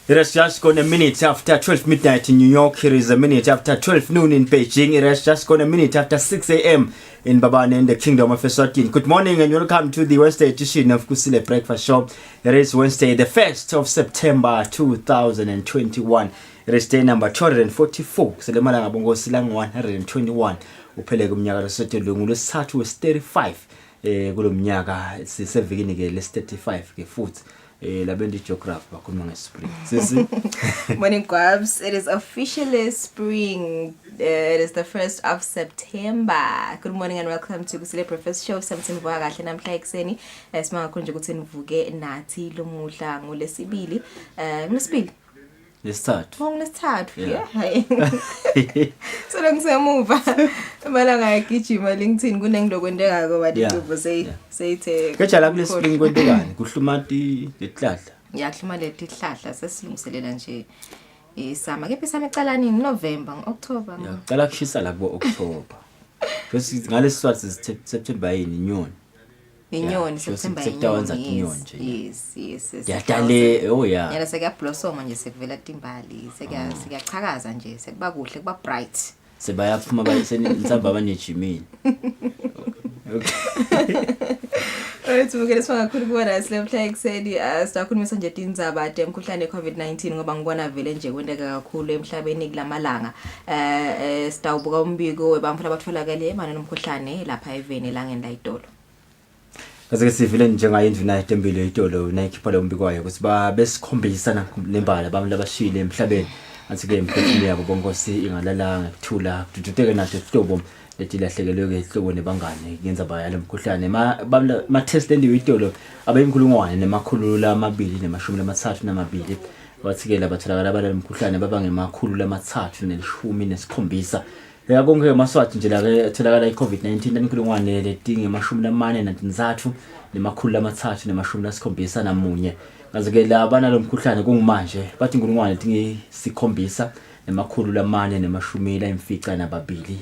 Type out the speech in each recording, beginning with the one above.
It has just gone a minute after 12 midnight in New York. It is a minute after 12 noon in Beijing. It has just gone a minute after 6 a.m. in Babane in the Kingdom of Eswatini. Good morning and welcome to the Wednesday edition of Kusile Breakfast Show. It is Wednesday, the 1st of September 2021. It is day number 244. Selemala ngabongo silang 121. Upheleke umnyaka lesotelungu lesithathu wes35. Kulo mnyaka sisevikini ke les35 ke futhi. Labendi geography bakhuluma nge-spring. Sisi. Morning, Guabs. It is officially spring. It is the 1st of September. Good morning and welcome to Kusile Breakfast Show. Samson vuka kahle namhla ekseni. Simangakhona nje ukuthi nivuke nathi lo muhla ngolesibili. Ngolesibili. Lesithathu. Ngolesithathu. Yeah. So ngisemuva. Malanga yagijima LinkedIn kunengilokwendeka ko bathi kubo sayithe. Kejala kule spring kwentekani? Kuhlumati lehlahla. Yahluma lehlahla sesilungiselela nje isama. Kephi isama ecala nini? November, October. Yaqala kushisa la ku October. Bese ngalesizathu September yini inyoni. Inyoni September inyoni. Yes. Yadale yeah. Yala seka blossom manje sekuvela timbali, sekuyachakaza nje, sekuba kuhle, kuba bright. Sebayaphuma bayisensamba abanejimini. Alright, ngeke singakhulu kubona silemhla ekseni sizakhulumisa nje tindzaba temkhuhlane COVID-19 ngoba ngibona vele nje kwendeka kakhulu emhlabeni kulamalanga. Sitawubuka umbiko webamfu labatholakala emana nomkhuhlane lapha eveni langeni la itolo. Kaze sivile njengayindlu nayo tembile itolo nayikhipha lo mbiko wayo ukuthi besikhombisa nembala bami labashile emhlabeni athi ke imphefumulo yabo bonkosi ingalalanga kuthula kududuteke nathi ihlobo letilahlekelwe ke ihlobo nebangane yenza bayala umkhuhlane ma test endiwe itolo abayinkulungwane nemakhulu lamabili nemashumi lamathathu namabili wathi ke labatholakala abala umkhuhlane babangemakhulu lamathathu nesikhombisa konke maswathi nje la ke tholakala iCovid-19 inkulungwane letinge amashumi lamane nantathu nemakhulu lamathathu nemashumi lasikhombisa namunye ngaze ke labana lo mkhuhlane kungumanje bathi inkulungwane letinge sikhombisa nemakhulu lamane nemashumi layimfica nababili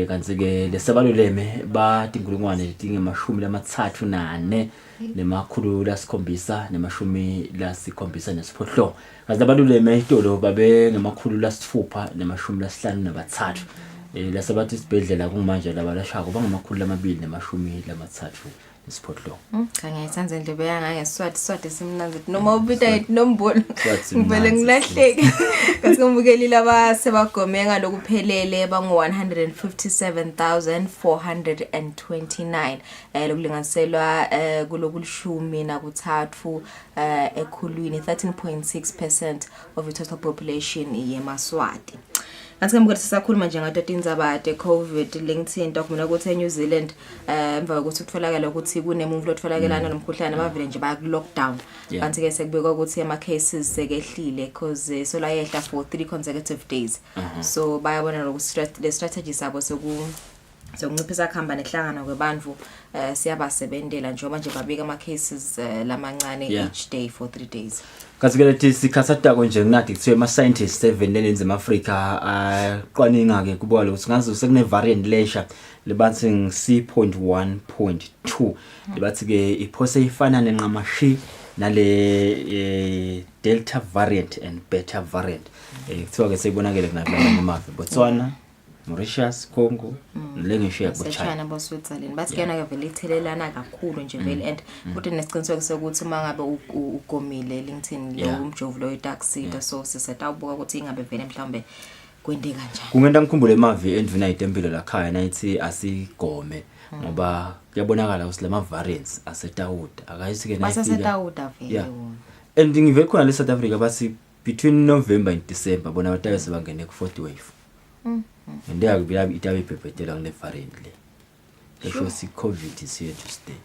kanti ke lesabaluleme bathi inkulungwane letinge amashumi lamathathu nane nemakhulu lasikhombisa nemashumi lasikhombisa nesiphohlo kaze abaluleme itolo babe ngemakhulu lasithupha nemashumi lasihlanu nabathathu lasabathi isibhedlela kungumanje labalashako bangamakhulu lamabili nemashumi lamathathu nesiphohlo ngiyayithanza indlebe yanga ngesiswati simnanzi noma ubita inombolo ngivele ngilahleke kasi ngibukeli laba sebagomeka lokuphelele bangu 157,429 lokulinganiselwa kulokulishumi nakuthathu ekhulwini 13.6% of the total population yeMaswati. Kanti ngeke sisakhuluma nje ngathi indzaba COVID LinkedIn dokumenta ukuthi eNew Zealand emva kokuthi kutholakala ukuthi kunemuntu lotfolakelana nomkhuhlane abavele nje baya ku lockdown kanti ke sekubekwa ukuthi ama cases sekehlile because sola yehla for 3 consecutive days so bayabona ukuthi the strategy sabo sokunciphisa khamba nehlangana kwebantu siyabasebenzela njengoba nje babika ama cases lamancane each day for 3 days. Kazi ke lethi sikhathatha konje nginathi kuthiwe ama scientists evenelenzima Africa aqwaninga ke kubona ukuthi ngazo sekune variant lesha libathi C.1.2 libathi ke iphose ifana nenqamashi nale delta variant and beta variant kuthiwa ke seyibonakele kunapha emavi Botswana Mauritius, Congo, lengishiya China bo Switzerland bathi kena ke vele ithelelana kakhulu nje vele and futhi nesiqiniseko sokuthi mangabe ugomile LinkedIn lo umjovo lo iTaxida so sisetawubuka ukuthi ingabe vele mhlambe kwende kanjani. Kungenda ngikhumbule emavi endvuna itempilo la khaya nayithi asigome ngoba kuyabonakala ukuthi lama variants asetawuda akayisi ke nayithi asetawuda vele wona. And ngive khona le South Africa bathi between November and December bona batayo sebangene ku 40 wave. And they are itabe pepetela ngale variant le. Esho si COVID is here to stay.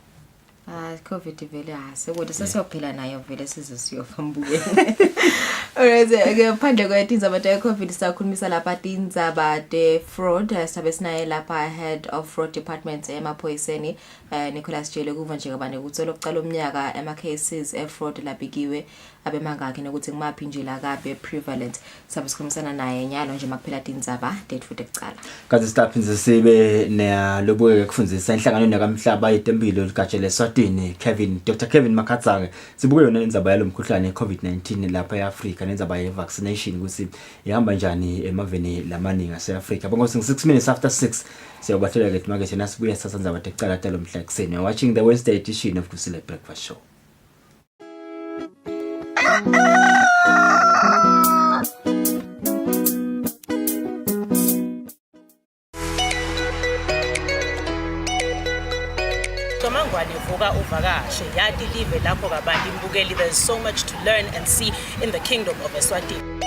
COVID vele sekuthi sesiyophila nayo vele sizosiyofambuke. Alright, ke phandle kwetindzaba te COVID sakhulumisa lapha tindzaba te fraud sabe sinaye lapha head of fraud department emaphoyiseni Nicholas Jele kuva nje kabane ukuthi lokuqala umnyaka ama cases fraud labikiwe abemangaki nokuthi ngimaphi nje la kabe prevalent sabe sikhulumisana naye nyalo nje makuphela tindzaba date futhi ekucala. Kaze staphinze sibe ne lobuke kufundzisa inhlangano yakamhlaba itempilo ligatshe leSwatini Eswatini Dr Kevin Makhatsanga sibuke yona indzaba yalo mkhuhlane COVID-19 lapha eAfrika nendzaba ye vaccination ukuthi ihamba njani emaveni lamaningi aseAfrika. Bonke 6 minutes after 6 siyabathela ke market nasibuya sasa indzaba tekucala talo mhla ekseni. You're watching the Wednesday edition of Kusile Breakfast Show. There's so much to learn and see in the kingdom of Eswatini.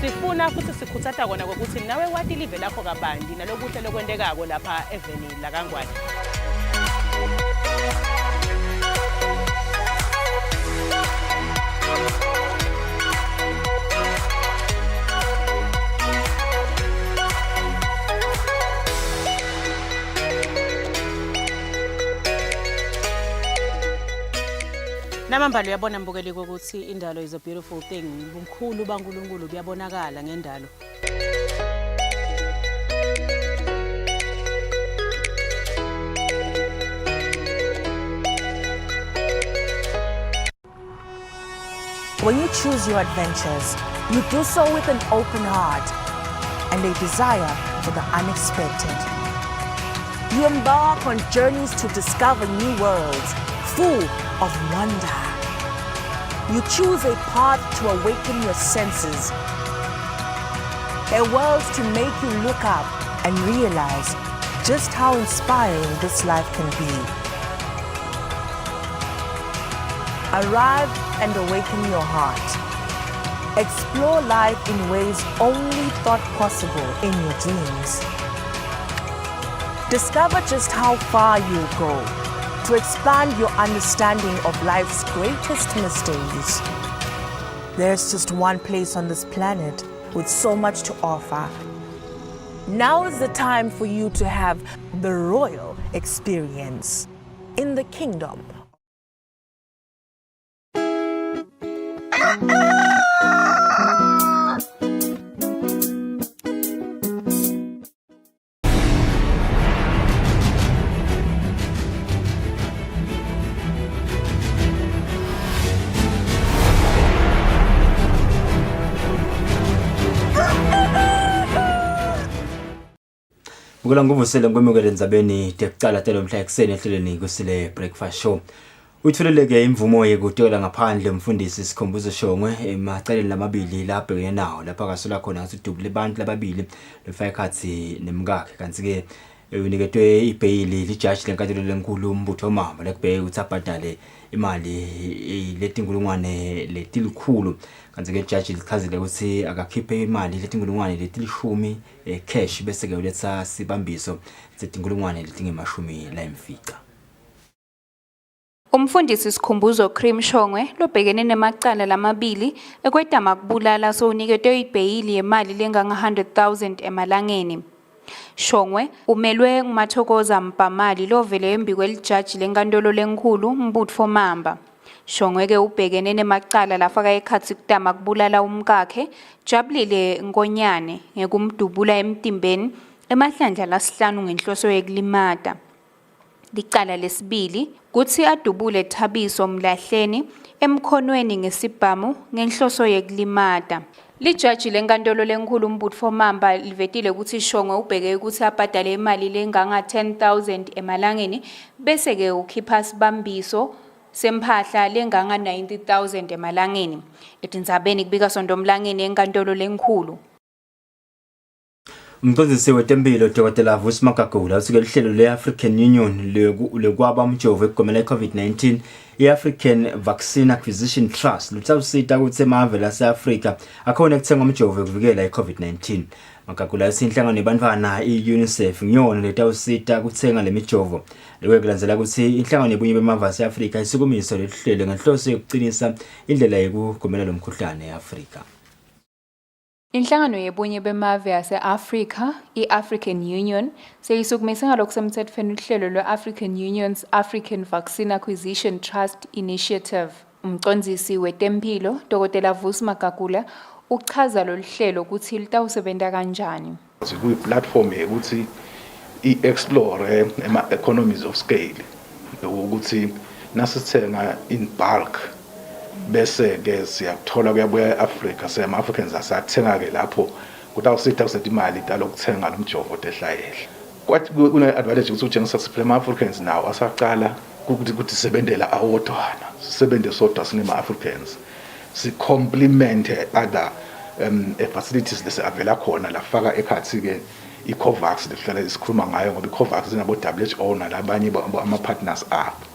Sifuna futhi sikhuthatha kona ukuthi nawe wathi live lapho kabandi nalokuhle lokwendekako lapha eveni la kaNgwane. Namambalo yabona mbukeli ukuthi indalo is a beautiful thing. Umkhulu baNkulunkulu buyabonakala ngendalo. When you choose your adventures, you do so with an open heart and a desire for the unexpected. You embark on journeys to discover new worlds, full of wonder. You choose a path to awaken your senses, a world to make you look up and realize just how inspiring this life can be. Arrive and awaken your heart. Explore life in ways only thought possible in your dreams. Discover just how far you'll go to expand your understanding of life's greatest mysteries. There's just one place on this planet with so much to offer. Now is the time for you to have the royal experience in the kingdom. Ngula nguvusele ngomukele endzabeni tekucala telo mhla ekseni ehlelweni Kusile Breakfast Show. Utholeleke imvumo yekutola ngaphandle umfundisi Sikhumbuzo Shongwe emacaleni lamabili labhekene nawo lapha kasola khona ngathi udubu lebantu lababili lefayikhathi nemkakhe kanti ke uniketwe ibhayili lijaji lenkantolo lenkulu umbutho omama lekubheka ukuthi abhadale imali letingulungwane letilikhulu kanti ke ijaji lichazile ukuthi akakhiphe imali letingulungwane letilishumi cash bese ke uletha sibambiso setingulungwane letingemashumi la imfica. Umfundisi Sikhumbuzo Shongwe lobhekene nemacala lamabili ekwedama kubulala sowuniketwe ibhayili yemali lenganga 100,000 emalangeni. Shongwe umelwe nguMathokoza Mpamali lovele embi kwelijaji lenkantolo lenkulu umbutho Mamba. Shongwe ke ubhekene nemacala lafaka ekhatsi kudama kubulala umkakhe Jabulile Nkonyane ngekumdubula emtimbeni emahlandla lasihlanu ngenhloso yekulimata. Licala lesibili kuthi adubule Thabiso Mlahleni emkhonweni ngesibhamu ngenhloso yekulimata. Lijaji lenkantolo lenkulu umbutho Mamba livetile ukuthi Shongwe ubheke ukuthi abhadale imali lenganga 10,000 emalangeni bese ke ukhipha sibambiso semphahla lenganga 90,000 emalangeni. Etindzabeni kubika sondomlangeni enkantolo lenkulu. Umqondisi wetempilo Dr Vusi Magagula usuke lihlelo le-African Union lekwaba umjovo ekugomela i-COVID-19 i-African Vaccine Acquisition Trust luthawusita ukuthi emave lase-Afrika akhona ekuthenga umjovo ekuvikela i-COVID-19. Magagula isinhlangano nebantwana i-UNICEF ngiyona letawusita ukuthenga lemijovo. Lokho kulandzela ukuthi inhlangano yebunye bemave ase-Afrika isukumise lelihlelo ngenhloso yokuqinisa indlela yokugomela lo mkhuhlane e-Afrika. Inhlangano yebunye bemave yase-Afrika, i-African Union, seyisukumise ngalokusemthethweni uhlelo lwe-African Union's African Vaccine Acquisition Trust Initiative. Umcondzisi wetempilo, Dr. Vusi Magagula, uchaza lolu hlelo ukuthi litawusebenta kanjani. Kuyi-platform ukuthi i-explore ama-economies of scale, ukuthi nasithenga in bulk, bese-ke siyathola kuyabuya e-Afrika, sema-Africans asathenga-ke lapho kutawusitha kusetha imali talokuthenga lo mjovo tehlayehla. Kwathi kune-advantage ukuthi utshengisa siphela ama-Africans nawo asaqala ukuthi sebendela awodwana, sisebende sodwa sinema-Africans, si-complemente other facilities lesi avela khona lafaka ekhathi-ke i-COVAX lehlala isikhuluma ngayo ngoba i-COVAX inabo-WHO nalabanye ama-partners abo.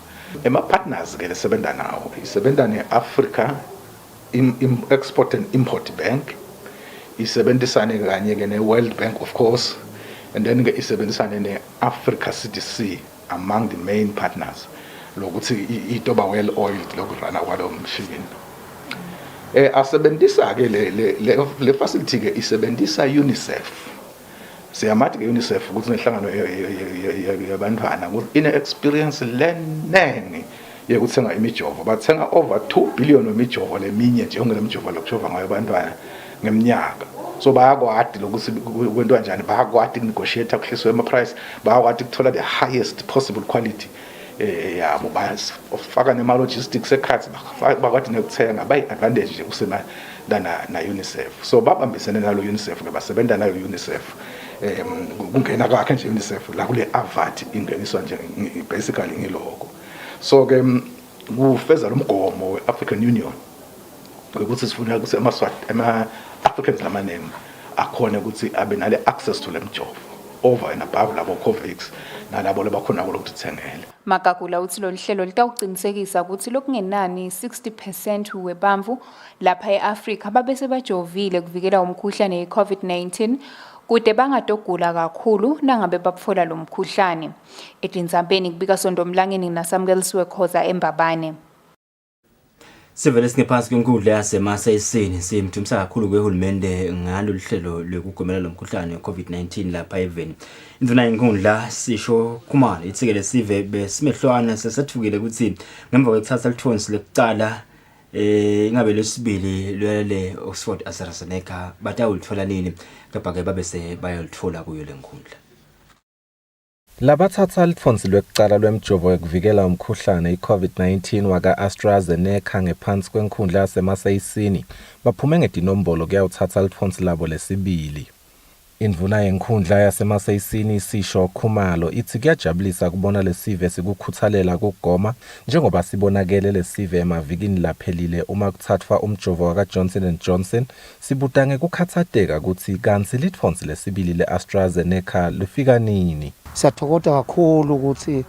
Ema-partners-ke lesebenza nawo isebenza ne-Africa Export and Import Bank, isebenzisane kanye-ke ne-World Bank of course, and then-ke isebenzisane ne-Africa CDC among the main partners lokuthi itoba well oiled lokurana kwalo mshini. Asebenzisa-ke le facility-ke isebenzisa UNICEF. Siyamathi-ke UNICEF ukuthi nehlangano yabantwana ine-experience leningi yokuthenga imijovo. Bathenga over 2 billion wemijovo leminye nje yonke lemijovo lokujova ngayo abantwana ngeminyaka. So bayakwadi lokuthi kwentwa njani, bayakwadi negotiate kuhliswe ama-price, bayakwadi kuthola the highest possible quality yabo, bayafaka nema-logistics ekhathi, bakwadi nekuthenga, bayi-advantage nje kusema na UNICEF. So babambisene nalo UNICEF-ke, basebenza nayo UNICEF. Kungena kwakhe nje UNICEF la kule AVAT ingeniswa nje basically ngiloko. So ke kufeza lo mgomo we-African Union ukuthi sifuna ukuthi ama-Africans lamaningi akhona ukuthi abe nale access to lemjovo over and above labo COVAX nalabo labakhona lokuthengela. Magagula uthi lolu hlelo litawuqinisekisa ukuthi lokungenani 60% webamvu lapha e-Afrika babese bajovile kuvikela umkhuhlane we-COVID-19 kude bangatogula kakhulu nangabe bafola lo mkhuhlane. Etinzambeni kubika Sondomlangeni nasamkelisiwe Khoza eMbabane. Sivele singephansi kwenkundla yasemasayisini simthumisa kakhulu kwehulumende ngalo hlelo lokugomela lo mkhuhlane we-COVID-19 lapha even. Induna yenkundla sisho Khumalo ithikele sive besimehlwana sesathukile ukuthi ngemva kwekuthatha lithonsi lekucala ingabe lesibili lwele Oxford AstraZeneca batawulithola nini kepha-ke babese bayolithola kuyo lenkundla. Labathatha lithonsi lwekucala lwemjovo yokuvikela umkhuhlane i-COVID-19 waka-AstraZeneca ngephansi kwenkundla yasemasayisini baphume ngedinombolo kuyawuthatha lithonsi labo lesibili. Indvuna yenkundla yasemasayisini sisho Khumalo ithi kuyajabulisa kubona lesive sikukhuthalela kugoma njengoba sibonakele lesive emavikini laphelile uma kuthathwa umjovo waka Johnson & Johnson sibuta ngekukhathateka ukuthi kansi lithonsi lesibili le-AstraZeneca lifika nini. Siyathokoza kakhulu ukuthi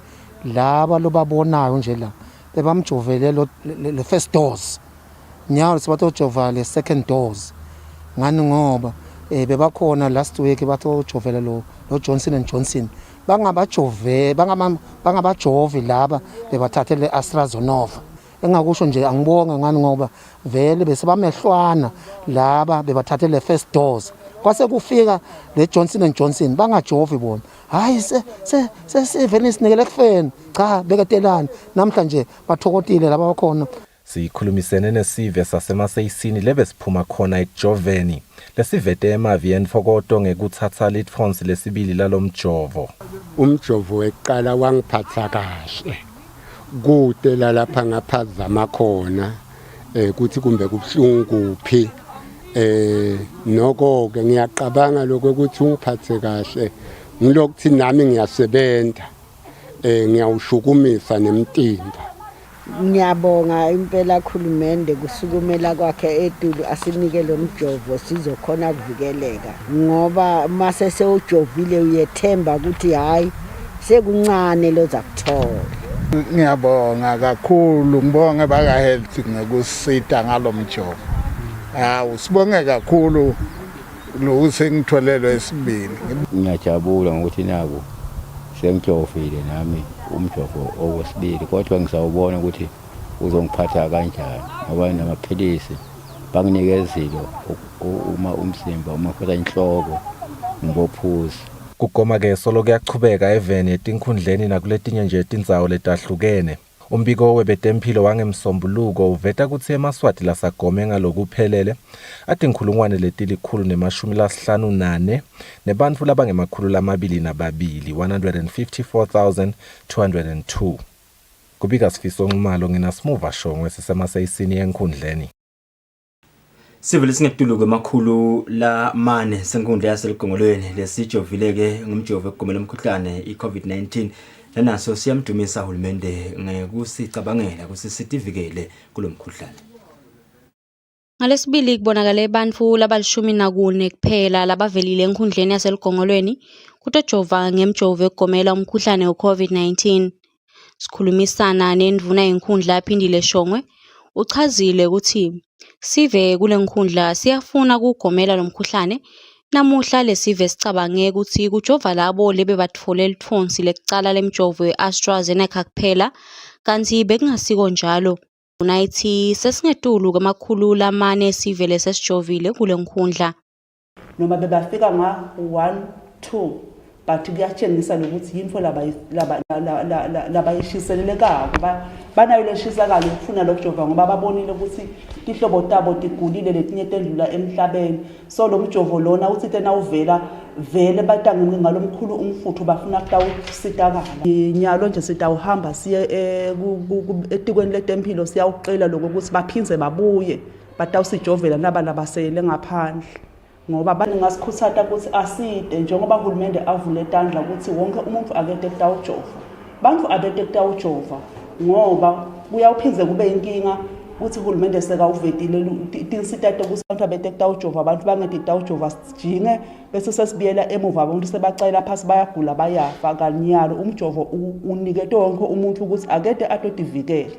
laba lobabonayo nje la bebamjovele le first dose nyawo sibatojova le second dose ngani ngoba bebakhona last week batojovela lo Johnson & Johnson bangabajovi laba bebathathele AstraZeneca. Engakusho nje angibonge ngani ngoba vele bese bamehlwana laba bebathathele first dose kwase kufika le Johnson & Johnson bangajovi bona. Hayi sesivele sinikele kufeni cha beketelana namhlanje bathokotile laba bakhona. Sikhulumisene nesive sasemasayisini lebe siphuma khona ejoveni lesivete emavi enfokoto ngekuthatha lithonsi lesibili lalomjovo. Umjovo weqala wangiphatha kahle kude lapha ngaphazama khona kuthi kumbe kubhlungu kuphi noko ke ngiyaqabanga lokho ukuthi ungiphathe kahle ngilokuthi nami ngiyasebenza ngiyawushukumisa nemtimba. Ngiyabonga impela khulumende kusukumela kwakhe edulu asinike lo mjovo sizokhona ukuvikeleka ngoba mase sewujovile uyethemba ukuthi hayi sekuncane lozakuthola. Ngiyabonga kakhulu ngibonge baka health ngokusita ngalomjovo. Usibonge kakhulu lo sengitholelwe esibili. Ngiyajabula ngokuthi nabo sengijovile nami umjovo owesibili kodwa ngisawubona ukuthi uzongiphatha kanjani ngoba namaphilisi banginikezile uma umzimba uma ufika inhloko ngibophuza. Kugoma-ke solo kuyachubeka eveni etinkundleni nakuletinye nje tindzawo letahlukene. Umbiko webetempilo wangemsombuluko uveta kutsi eMaswati lasagome ngalokuphelele ati inkhulungwane letilikhulu-54 nebantfu labangemakhulu-202 154,202. Kubika Sifiso Nxumalo ngina Smuva Shongwe sisemasayisini yenkhundleni. Sivele singetulu kwemakhulu la mane senkundla yaseligongolweni lesijovileke ngumjovo ekugomela umkhuhlane i-COVID-19 nanaso siyamdumisa uhulumende ngekusicabangela kusisitivikele kulomkhuhlane. Ngalesibili kubonakala abantu labalishumi kuphela labavelile enkhundleni yaseligongolweni kutojova ngemjovo ekugomela umkhuhlane we-COVID-19. Sikhulumisana nendvuna yenkhundla yaphindile Shongwe uchazile ukuthi sive kule nkhundla siyafuna ukugomela lomkhuhlane namuhla lesive sicabange ukuthi kujova labo lebe batfole lithonsi lekucala lemjovo ye-AstraZeneca kuphela kanti bekungasiko njalo. Unayithi sesingetulu kwamakhulu lamane sivele sesijovile kule nkhundla. Noma bebafika nga-1-2 but kuyatshengisa lokuthi yinfo labayishiselelekako banayo leshisakalo ukufuna lokujova ngoba babonile ukuthi ihlobo tabo tigulile letinye tendlula emhlabeni. So lo mjovo lona uthi tena uvela vele batange ngalomkhulu umfutho bafuna kutawusitakala. Inyalo nje sitawuhamba siye etikweni letempilo siyawuqela lokuthi baphinze babuye batawusijovela nabasele ngaphandle. Ngoba baningasikhuthatha ukuthi aside njengoba uhulumende avule etandla ukuthi wonke umuntu akete kutawujova. Bantu abete kutawujova ngoba kuyawuphinze kube inkinga ukuthi uhulumende seka uvetile tinsitate ukuthi abantu abete kutawujova abantu bangete kutawujova sijinge bese sesibiyela emuva abantu sebacela phasi bayagula bayafa kanyalo umjovo unikete wonke umuntu ukuthi akete atotivikele.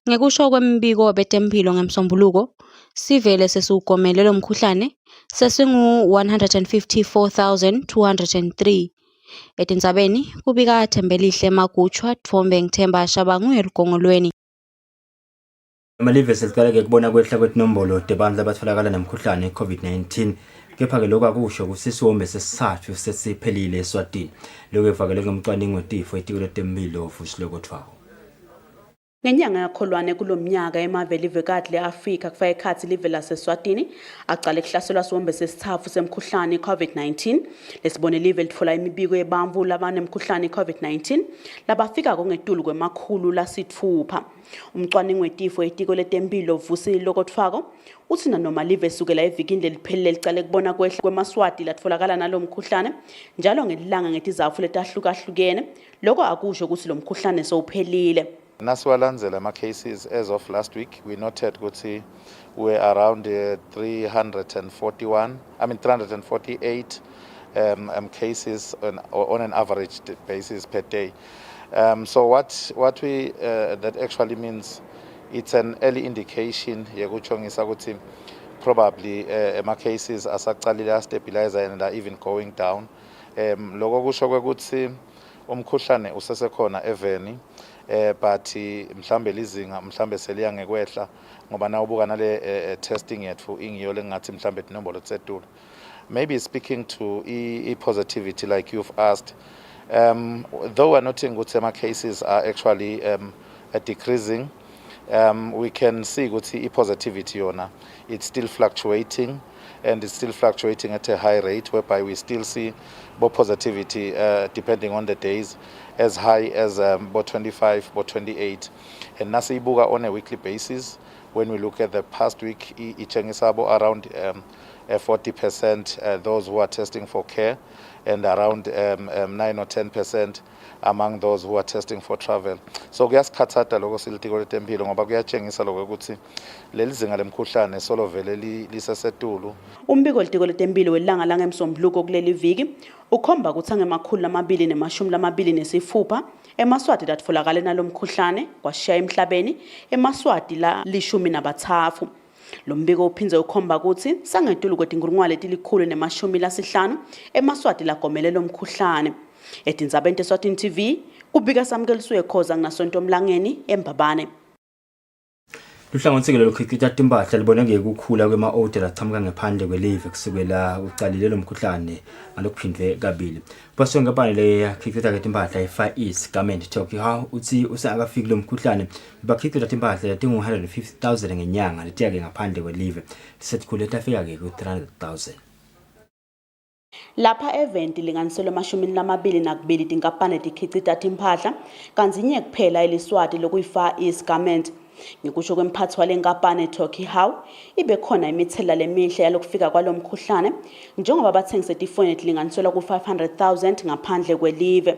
Ngekusho kwembiko betempilo ngemsombuluko sivele sesugomele lo mkhuhlane sesingu-154,203. Etindzabeni kubika Thembelihle Magutshwa Tfombe Ngithemba Shabangu eligongolweni. Amalive selicala-ke kubona kwehla kwetinombolo debantu abatholakala nomkhuhlane i-COVID-19 kepha-ke lokhu akusho kusisiwombe sesithathu sesiphelile Eswatini. Lokhu evakele ngomcwaningo wetifo etiko letempilo Kusile kodvwako. Ngenyanga yakholwane kulomnyaka emavelivekati le-Afrika kufaka ikhathi live laseswatini aqale kuhlaselwa siwombe sesithathu semkhuhlane i-COVID-19 lesibone live litfola imibiko yebantfu labanemkhuhlane i-COVID-19 labafika kongetulu kwemakhulu lasitfupha. Umcwaningo wetifo etiko letempilo Kusile kodvwako uthi nanoma live sukela evikini leliphelele licale kubona kwehla kwemaswati latfolakala nalo mkhuhlane njalo ngelilanga ngetizafu letahlukahlukene lokho akusho ukuthi lo mkhuhlane sowuphelile. Naswalandzela ama-cases as of last week, we noted that we're around 348 cases on an average basis per day. So what that actually means, it's an early indication yekuchongisa ukuthi probably ama-cases asaqalile stabilizer and are even going down. Lokho kusho ukuthi umkhuhlane usesekhona eveni. But mhlambe lizinga mhlambe seliya ngekwehla ngoba nawubuka nale testing yethu ingiyo lengathi mhlambe tinombolo tsetulu. Maybe speaking to positivity like you've asked, though we're noting ukuthi ama cases are actually decreasing, we can see ukuthi positivity yona it's still fluctuating and it's still fluctuating at a high rate whereby we still see more positivity depending on the days as high as about 25 or 28. And nasibuka on a weekly basis, when we look at the past week, ichengisabo around 40% those who are testing for care and around 9 or 10% among those who are testing for travel. So kuyasikhathata lokho silitiko letempilo ngoba kuyatshengisa lokho ukuthi leli zinga lemkhuhlane solo vele lisesetulu. Umbiko litiko letempilo welanga langemsombuluko kuleli viki ukhomba ukuthi ange-226 emaswati latfolakala nalo mkhuhlane kwashiya emhlabeni emaswati la 13. Lo mbiko uphinze ukhomba ukuthi sangetulu kwetinkulungwane letilikhulu-15 emaswati lagomele lo mkhuhlane. Etindzabeni Eswatini TV kubika Samkeliswe Khoza nginasonto Mlangeni eMbabane. Luhlangothekelo lokhicita timpahla liboneke ukukhula kwema-order aqhamuka ngaphandle kwelive kusukela uqalile lo mkhuhlane ngalokuphindwe kabili. Ubaswe nkampani le yakhicita timpahla e-Far East Garment Talk how uthi usakafiki lo mkhuhlane bakhicita timpahla letingu-150,000 ngenyanga letiyake ngaphandle kwelive lisetikhule tafika-ke ku-300,000. Lapha event linganiselwe 22 tinkampani tikhicita timpahla kanti inye kuphela eliswati lokuyi-Far East Garment. Ngikusho kwemphathi walenkampani Talkie how ibe khona imithela lemihle yalokufika kwalomkhuhlane njengoba bathengise tifoni linganiselwa ku-500,000 ngaphandle kwelive.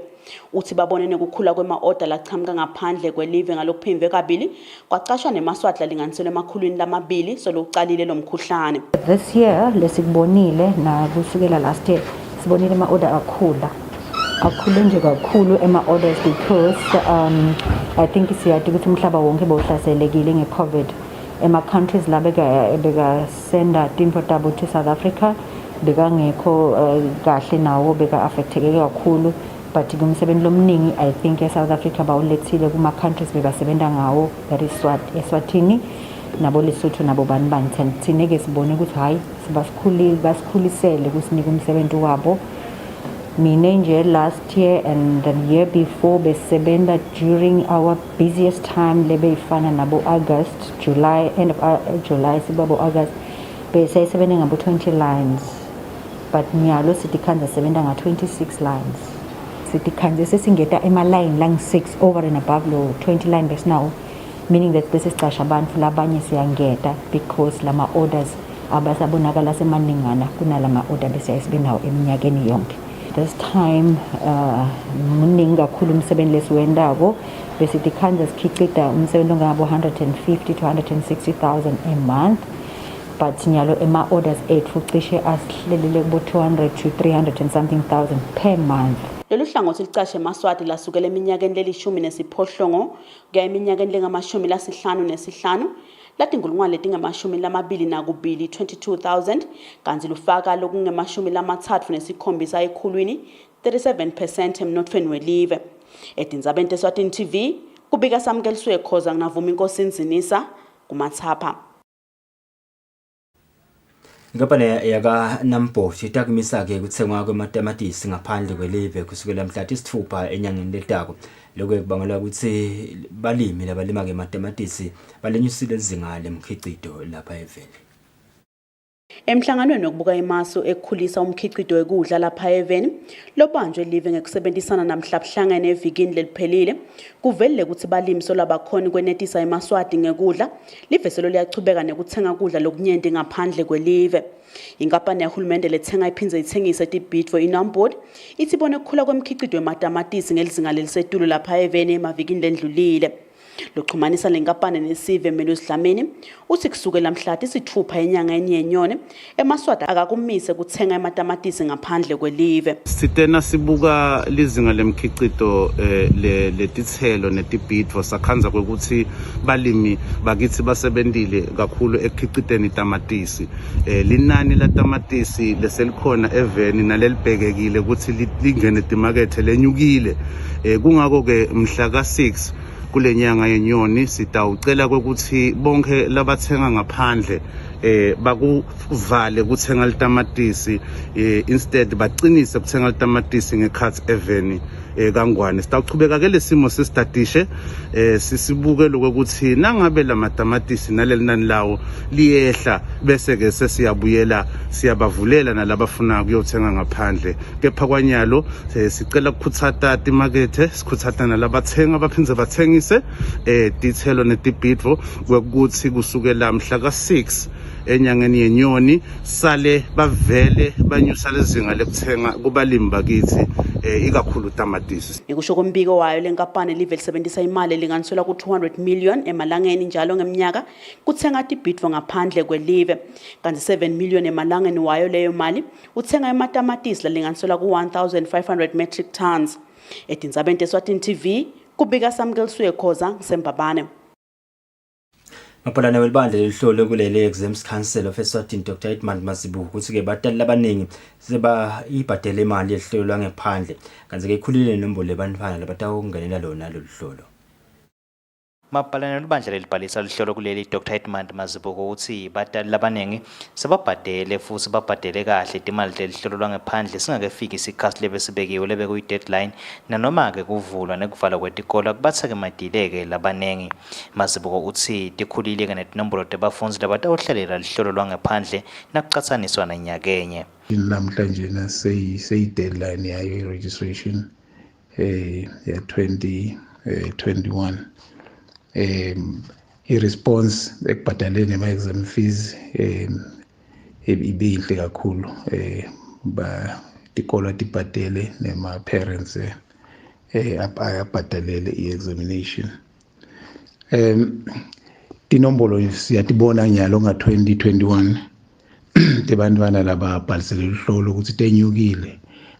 Uthi babonene ukukhula kwema-order laqhamuka ngaphandle kwelive ngalokuphindwe kabili kwacashwa nemaswati linganiselwe emakhulwini solokuqalile lo mkhuhlane. This year lesikubonile na kusukela last year sibonile ama-order akhule nje kakhulu ema-orders because I think siyati ukuthi umhlaba wonke bowuhlaselekile nge-COVID. Ema-countries la beka-senda import tabo to South Africa bekangekho kahle nawo beka-affecteke kakhulu, but kumsebenzi lomningi I think e-South Africa bawulethile kuma-countries bebasebenza ngawo, that is Eswatini nabo Lesotho nabo bani thine-ke sibone ukuthi hayi basikhulisele kusinika umsebenzi wabo. Mina nje last year and the year before besebenza during our busiest time lebeyifana nabo August, July, end of July sibabo August besebenza ngabo 20 lines, but nyalo sitikhanza sebenza nga 26 lines. Sitikhanza sesingeta ema-line lang 6 over and above lo 20 line base now, meaning that bese sicasha abantu labanye siyangeta because lama orders abasabonakala semaningana kunalama order bese sibenawo eminyakeni yonke. This time muningi kakhulu umsebenzi lesiwendako bese tikhanza sikhicita umsebenzi ongabo 150 to 160,000 a month, but nyalo ema-orders ethu cishe asihlelele kubo 200 to 300 and something thousand per month. Lolu hlangothi licashe emaswati lasukela eminyakeni leli-18 kuya eminyakeni lengama-55 latingulungwane letingamashumi 22,000 kanti lufaka lokungemashumi 37 ekhulwini 37% emnothweni welive. Edinzabeni Eswatini TV kubika Samkeliswe Khoza nginavuma inkosi Nzinisa kumathapha. Inkampani yaka-Nampo itakumisa-ke ukuthengwa kwematamatisi ngaphandle kwelive kusukela mhla tisithupha enyangeni letako. Lokho kubangelwa ukuthi balimi labalima ngematamatisi balenyusile izinga lemkhicido lapha eveni. Emhlanganweni wokubuka imaso ekukhulisa umkhicido wekudla lapha eveni lobanjwe live ngekusebenzisana namhlabuhlangene evikini leliphelile kuvelile ukuthi balimi solabakhona kwenetisa emaswati ngekudla liveselo liyachubeka nekuthenga kudla lokunyenti ngaphandle kwelive. Inkampani yahulumende lethenga iphindze ithengise tibhidvo inambodi ithi ibone ukukhula kwemkhicido wematamatisi ngelizinga lelisetulu lapha eveni emavikini lendlulile. Lokuxhumanisa lenkampani nesive Melusi Dlamini uthi kusukela mhla tisithupha enyanga yenyoni emaswati akakumise kuthenga ematamatisi ngaphandle kwelive. Sitena sibuka lizinga lemkhicido letithelo netibhidvo sakhanza kwekuthi balimi bakithi basebendile kakhulu ekukhiciteni tamatisi. Linani la tamatisi leselikhona eveni nalelibhekekile ukuthi lingene timakethe lenyukile. Kungako ke mhla ka-6 kule nyanga yenyoni sitawucela ukuthi bonke labathenga ngaphandle bakuvale ukuthenga litamatisi instead baqinise ukuthenga litamatisi ngekhathi eveni kangwane. Sitawuchubeka ke lesimo sesitadishe sisibuke lokuthi nangabe lamatamatisi naleli nani lawo liyehla bese ke sesiyabuyela siyabavulela nalabafuna ukuyothenga ngaphandle. Kepha kwanyalo sicela ukukhuthata timakethe sikhuthata nalabathenga baphindze bathengise tithelo netibhidvo kwekuthi kusukela mhla ka-6 enyangeni yenyoni sale bavele banyusa lezinga lekuthenga kubalimi bakithi ikakhulu tamatisi. Ngikusho kombiko wayo lenkampani live lisebenzisa imali linganiselwa ku-200 million emalangeni njalo ngeminyaka kuthenga tibhidvo ngaphandle kwelive kanti 7 million emalangeni wayo leyo mali uthenga ematamatisi lalinganiselwa ku-1,500 metric tons. Edinzabeni Eswatini TV kubika Samkeliswe Khoza ngisembabane. Mapalana welibandla lelihlolo kulele Exams Council of Eswatini Dr. Edmund Mazibu ukuthi ke batali abaningi seba ibhadela imali yehlelo langephandle kanti ke ikhulile inombolo lebantwana labatawungenela lona lolu hlolo. mabhalane libandla lelibhalisa lihlolo kuleli Dr. Edmund Mazibuko uthi batali labaningi sebabhadele futhi babhadele kahle imali lelihlolo lwangaphandle singakafiki isikhathi lebesibekiwe lebekuyi deadline nanoma ke kuvulwa nekuvalwa kwetikolo kubathake madileke labaningi. Mazibuko uthi tikhulile ke netinombolo tebafundzi labatawuhlalela lihlolo lwangaphandle nakucatsaniswa nanyakenye. Namhlanje na say deadline yayo registration ya 2021 i-response ekubhadaleni ama-exam fees ibinhle kakhulu ba tikolo tibhadele nema-parents ayabhadalele i-examination. Tinombolo siyatibona nyalo nga-2021 tebantwana laba bhalisele luhlolo ukuthi tenyukile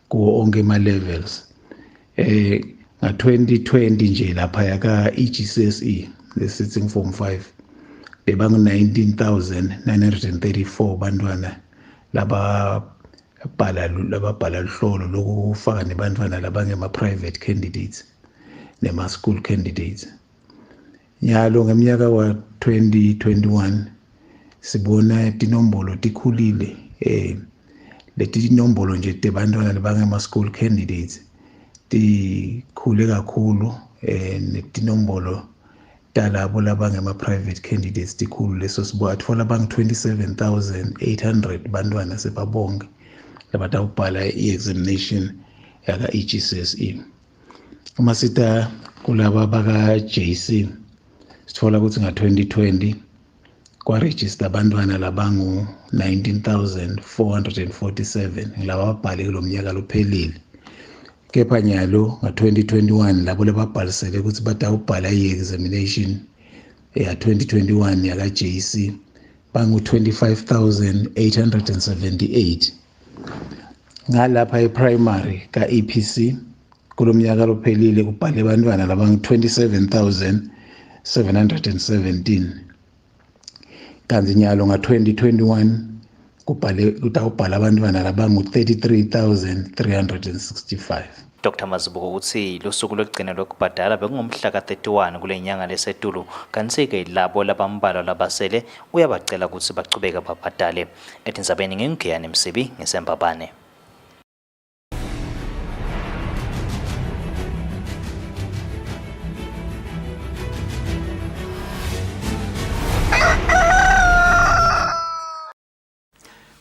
kuwo onke ama-levels. Nga-2020 nje lapha yaka EGCSE the sitting form 5 bebangu 19,934 bantwana lababhala luhlolo lokufaka nebantwana labangema-private candidates nema-school candidates. Nyalo ngeminyaka wa 2021 sibona tinombolo tikhulile leti tinombolo nje tebantwana labangema-school candidates tikhule kakhulu netinombolo talabo labangema-private candidates tikhulu leso atfola bangu 27,800 bantwana sebabonke labatawubhala i-examination yaka EGCSE. Uma sita kulaba baka JC sithola ukuthi nga-2020 kwaregister abantwana labangu 19,447 laba babhale kulo mnyaka lophelile. Kepha nyalo nga-2021 labo lababhalisele ukuthi batawubhala i-examination ya 2021 yaka JC bangu 25,878. Ngalapha e-primary ka EPC kulo mnyaka lophelile kubhale abantwana labangu 27,717. Kanzi nyalo nga-2021 kutawubhala abantwana labangu 33,365. Dr. Mazibuko uthi lusuku lokugcina lokubhadala bekungumhla ka-31 kule nyanga lesetulu kanti-ke labo labambalwa labasele uyabacela ukuthi bachubeke babhadale. Etindzabeni ngingiyane Msibi ngisembabane.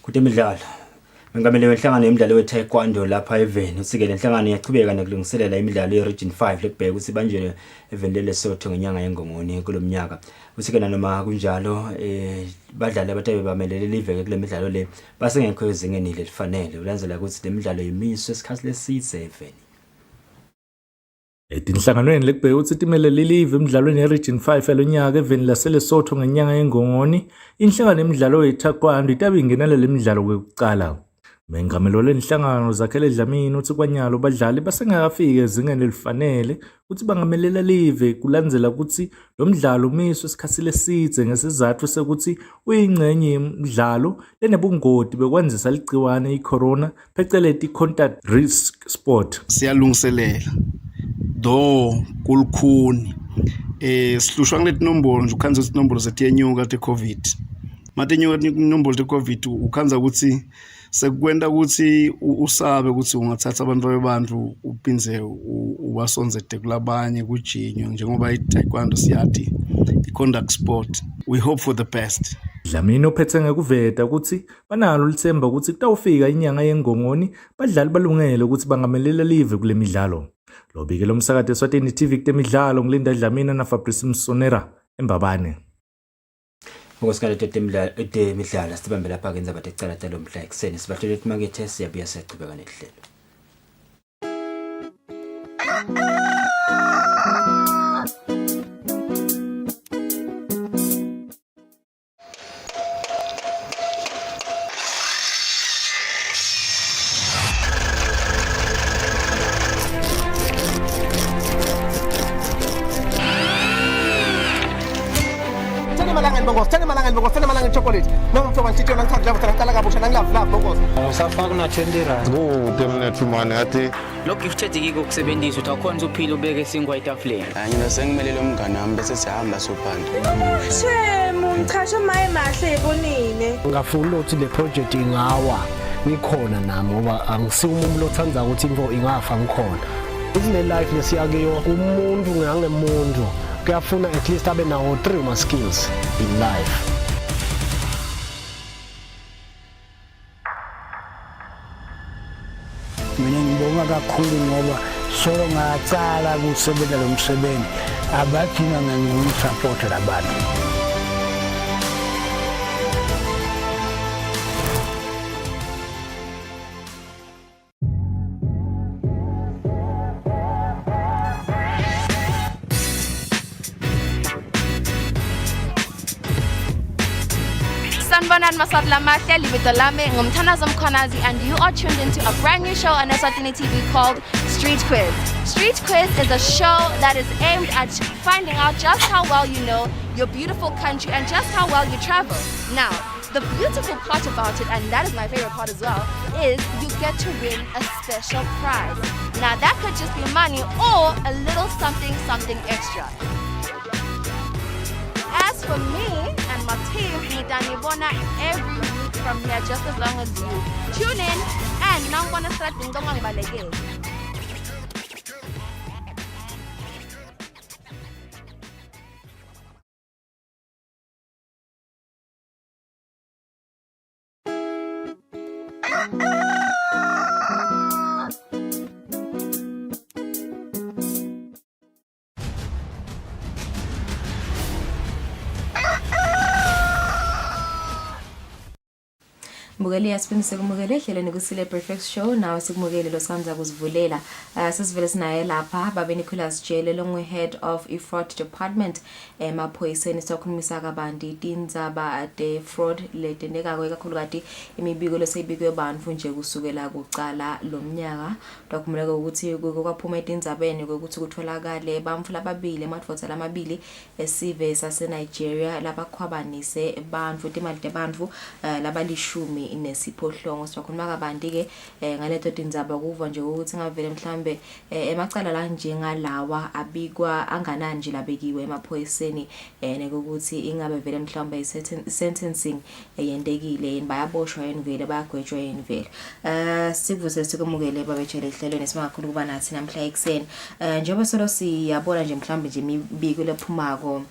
Kutemidlalo mengamele wenhlangano yemidlalo we-taekwondo lapha eveni usike le nhlangano iyachubeka nokulungiselela imidlalo ye-region 5 lekubheka ukuthi banjwe eveni leSotho ngenyanga yeNgongoni kulomnyaka. Usike nanoma kunjalo badlali abatabe bamelele liveke kule midlalo le basengekho ezingeni lelifanele ulandzela ukuthi le midlalo yimiswe esikhathi lesitse eveni. Etinhlanganweni lekubheka ukuthi timele lilive emidlalweni ye-region 5 yalonyaka eveni laseLesotho ngenyanga yeNgongoni, inhlangano yemidlalo ye-taekwondo itabe ingenela le midlalo kwekucala. Mengamelo lenhlangano zakhele Dlamini uthi kwanyalo badlali basengakafiki ezingeni elifanele ukuthi bangamelela live kulandzela ukuthi lo mdlalo umiswe esikhathi lesitse ngesizathu sekuthi uyingcenye yemidlalo lenebungoti bekwandisa ligciwane i-corona pheceleti contact risk sport. Siyalungiselela do kulukhuni sihlushwa ngileti nombolo nje ukhanza ukuthi nombolo zetiyenyuka te-covid matenyuka inombolo te-covid ukhanza ukuthi sekukwenta ukuthi usabe ukuthi ungathatha abantu bebantu upinze ubasonzete kulabanye kujinywe njengoba i-taekwondo siyati i-contact sport. We hope for the best. Dlamini uphethe ngekuveta ukuthi banalo lithemba ukuthi kutawufika inyanga yeNgongoni badlali balungele ukuthi bangamelela live kule midlalo. Lobike lo msakade Eswatini TV kutemidlalo ngilinda Dlamini na Fabrice Msonera embabane. Ngosikale temidlalo sibambe lapha kenza bathecala talo mhla ekseni sibahlele kumakethe siyabuya siyachubeka nehlelo. Tell malanga chocolate. No mfo wantito nangithatha lavo tala kabusha nangilava bokos. Usafaka na 20 rand. Temne tumane ati lo gifted yiko ukusebenzisa uthi akhona uphila ubeke isingwa etafuleni mina sengimelele umngane wami bese sihamba sophanda shemu ngichashe maye mahle ebonile ngafuna ukuthi le project ingawa ngikhona nami ngoba angisiwe umuntu othandza ukuthi info ingafa ngikhona isine life lesiyakiyo umuntu ngangemuntu kuyafuna at least abe nawo 3 ma skills in life. Mina ngibonga kakhulu ngoba solo ngatsala kusebenza lo msebenzi abadinga ngikusupport labantu. Sanibonani maswahla mahle libito lami ngumthandazo Mkhwanazi and you are tuned into a brand new show on Eswatini TV called Street Quiz. Street Quiz is a show that is aimed at finding out just how well you know your beautiful country and just how well you travel. Now, the beautiful part about it, and that is my favorite part as well, is you get to win a special prize. Now that could just be money or a little something extra. As for me and my team, Nidanibona every week from here just as long as you tune in and now wanna start Dingdong Balege. Mugeli yasiphindise kumukele ehlelweni Kusile Breakfast Show nawe sikumukele losanza kuzivulela sisivele sinaye lapha babe Nicholas Jele along with head of fraud department emaphoyiseni sokhulumisa kabanti tindzaba de fraud letendeka kakhulukati imibiko leseyibikwe abantu nje kusukela kucala lomnyaka dokumuleka ukuthi kwaphuma etindzabeni ukuthi kutholakale bamfula ababili emadvodza lamabili esive sase Nigeria labakhwabanise abantu imali debantu labalishumi nesiphohlongo sibakhuluma kabanti ke ngaleto tindzaba kuva nje ukuthi ngavele mhlambe emacala la njengalawa abikwa anganani nje labekiwe emaphoyiseni nekuthi ingabe vele mhlambe sentencing yendekile bayaboshwa yini vele bayagwetshwa yini vele sikuvuze sikumukele babetshele ehlelweni simakhulu kuba nathi namhla ekseni njengoba solo siyabona nje mhlambe nje imibiko lephumako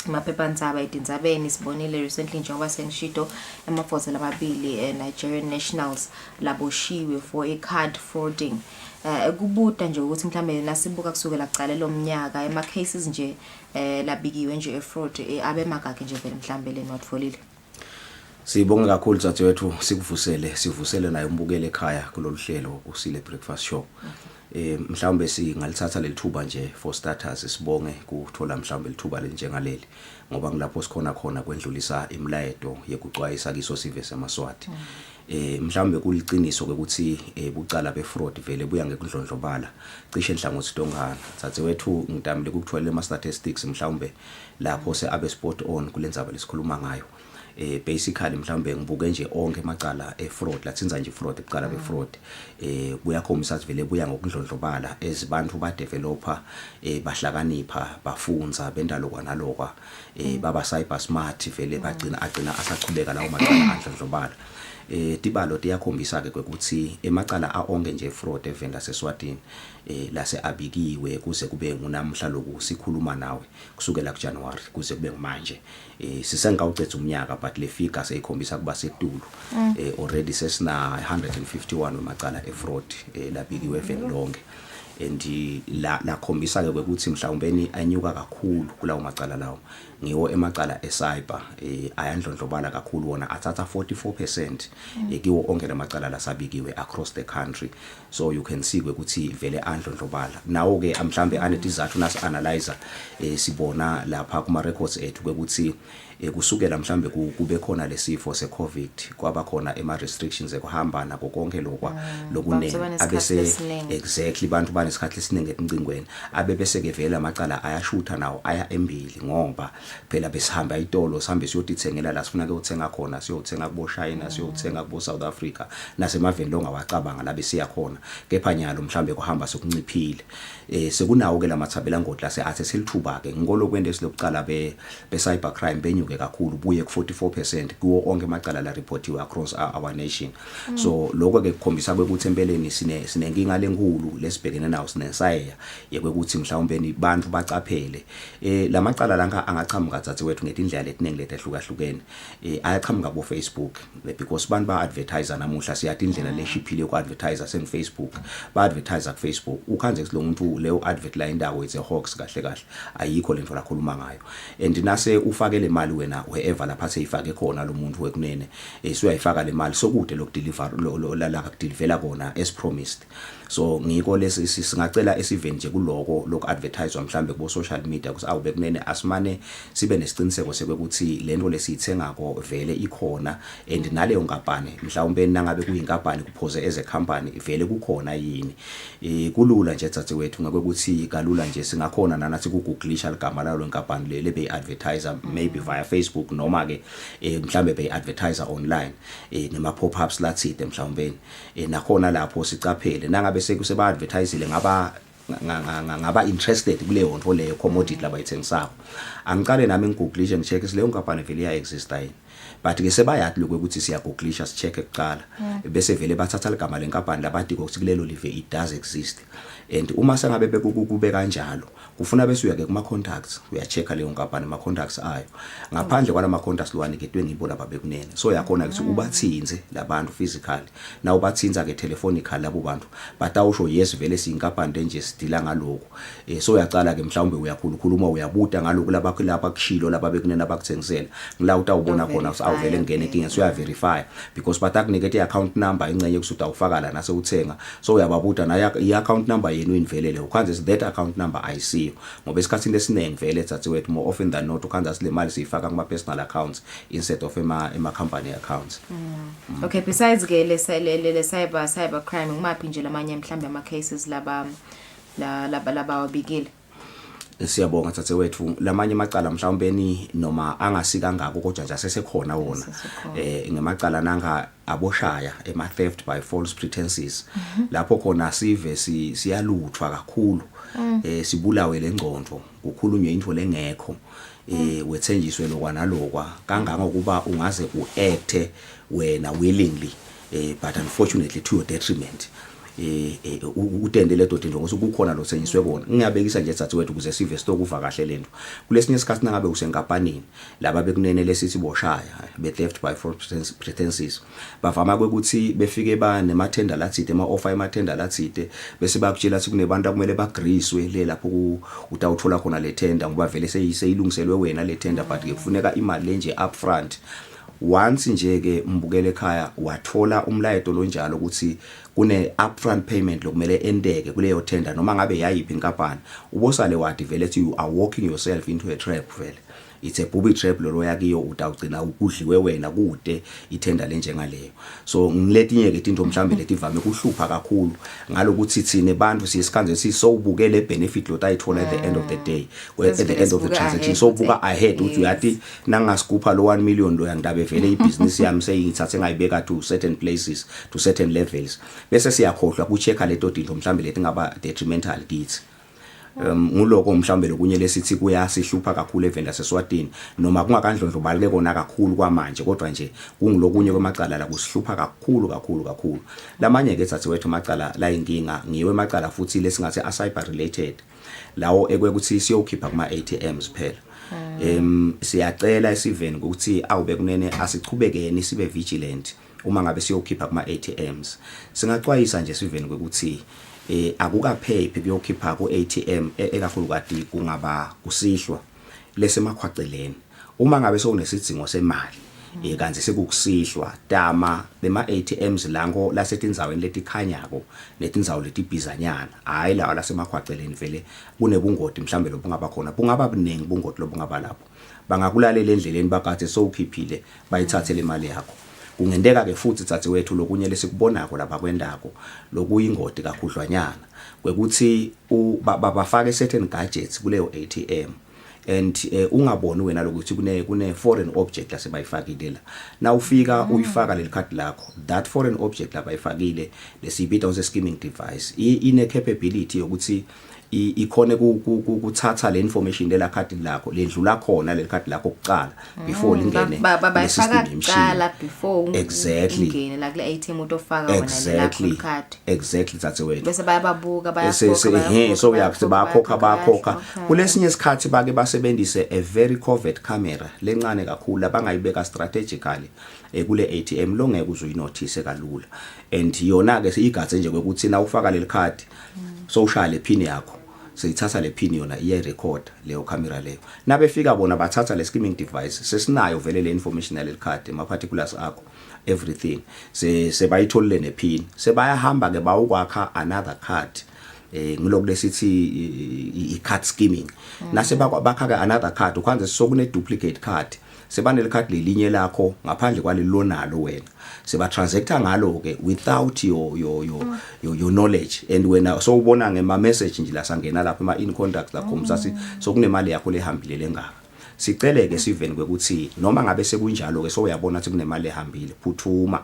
maphephandzaba etindzabeni sibonile recently njengoba sengishido emafodza lamabili Nigerian nationals laboshiwe for a card frauding kubuta nje ukuthi mhlambe nasibuka kusukela kucala lomnyaka ema cases nje labikiwe nje fraud abe magake nje vele mhlambe lenotfolile. Sibonga kakhulu Dzadzewethu sivusele naye umbukele ekhaya kulolu hlelo Kusile Breakfast Show. Mhlawumbe singalithatha lelithuba nje for starters sibonge kuthola mhlawumbe lithuba lenjengaleli ngoba ngilapho sikhona kwendlulisa imlayedo yekucwayisa kiso sive semaswati. Mhlawumbe kuliciniso ukuthi bucala befraud vele buya ngekudlondlobala cishe enhlangothi dongana Dzadzewethu ngidamile ukuthola ama statistics mhlawumbe lapho abe spot on kulendzaba lesikhuluma ngayo. Basically mhlambe ngibuke nje onke emacala fraud latsinza nje fraud ecala befraud kuyakhombisa vele buya ngokudlondlobala ezibantu ba developer bahlakanipha bafunza bendalo kwanalokwa baba cyber smart vele agcina asachubeka lawo macala andlondlobala. Tibalo tiyakhombisa ke ukuthi emacala aonke nje fraud evenda seSwatini lase abikiwe kuze kube ngunamhla lokusikhuluma nawe kusukela kuJanuary kuze kube manje sisengawucetha umnyaka but le figure seyikhombisa kuba setulu already sesina 151 wemacala efraud labikiwe eveni lonke and la khombisa ke ukuthi mhlawumbe anyuka kakhulu kulawo macala lawo ngiwo emacala ecyber ayandlondlobala kakhulu wona athatha 44% kiwo onke lamacala lasabikiwe across the country. So you can see ukuthi vele andlondlobala nawo ke mhlambe anedizathu nas analyzer sibona lapha kuma records ethu ukuthi kusukela mhlambe kube khona lesifo seCovid kwaba khona ema restrictions ekuhamba nako konke lokwa lokunene abese exactly bantu banesikhathi esiningi encingweni abe bese ke vela amacala ayashutha nawo aya embili ngoba phela besihamba itolo sihambe siyotithengela la sifuna ke uthenga khona siyothenga kubo China siyothenga kubo South Africa nasemaveni longa wacabanga la besiya khona kepha nyalo mhlambe kuhamba sokunciphile sekunawo ke lamathabela ngodla seathe selithuba ke ngolokwende esilokucala be cybercrime benyuke kakhulu buye ku 44% kuwo onke amacala la reportiwe across our nation so lokho ke kukhombisa ukuthi empeleni sinenkinga lenkulu lesibhekene nawo sinesaya yekwekuthi mhlawumbe ni bantu bacaphele lamacala la angaqhamuka thathe wethu ngetindlela letiningi letehlukahlukene ayaqhamuka bo Facebook because bantu ba advertiser namuhla siyathi indlela leshiphile ku advertiser sen Facebook ba advertiser ku Facebook ukhanze lo muntu leyo advert la indawo it's a hoax kahle kahle ayikho lento la khuluma ngayo and nase ufake le mali wena wherever lapha seyifake khona lo muntu wekunene suyayifaka le mali sokude lokudeliver la kudelivela kona as promised so ngiko lesi singacela esiveni nje kuloko loku advertise mhlambe ku social media ukuthi awube kunene asimane sibe nesiciniseko sekuthi lento lesithengako vele ikhona and naleyo nkampani mhlawumbe nangabe kuyinkampani kuphoze as a company vele kukhona yini kulula nje thathe wethu ngakwekuthi kalula nje singakhona nanathi ku Googleisha ligama lalo nkampani le be advertiser maybe via Facebook noma ke mhlambe be advertiser online nema pop-ups lathide mhlawumbe nakhona lapho sicaphele nangabe sekuseba advertisele ngaba interested kuleyo nto leyo commodity labayithengisako angicale nami ngigoogle ngicheck leyo nkampani vele iya exist yini but ke sebayathi lokuthi siya googlisha sicheck ekuqala bese vele bathatha ligama lenkampani labathi ukuthi kulelo live it does exist and uma sengabe bekube kanjalo kufuna bese uyake kuma contacts uyacheck leyo nkampani ama contacts ayo ngaphandle kwalama contacts lwaniketwe ngibo laba bekunene so yakhona ukuthi ubathinze labantu physically na ubathinza ke telephonically labo bantu batawusho yes vele siyinkampani nje sidila ngaloko so uyacala ke mhlawumbe uyakhulukhuluma uyabuta ngaloko labakho lapha kushilo laba bekunene abakuthengisela ngila utawubona khona awuvele ngene inkinga so uya verify because batakunikete account number ingcenye kusuthi awufaka la nase uthenga so uyababuta na i-account number yenu invelele ukhanze that account number ayisiyo ngoba esikhathini lesinenge vele thathe wethu more often than not ukhanze sile mali siyifaka kuma personal accounts instead of ema company accounts okay besides ke le cyber crime ngumaphi nje lamanye mhlambe ama cases laba wabikile siyabonga thathe wethu lamanye amacala mhlawumbe ni noma angasika ngako kodwa nje asesekhona wona ngemacala nanga aboshaya ema theft by false pretenses lapho khona sive siyaluthwa kakhulu sibulawe lengcondo ukukhulunywe into lengekho wethenjiswe lokwa nalokwa kangangokuba ungaze uacte wena willingly but unfortunately to your detriment utendele dothi nje ngokukhona lo senyiswe kona ngiyabekisa nje thathe wethu ukuze sive stokuva kahle lento kulesinye isikhathi nangabe usenkampanini laba bekunene lesithi boshaya be theft by false pretenses bavama ukuthi befike ba nemathenda lathide ema offer emathenda lathide bese bakutshela ukuthi kunebantu akumele bagreaswe le lapho utawuthola khona le tender ngoba vele seyilungiselwe wena le tender but kufuneka imali nje upfront once nje ke mbukele ekhaya wathola umlayeto lo njalo ukuthi kune upfront payment lokumele endeke kuleyo tender noma ngabe yayiphi inkampani ubosale wathi vele ethi you are walking yourself into a trap vele it's a booby trap lo yakiyo utawugcina ukudliwe wena kude ithenda lenjengaleyo so ngiletinye ke into mhlambe letivame kuhlupha kakhulu ngalokuthi thine bantu siyisikhanze sisowubukele benefit lo tayithola at the end of the day at the end of the transaction so buka ahead uthi uyathi nangasikupha lo 1 million lo yandabe vele ibusiness yami seyithathe ngayibeka to certain places to certain levels bese siyakhohlwa kuchecka leto dinto mhlambe lethi ngaba detrimental kids nguloko mhlambe lokunye lesithi kuyasihlupha kakhulu evenda seswatini noma kungakandlondlobaleke kona kakhulu kwamanje kodwa nje kungilokunye kwamacala la kusihlupha kakhulu lamanye ke thathe wethu amacala la inkinga ngiwe amacala futhi lesingathi cyber related lawo ekwekuthi siyokhipha kuma ATMs phela siyacela esiveni ukuthi awube kunene asichubekeni sibe vigilant uma ngabe siyokhipha kuma ATMs singaxwayisa nje siveni ukuthi akukaphephi kuyokhipha ku ATM ekakhulukati kungaba kusihlwa lesemakhwaceleni uma ngabe sowunesidingo semali kanti sekukusihlwa tama bema ATMs lango lasetindzaweni letikhanyako netindzawo letibhizanyana hayi lawa lasemakhwaceleni vele kunebungoti mhlambe lobungaba khona bungaba buningi bungoti lobungaba lapho bangakulalela endleleni bakathi sowukhiphile bayithathe le mali yakho kungendeka ke futhi thathe wethu lokunye lesikubonako lapha kwendako lokuyingoti kakhudlwanyana kwekuthi bafake certain gadgets kuleyo ATM and ungaboni wena lokuthi kune foreign object lasebayifakile la na ufika uyifaka leli card lakho that foreign object labayifakile lesibita use skimming device ine capability yokuthi ikhone ukuthatha le information lela card lakho lendlula khona le card lakho kuqala before lingene bayifaka kuqala before exactly ingene la kule ATM utofaka wena lela card exactly that's way bese bayababuka bayakhokha so yakuthi bayakhokha kulesinye isikhathi bake basebenzise a very covert camera lencane kakhulu abangayibeka strategically kule ATM lo ngeke uzuyinotice kalula and yona ke siyigathe nje ukuthi na ufaka leli card so ushaya le pin yakho seyithatha le pin yona iya record leyo camera leyo nabefika bona bathatha le skimming device sesinayo vele le information yale card ama particulars akho everything sebayitholile ne pin sebayahamba ke bawukwakha another card ngiloko lesithi I card skimming nase bakha ke another card ukwenza sokune duplicate card sebanele card lelinye lakho ngaphandle kwalelonalo wena seba transacta ngalo ke without your knowledge and wena so ubona ngema message nje la sangena lapha ema in contact lakho msasi sokunemali yakho lehambile lengaka sicele ke siveni kwekuthi noma ngabe sekunjalo ke so uyabona ukuthi kunemali ehambile phuthuma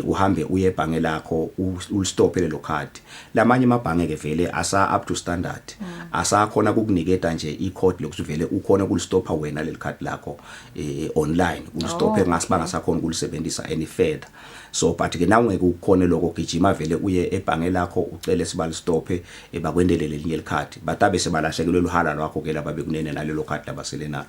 uhambe uye ebhange lakho ulistopele lo card lamanye amabhange ke vele asa up to standard asakhona ukukuniketa nje I-code lokuthi vele ukhona ukulistopha wena leli card lakho online ulistophe ngasibanga sakhona ukulisebenzisa any further so but ke nawe ngeke ukukhona lokho gijima vele uye ebhange lakho ucele sibalistophe bakwendelele elinye icard batabe sebalahlekelwe luhala lwakho ke laba bekunene nalelo card labasele nalo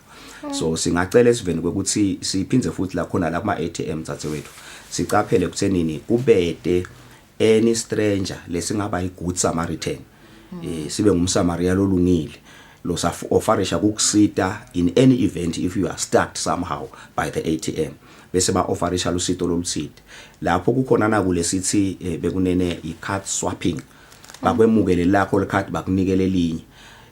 so singacela siveni kwekuthi siphinze futhi la khona la kuma ATM thathe wethu sicaphele kuthenini kubede any stranger lesingaba igood Samaritan sibe ngumsamaria lolungile lo ofarisha kukusita in any event if you are stuck somehow by the ATM bese ba ofarisha lusito loluthide lapho kukhona na kulesithi bekunene I-card swapping bakwemukele lakho le-card bakunikele elinye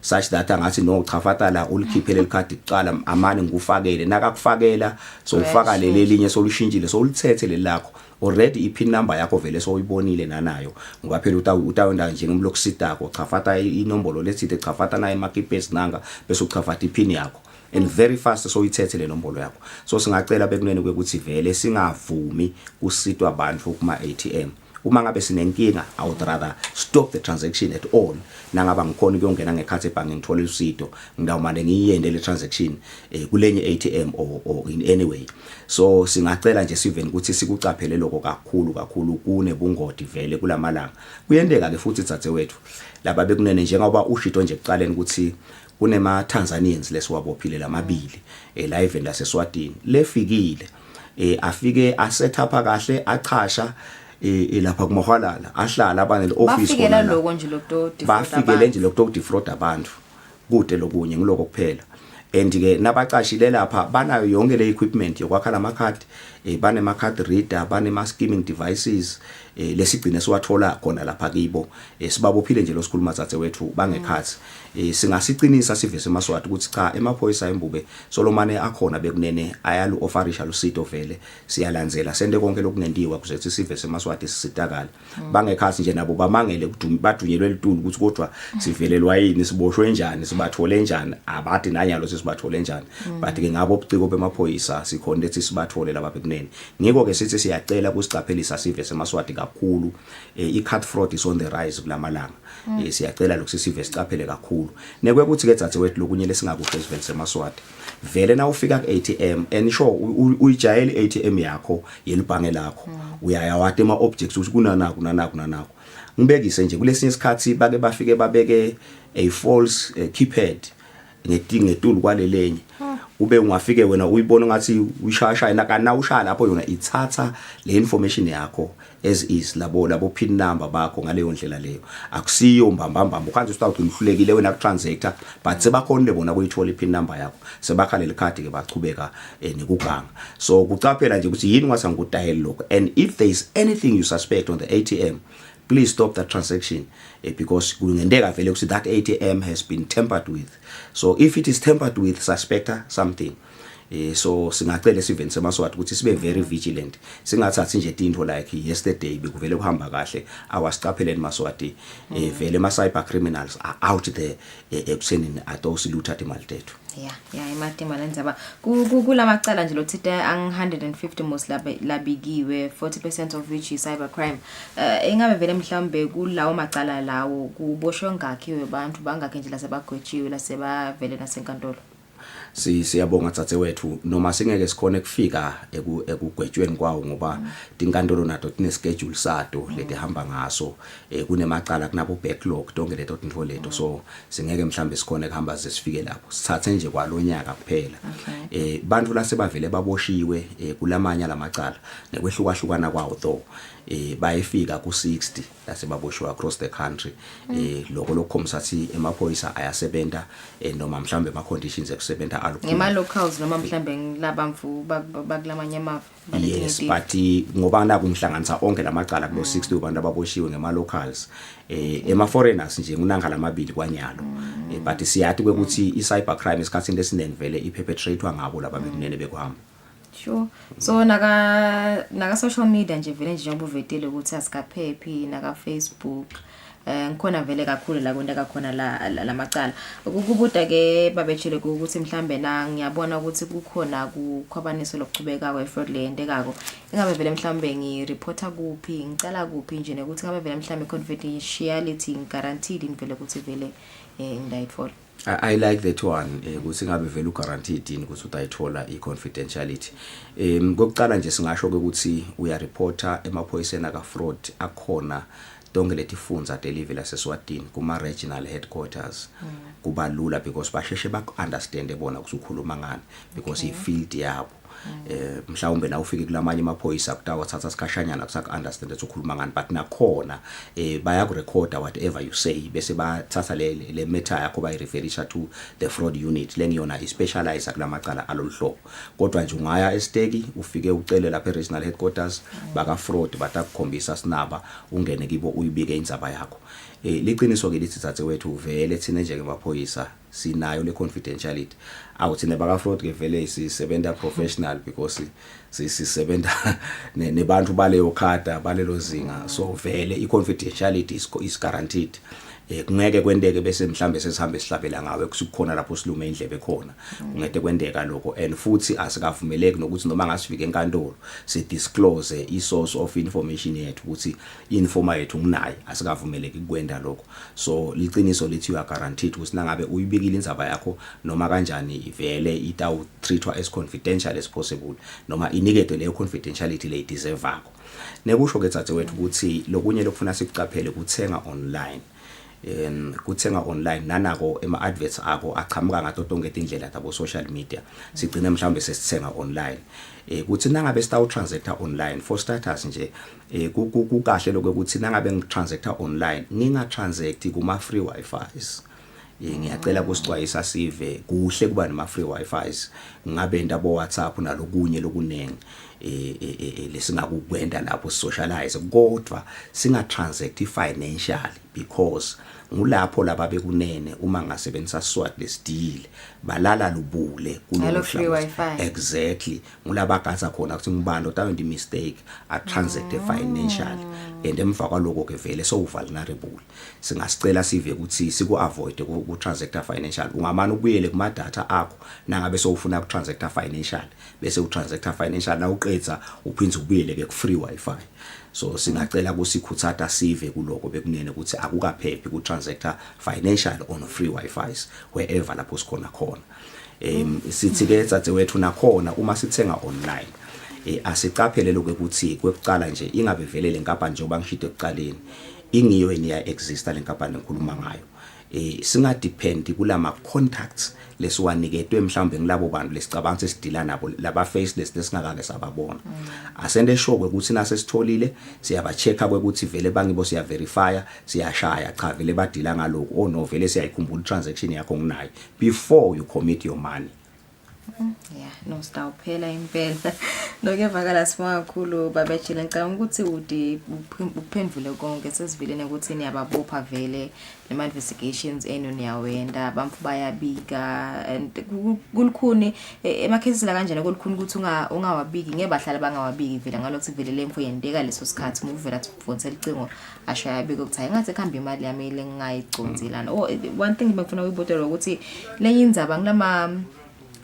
such that angathi no chafata la ulikhiphele licard icala amane ngikufakele nakakufakela so ufaka leli linye solushintshile so ulithethe lelakho already ipin number yakho vele so uyibonile nanayo ngoba phela utawenda njengomlokusitako chafata inombolo lesithe chafata na emakipes nanga bese uchafata ipin yakho and very fast so uyithethe le nombolo yakho so singacela bekunene kwekuthi vele singavumi kusitwa abantu kuma ATM uma ngabe sinenkinga I would rather stop the transaction at all nangaba ngikhona ukuyongena ngekhathi ebhange ngithola usito ngidawumane ngiyende le transaction kulenye ATM or in any way so singacela nje siveni ukuthi sikucaphele lokho kakhulu kunebungoti vele kulamalanga kuyendeka ke futhi thathe wethu laba bekunene njengoba ushito nje ekuqaleni ukuthi kunema Tanzanians lesiwabophile lamabili la event la Eswatini lefikile afike aset up kahle achasha lapha kumahwalala ahlala abane office bafikela lokho nje bafikele nje lokho defraud abantu kude lokunye ngiloko kuphela and ke nabaqashile lapha banayo yonke le equipment yokwakha lamakhadi bane ma card reader bane ma skimming devices lesigcine siwathola khona lapha kibo sibabophile nje lo sikhuluma thathe wethu bangekhathi singasicinisa sivese emaswati ukuthi cha emaphoyisa embube Solomane akhona bekunene ayalu ofarisha lusito vele siyalandzela sente konke lokungendiwa kuzethi sivese emaswati sisitakala bangekhathi nje nabo bamangele badunyelwe litulu ukuthi kodwa sivelelwa yini siboshwe njani sibathole njani abadi nanyalo sisibathole njani but ke ngabo obuciko bemaphoyisa sikhona lethi sibathole laba bekunene ngiko ke sithi siyacela kusicaphelisa sivese emaswati kakhulu I-card fraud is on the rise kulamalanga siyacela lokho sivese sicaphele kakhulu nekwekuthi ke thathe wethu lokunye lesingakuhle sivele semaswati vele na ufika ku ATM and sure uyijayele ATM yakho yelibhange lakho uyaya wate ama objects ukuthi kunanako ngibekise nje kulesinye isikhathi bake bafike babeke a false keypad ngetulu kwalelenye ube ungafike wena uyibona ngathi uyishaya nakana ushaya lapho yona ithatha le information yakho as is labo pin number bakho ngaleyo ndlela leyo akusiyo mbambamba ukhanze start uhlulekile wena ku transactor but sebakhonde bona kuyithola ipin number yakho sebakhala lekhadi ke bachubeka nekuganga so kucaphela nje ukuthi yini ngasa ngudayela lokho and if there is anything you suspect on the ATM please stop that transaction because kungendeka vele ukuthi that ATM has been tampered with. So if it is tampered with, suspect something. So singacela siveni semaswati ukuthi sibe very vigilant. Singathathi nje into like yesterday bekuvele kuhamba kahle awasicapheleni maswati vele ma cyber criminals are out there ebuseni atosiluta imali tethu. Yeah imatima lenzaba kulamacala nje lothite ang 150 most labikiwe 40% of which is cyber crime. Ingabe vele mhlambe kulawo macala lawo kuboshwe ngakhiwe abantu bangakhe nje lasebagwetshiwe lasebavele nasenkantolo. Siyabonga tsatse wethu noma singeke sikhone kufika ekugwetshweni kwawo ngoba tinkantolo nato tine schedule sato letihamba ngaso kunemacala kunabo backlog donke leto tinto leto so singeke mhlambe sikhone kuhamba sesifike lapho sithathe nje kwalonyaka kuphela bantu lasebavele baboshiwe kulamanya lamacala nekwehlukahlukana kwawo though bayefika ku60 lasebaboshwa across the country lokho lokhomisathi emaphoyisa ayasebenza noma mhlambe ama conditions ekusebenta alukhulu ngema locals noma mhlambe ngilabamfu bakulamanye ama yes but ngoba nakumhlanganisa onke lamacala kulo 60 abantu ababoshiwe ngema locals ema foreigners nje kunanga lamabili kwanyalo but siyathi ukuthi i cyber crime isikhathini lesiningi vele iperpetratewa ngabo laba bekunene bekuhamba. Sure. So naga social media nje vele nje ngobuvetele ukuthi asikaphephi naga Facebook ngikhona vele kakhulu la kwenta kakhona la macala ukubuda ke babetshele ukuthi mhlambe na ngiyabona ukuthi kukhona kukhwabaniso lokuchubeka kwe-fraud leyendekako ingabe vele mhlambe ngireporta kuphi ngicala kuphi nje ukuthi ngabe vele mhlambe confidentiality guaranteed vele ukuthi vele ngidayithola. I like that one ukuthi ngabe vele uguaranteed ini ukuthi utayithola iconfidentiality ngokucala nje singasho ukuthi uya reporter emaphoyiseni aka fraud akhona donke letifunza deliver laseswatini kuma regional headquarters kuba lula because basheshe bakunderstand bona ukukhuluma ngani because ifield yabo mhlawumbe na ufike kulamanye amaphoyisa kutawa thatha sikhashanyana kusaku understand ukuthi ukhuluma ngani but nakhona bayakurecorda whatever you say bese bathatha le matter yakho bayireferisha to the fraud unit lengiyona ispecialize kulamacala aloluhlobo kodwa nje ungaya esteki ufike ucele lapha regional headquarters baka fraud batakukhombisa sinaba ungene kibo uyibike indzaba yakho liqiniso ke lithi thathe wethu vele thina nje ngemaphoyisa sinayo le confidentiality awuthi nebaka fraud ke vele sisebenza professional because sisebenza nebantu baleyo khada balelo zinga so vele I confidentiality is guaranteed kungeke kwendeke bese mhlambe sesihambe sihlabela ngawe kusukhona lapho silume indlebe khona kungete kwendeka lokho and futhi asikavumeleki nokuthi noma ngasifike enkantolo si disclose I source of information yethu ukuthi informa yethu nginayo asikavumeleki kwenda lokho so liqiniso lithi you are guaranteed ukuthi nangabe uyibikile indzaba yakho noma kanjani vele itawu treatwa as confidential as possible noma iniketwe leyo confidentiality le deserve-ako nekusho ke thathe wethu ukuthi lokunye lokufuna sikucaphele kuthenga online kuthenga online nanako ema adverts akho aqhamuka ngato tonke indlela tabo social media sigcine mhlambe sesithenga online kuthi nangabe sitawu transactor online for starters nje kukahle lokho ukuthi nangabe ngitransactor online ninga transact kuma free wifi's ngiyacela kusixwayisa sive kuhle kuba nema free wifi's ngabe ndabo WhatsApp nalokunye lokunenge lesingakukwenda lapho socialize kodwa singa transact financially because ngulapho laba bekunene uma ngasebenzisa swat lesidile balala lubule kulo free wifi exactly ngulaba gaza khona ukuthi ngibando tawundi mistake a transact financially and emva kwaloko ke vele so vulnerable singasicela sive ukuthi siku avoid ku transact financial ungamana ubuyele kuma data akho nangabe so ufuna ku transact financial bese u transact financial na uqedza uphinze ubuyele ke ku free wifi so singacela kusikhuthata sive kuloko bekunene ukuthi akukaphephi ku transactor financial on free wifi's wherever lapho sikhona khona sithi ke thathe wethu nakhona uma sithenga online asicaphele lokho ukuthi kwekucala nje ingabe velele inkampani njengoba ngishide ekucaleni ingiyo eniya exista lenkampani engikhuluma ngayo singadepend kulama contacts lesiwaniketwe mhlawumbe ngilabo bantu lesicabanga sesidila nabo laba faceless lesingakake sababona. Asende sure ukuthi nase sitholile siyaba checka ukuthi vele bangibo siya verify siyashaya cha vele badila ngaloko o no vele siyayikhumbula transaction yakho nginayo before you commit your money. Yeah, no stawuphela impela. Lokevakala sima kakhulu babejile ngicabanga ukuthi udi uphendvule konke sesivilene ukuthi niyababopha vele nema investigations eno niyawenda bamfu bayabika and kulukhuni ema cases la kanjena kulukhuni ukuthi ungawabiki ngebahlala bangawabiki vele ngalokho vele lemfo yendeka leso sikhathi muvela kufonela icingo asho yabika ukuthi ngathi ekhamba imali yami lengayiconzilana. One thing ngifuna ukubotela ukuthi lenye indzaba ngilama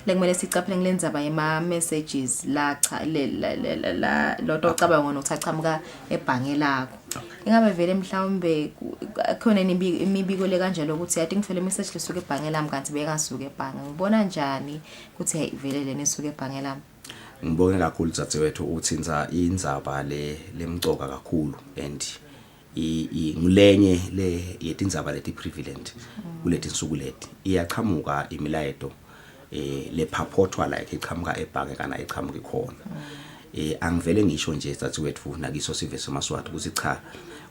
lekumele sicaphele ngilendzaba yema messages la cha la lot ocabanga ngona uthachamuka ebhange lakho. Ingabe vele mhlawumbe khona imibiko le kanjalo ukuthi yathi ngifele message lesuka ebhange lami kanti bekasuka ebhange. Ngibona njani ukuthi hey vele lena isuka ebhange lami? Ngibonge kakhulu dzadzewethu uthinza indzaba lemcoka kakhulu and ngilenye le yetindzaba leti prevalent kuleti nsuku leti iyaqhamuka imilayeto le purportwa like iqhamuka ebhange kana iqhamuka ikhona. Angivele ngisho nje dzadzewethu nakiso sive semaswati ukuthi cha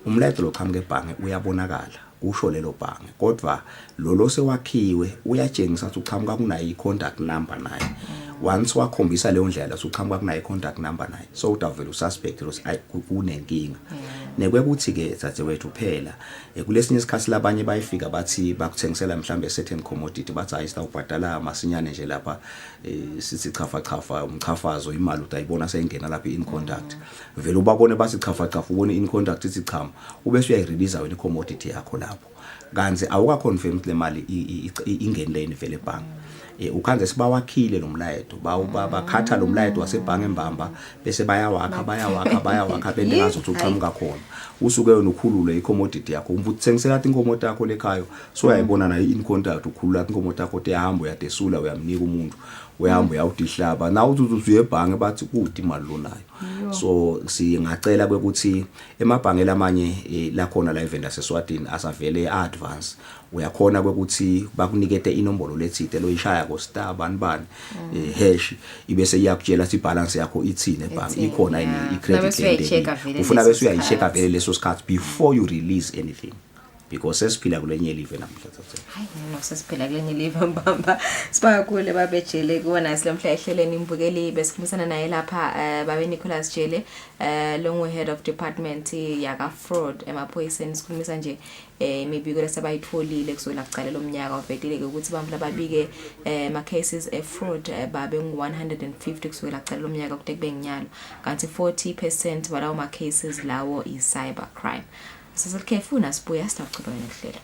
umlayeto lo qhamuka ebhange uyabonakala usho lelo bhange kodwa lo sewakhiwe uyatshengisa ukuthi uqhamuka kunayo i-contact number naye. Once wakhombisa leyo ndlela uqhamuka kunayo i-contact number naye so utavela ususpect ukuthi kunenkinga. Nekwekuthi ke dzadzewethu phela kulesinye isikhathi labanye bayifika bathi bakuthengisela mhlambe certain commodity bathi ayista ubhadala masinyane nje lapha sithi chafa umchafazo imali utayibona seyingena lapha in contact vele ubabone bathi chafa ubone in contact ithi chama ube suyayirelease wena commodity yakho lapho kanzi awuka confirm le mali ingeneleni vele ebhange. Ukhanze sibawakhile lo mlayeto bakhatha lo mlayeto wasebhange embamba bese bayawakha bengazi ukuthi uqhamuka khona usuke yona ukhulule icommodity yakho umbuthi thengisela inkomoto yakho lekhayo so uyayibona nayo in contact ukhulula inkomoto yakho ehamba uyadesula uyamnika umuntu uyahamba uyawudihlaba na uthi uyebhange bathi kude imali lonayo. So singacela ukuthi emabhange lamanye la khona la event Eswatini asavele advance uyakhona ukuthi bakunikete inombolo lethite loyishaya ko star bani hash ibese iyakutshela ukuthi ibalance yakho ithini ebhange ikhona i-credit card ufuna bese uyayichecka vele leso sikhathi before you release anything because sesiphila kulenye live namhlanje. Hayi no sesiphila kulenye live mbamba sibakhule babejele kuona silamhla ehleleni imbukeli besikhulumana naye lapha babe Nicholas Jele long head of department yaka fraud emaphoyiseni sikhulumisa nje imibiko lesabayitholile kusukela kuqala lomnyaka ovetile ukuthi bamhla babike ma cases e fraud babe ngu150 kusukela kuqala lomnyaka kude kube nginyalo kanti 40% walawo ma cases lawo i cyber crime. Sasakefuna sibuya sitaqhubeka nekuhlela.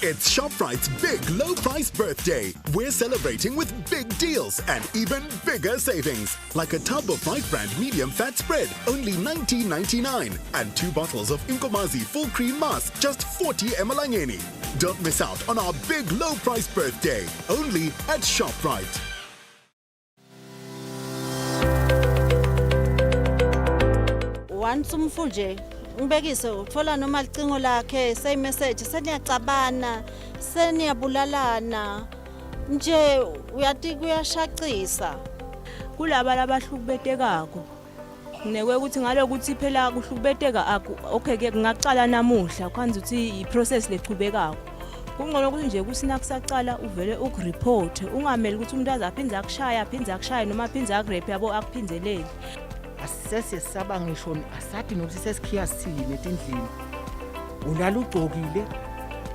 It's ShopRite's big low price birthday. We're celebrating with big deals and even bigger savings. Like a tub of 5 brand medium fat spread, only $19.99. And 2 bottles of Inkomazi full cream mask, just 40 emalangeni. Don't miss out on our big low price birthday. Only at ShopRite. Once umfuje ngibekise uthola noma licingo lakhe say message seniyacabana seniyabulalana nje uyathi kuyashaqisa kulaba labahlukubetekako nekwe ukuthi ngalokuthi phela kuhlukubeteka okay ke ngaqala namuhla kwanza uthi iprocess leqhubekako kungcono ukuthi nje kusina kusaqala uvele ukureport ungameli ukuthi umuntu azaphinza akushaya noma aphinza akurepe yabo akuphinzeleli. Asesiyesaba ngisho asathi nokuthi sesikhiya sile etindlini ulala ugcokile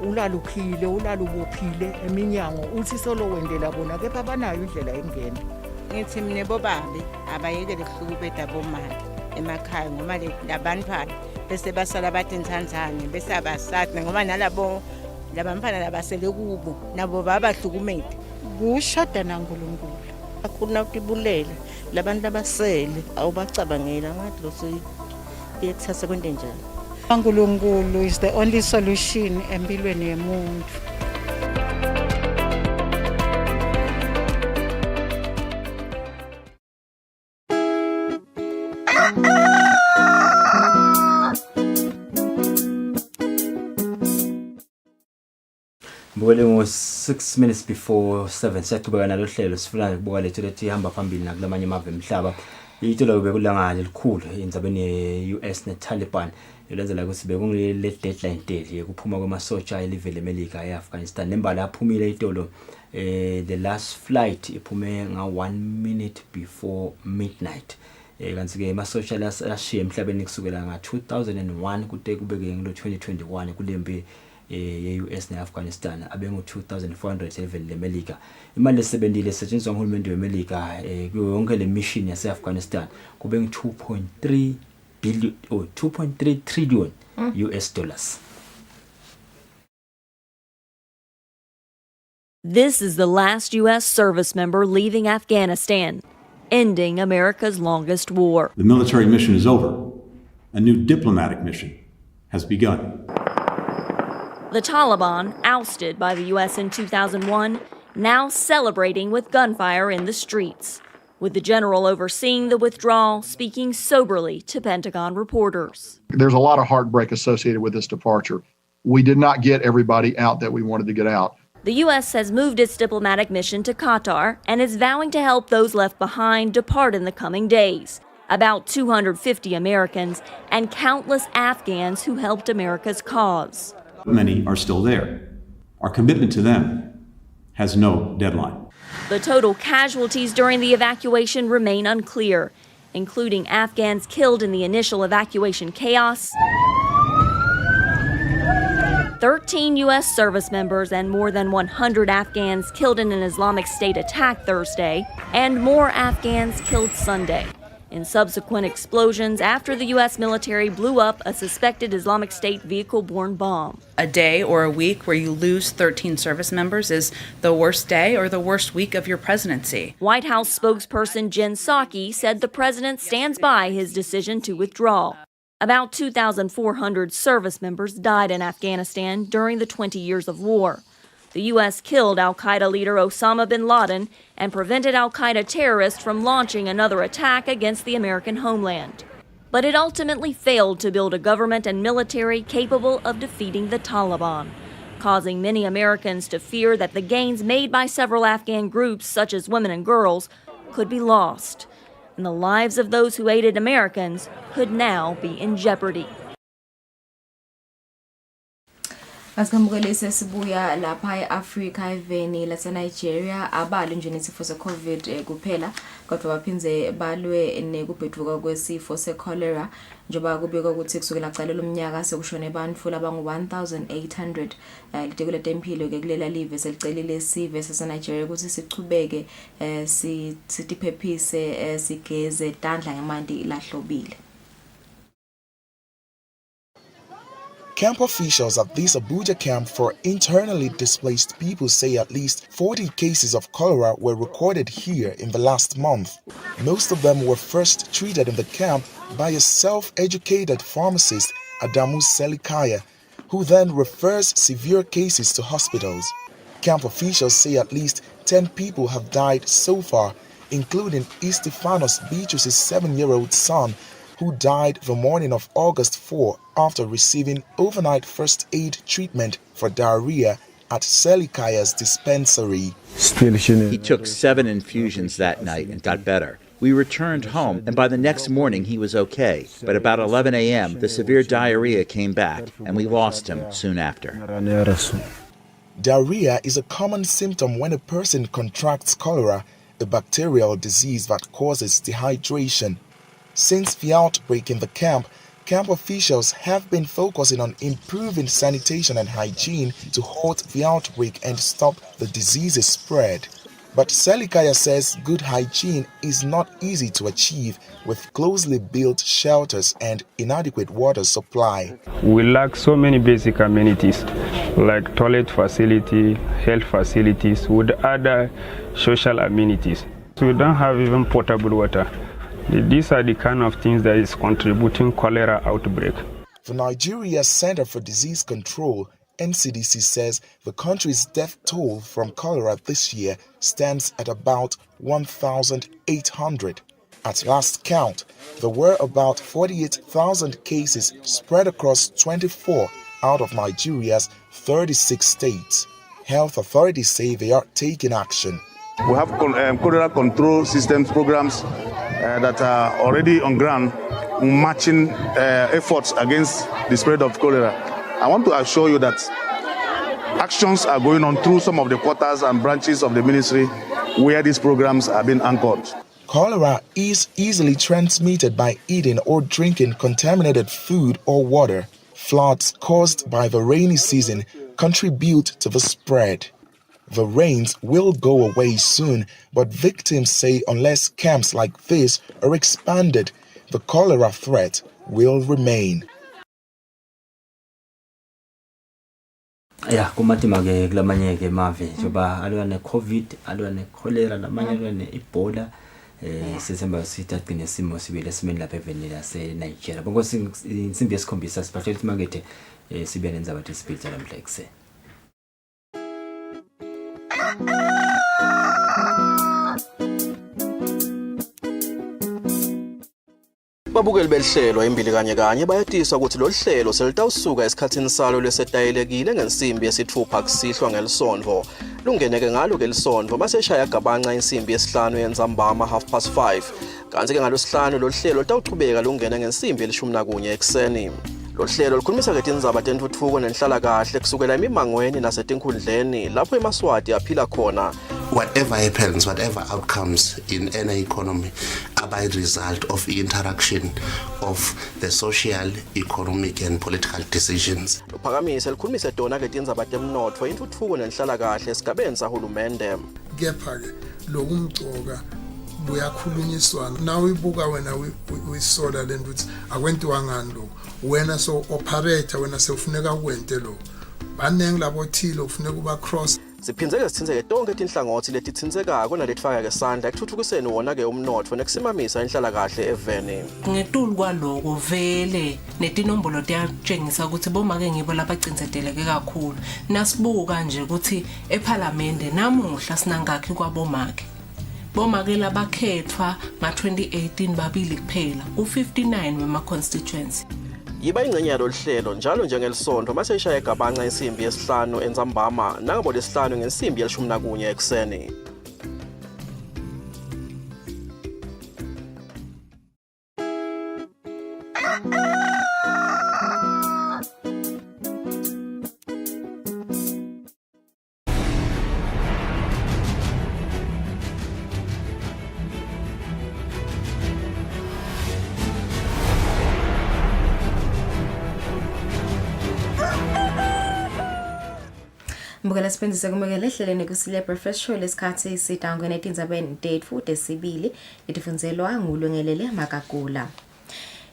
ulala ukhile ulala ubophile eminyango uthi solo wendela bona kepha abanayo indlela engena. Ngithi mine bobabe abayekele ukuhlukubeda bomali emakhaya ngoba labantwana bese basala bathi ntsandzane bese abasathi ngoba nalabo labantwana labasele kubo nabo babahlukumede kushoda naNkulunkulu akuna ukubulela labantu abasele awubacabangela ngathi loso yekuthatha kwento njalo. uNkulunkulu is the only solution empilweni yemuntu. Mbukele ngo 6 minutes before 7 siyaqhubeka nalo hlelo sifuna ukubuka lethu lethi ihamba phambili nakulamanye amave emhlaba. Itolo bekulangana elikhulu indzabeni ye-US ne-Taliban yolenzela ukuthi bekungile deadline date yokuphuma kwamasotsha elivele eMelika e-Afghanistan. Nembala yaphumile itolo the last flight iphume nga 1 minute before midnight. Kanti ke amasotsha lashiya emhlabeni kusukela nga 2001 kude kubeke ngo 2021 kulempi ye-US ne-Afghanistan abengu 2400 elivele eMelika. Imali esebenzile esetshenziswa nguhulumende weMelika kuyo yonke le mission yase-Afghanistan kube ngu 2.3 billion or 2.3 trillion US dollars. This is the last U.S. service member leaving Afghanistan, ending America's longest war. The military mission is over. A new diplomatic mission has begun. The Taliban, ousted by the U.S. in 2001, now celebrating with gunfire in the streets, with the general overseeing the withdrawal speaking soberly to Pentagon reporters. There's a lot of heartbreak associated with this departure. We did not get everybody out that we wanted to get out. The U.S. has moved its diplomatic mission to Qatar and is vowing to help those left behind depart in the coming days. About 250 Americans and countless Afghans who helped America's cause. Many are still there. Our commitment to them has no deadline. The total casualties during the evacuation remain unclear, including Afghans killed in the initial evacuation chaos, 13 U.S. service members and more than 100 Afghans killed in an Islamic State attack Thursday, and more Afghans killed Sunday in subsequent explosions after the U.S. military blew up a suspected Islamic State vehicle-borne bomb. A day or a week where you lose 13 service members is the worst day or the worst week of your presidency. White House spokesperson Jen Psaki said the president stands by his decision to withdraw. About 2,400 service members died in Afghanistan during the 20 years of war. The U.S. killed al-Qaeda leader Osama bin Laden and prevented al-Qaeda terrorists from launching another attack against the American homeland. But it ultimately failed to build a government and military capable of defeating the Taliban, causing many Americans to fear that the gains made by several Afghan groups, such as women and girls, could be lost. And the lives of those who aided Americans could now be in jeopardy. Asikambukelise sibuya lapha eAfrica eveni lase Nigeria abali nje nesifo seCovid kuphela kodwa baphinze balwe nekubheduka kwesifo seCholera njoba kubikwa ukuthi kusukela cala lomnyaka sekushone abantu labangu 1800 litekule tempilo ke kulela live selicelile sive sase Nigeria ukuthi sichubeke sitiphephise sigeze tandla ngemanti lahlobile. Camp officials at this Abuja camp for internally displaced people say at least 40 cases of cholera were recorded here in the last month. Most of them were first treated in the camp by a self-educated pharmacist, Adamu Selikaya, who then refers severe cases to hospitals. Camp officials say at least 10 people have died so far, including Estefanos Beatrice's 7-year-old son, who died the morning of August 4 after receiving overnight first aid treatment for diarrhea at Selikaya's dispensary. He took 7 infusions that night and got better. We returned home, and by the next morning he was okay. But about 11 a.m., the severe diarrhea came back, and we lost him soon after. Diarrhea is a common symptom when a person contracts cholera, a bacterial disease that causes dehydration. Since the outbreak in the camp officials have been focusing on improving sanitation and hygiene to halt the outbreak and stop the disease's spread. But Selikaya says good hygiene is not easy to achieve with closely built shelters and inadequate water supply. We lack so many basic amenities like toilet facility, health facilities, with other social amenities. So we don't have even potable water. These are the kind of things that is contributing cholera outbreak. The Nigeria Center for Disease Control, NCDC, says the country's death toll from cholera this year stands at about 1,800. At last count, there were about 48,000 cases spread across 24 out of Nigeria's 36 states. Health authorities say they are taking action. We have cholera control systems programs that are already on ground, matching efforts against the spread of cholera. I want to assure you that actions are going on through some of the quarters and branches of the ministry where these programs are being anchored. Cholera is easily transmitted by eating or drinking contaminated food or water. Floods caused by the rainy season contribute to the spread. The rains will go away soon, but victims say unless camps like this are expanded, the cholera threat will remain. Ya kumatima ke kulamanye ke mave njoba alwa ne covid alwa ne cholera lamanye alwa ne Ebola sisemba sitagcina simo sibile simeni lapha evenile yase Nigeria bonke insimbi yesikhombisa siphathele imakethe sibe nenza bathi sibhiza namhla ekseni. Babukeli behlelo imbili kanye bayatisa ukuthi lo hlelo selitawusuka esikhathini salo lesetayelekile ngensimbi yesithupha kusihlwa ngelisondvo lungeneke ngalo ke lisondvo mase eshaya gabanca insimbi yesihlanu yenzambama 5:30 kanti ke ngalosihlanu lo hlelo litawuqhubeka lungene ngensimbi yelishumi nakunye ekseni. Lo hlelo likhulumisa ke tindzaba tentuthuko nenhlala kahle kusukela emimangweni nasetinkhundleni lapho eMaswati aphila khona. Whatever happens, whatever outcomes in any economy are by result of the interaction of the social, economic and political decisions. Uphakamise likhulumise tona ke tindzaba temnotfo intuthuko nenhlala kahle esigabeni sahulumende. Kepha ke lokumgcoka buyakhulunyiswana nawe ibuka wena uyisola lento ukuthi akwentiwa ngani lokho wena so operator wena sekufuneka ukwente lokho banenge labo thile ufuneka uba cross Siphinzeke sithinzeke tonke tinhlangothi letithinzekako nalifaka ke sandla ekuthuthukiseni wona ke umnotfo nekusimamisa inhlala kahle eveni. Ngetulu kwaloko vele netinombolo tiyatshengisa ukuthi bomake ngibo labagcinzeteleke kakhulu. Nasibuka nje ukuthi eParliament namuhla sinangakhi kwabomake. Bomake labakhethwa nga-2018 babili kuphela ku-59 wema constituency. Yiba ingcenye yalo hlelo njalo njengelisondvo mase ishaya gabanca insimbi yesihlanu enzambama nangabo lesihlanu ngensimbi yelishumi nakunye ekseni. Mbukela sipendise kumekela ehleleni Kusile Breakfast Show lesikhathi isitangwe netindzabeni date futhi esibili itifunzelwa ngulwengelele Makagula.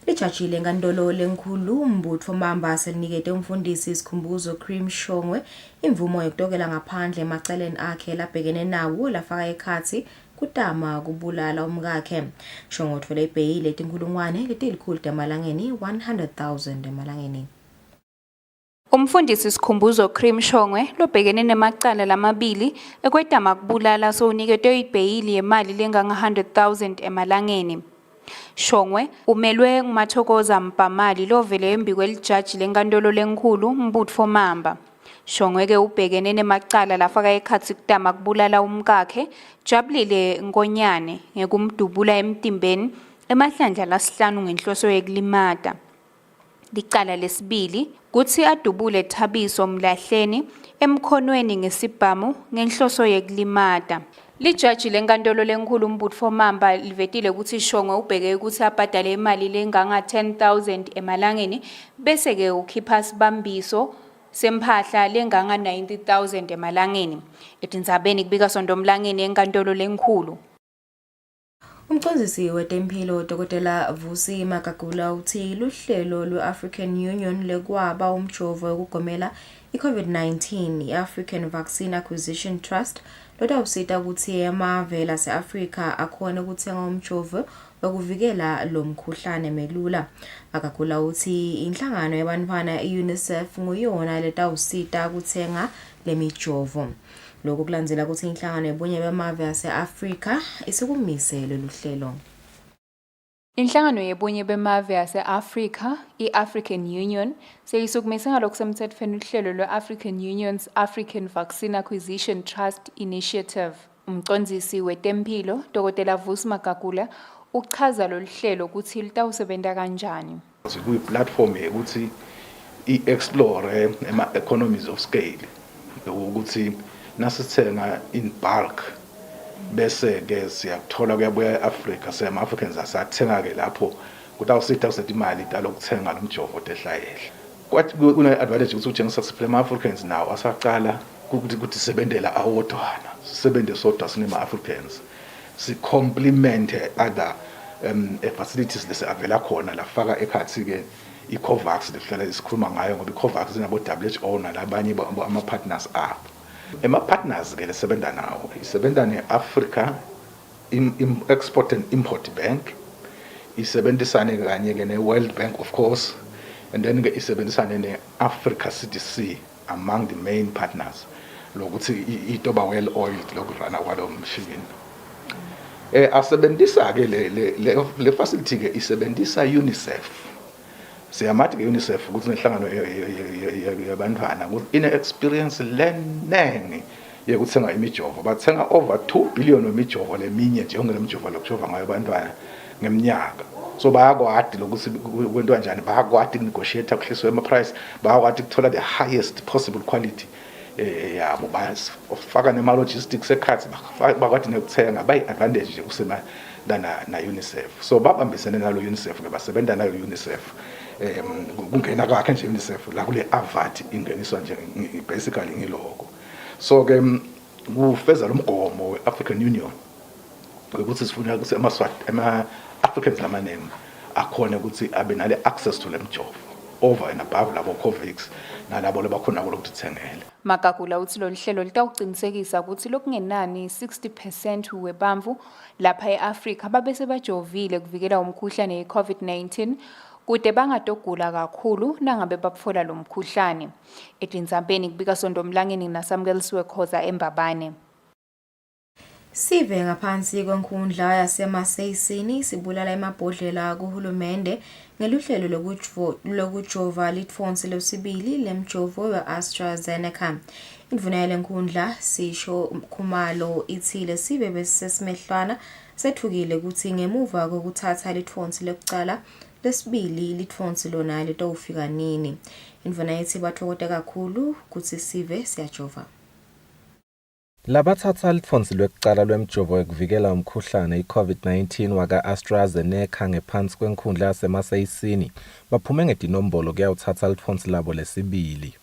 Lijajile enkantolo lenkulu umbutfo mamba selinikete umfundisi isikhumbuzo Cream Shongwe imvumo yokutokela ngaphandle emacaleni akhe labhekene nawo lafaka ekhathi kutama kubulala umkakhe. Shongwe utfole ibheyili letinkulungwane letilikhulu emalangeni 100,000 emalangeni. Umfundisi Sikhumbuzo Cream Shongwe lobhekene nemacala lamabili ekwetama kubulala sowuniketwe ibheyili yemali lenganga 100,000 emalangeni. Shongwe umelwe nguMathokoza Mpamali lovele embi kwelijaji lenkantolo lenkulu Mbutfo Mamba. Shongwe ke ubhekene nemacala lafaka ekhatsi kutama kubulala umkakhe Jabulile Nkonyane ngekumdubula emtimbeni emahlandla lasihlanu ngenhloso yekulimata. Licala lesibili kutsi adubule Thabiso Mlahleni emkhonweni ngesibhamu ngenhloso yekulimata. Lijaji lenkantolo lenkulu Mbutfo Mamba livetile ukuthi Shongwe ubheke ukuthi abhadale imali lenganga 10,000 emalangeni bese ke ukhipha sibambiso semphahla lenganga 90,000 emalangeni. Etindzabeni kubika sondomlangeni enkantolo lenkulu. Umcondzisi wetempilo Dr. Vusi Makagula uthi luhlelo lwe-African Union lekwaba umjovo wokugomela i-COVID-19 i-African Vaccine Acquisition Trust lotawusita ukuthi amave lase-Afrika akhona ukuthenga umjovo wokuvikela lo mkhuhlane melula. Makagula uthi inhlangano yabantwana i-UNICEF nguyona letawusita ukuthenga lemijovo. Lokho kulandzela ukuthi inhlangano yebunye bemave yase-Afrika isikumise lolu hlelo. Inhlangano yebunye bemave yase-Afrika, i-African Union, seyisukumise ngalokusemthethweni uhlelo lwe-African Union's African Vaccine Acquisition Trust Initiative. Umcondzisi wetempilo, Dr. Vusi Magagula, uchaza lolu hlelo ukuthi litawusebenta kanjani. Kuyi-platform ukuthi i-explore ama-economies of scale, ukuthi nasithenga in bulk, bese ke siyathola kuyabuya e-Africa sema-Africans asathenga-ke lapho kutawusitha kusetha imali talokuthenga lo mjovo tehlayehla. Kwathi kune-advantage ukuthi utshengisa siphela ama-Africans nawo asacala ukuthi sebendela awodwana, sisebende sodwa sinema-Africans, si-complemente other facilities lesi avela khona lafaka ekhathi-ke i-COVAX lehlala isikhuluma ngayo ngoba i-COVAX inabo-WHO nalabanye ama-partners abo. Ema-partners ke lesebenza nawo isebenza ne-Africa Export and Import Bank, isebenzisane kanye ke ne-World Bank of course, and then ke isebenzisane ne-Africa CDC among the main partners lokuthi itoba well oiled lokurana kwalo mshini. Asebenzisa ke le facility ke isebenzisa UNICEF. Siyamathi ke UNICEF ukuthi nehlangano yabantwana ine experience learning yekuthenga imijovo, bathenga over 2 billion wemijovo leminye nje yonke lemjovo lokujova ngayo abantwana ngeminyaka. So bayakwadi lokuthi kwento kanjani, bayakwadi negotiate kuhliswe ama price, bayakwadi ukuthola the highest possible quality yabo, bayafaka nema logistics ekhathi bakwadi nekuthenga bayi advantage nje kusema na UNICEF. So babambisene nalo UNICEF ke basebenza nayo UNICEF. Kungena kwakhe nje UNICEF la kule avati ingeniswa nje basically ngiloko. So ke kufeza lo mgomo we-African Union ukuthi sifuna ukuthi ama-Africans lamaningi akhona ukuthi abe nale access to lemjovo over and above labo COVAX nalabo lebakhona lokuthengela. Magagula uthi lolu hlelo litawuqinisekisa ukuthi lokungenani 60% webamvu lapha e-Afrika babese bajovile kuvikela umkhuhlane ye-COVID-19 kude bangatogula kakhulu nangabe bafola lo mkhuhlane. Etinzambeni kubika Sondomlangeni nasamkelisiwe Khoza eMbabane. Sive ngaphansi kwenkundla yaseMaseyisini sibulala emabhodlela kuhulumende ngeluhlelo lokujova litfonsi losibili lemjovo we-AstraZeneca. Indvuna yalenkundla sisho Khumalo ithile sibe besesimehlwana sethukile ukuthi ngemuva kokuthatha litfonsi lokucala lesibili litfonsi lona litofika nini. Indvuna yithi bathokote kakhulu ukuthi sive siyajova. Labathatha litfonsi lokucala lwemjovo yokuvikela umkhuhlane i-COVID-19 waka AstraZeneca ngephansi kwenkundla yaseMaseyisini baphume ngedinombolo kuyawuthatha litfonsi labo lesibili.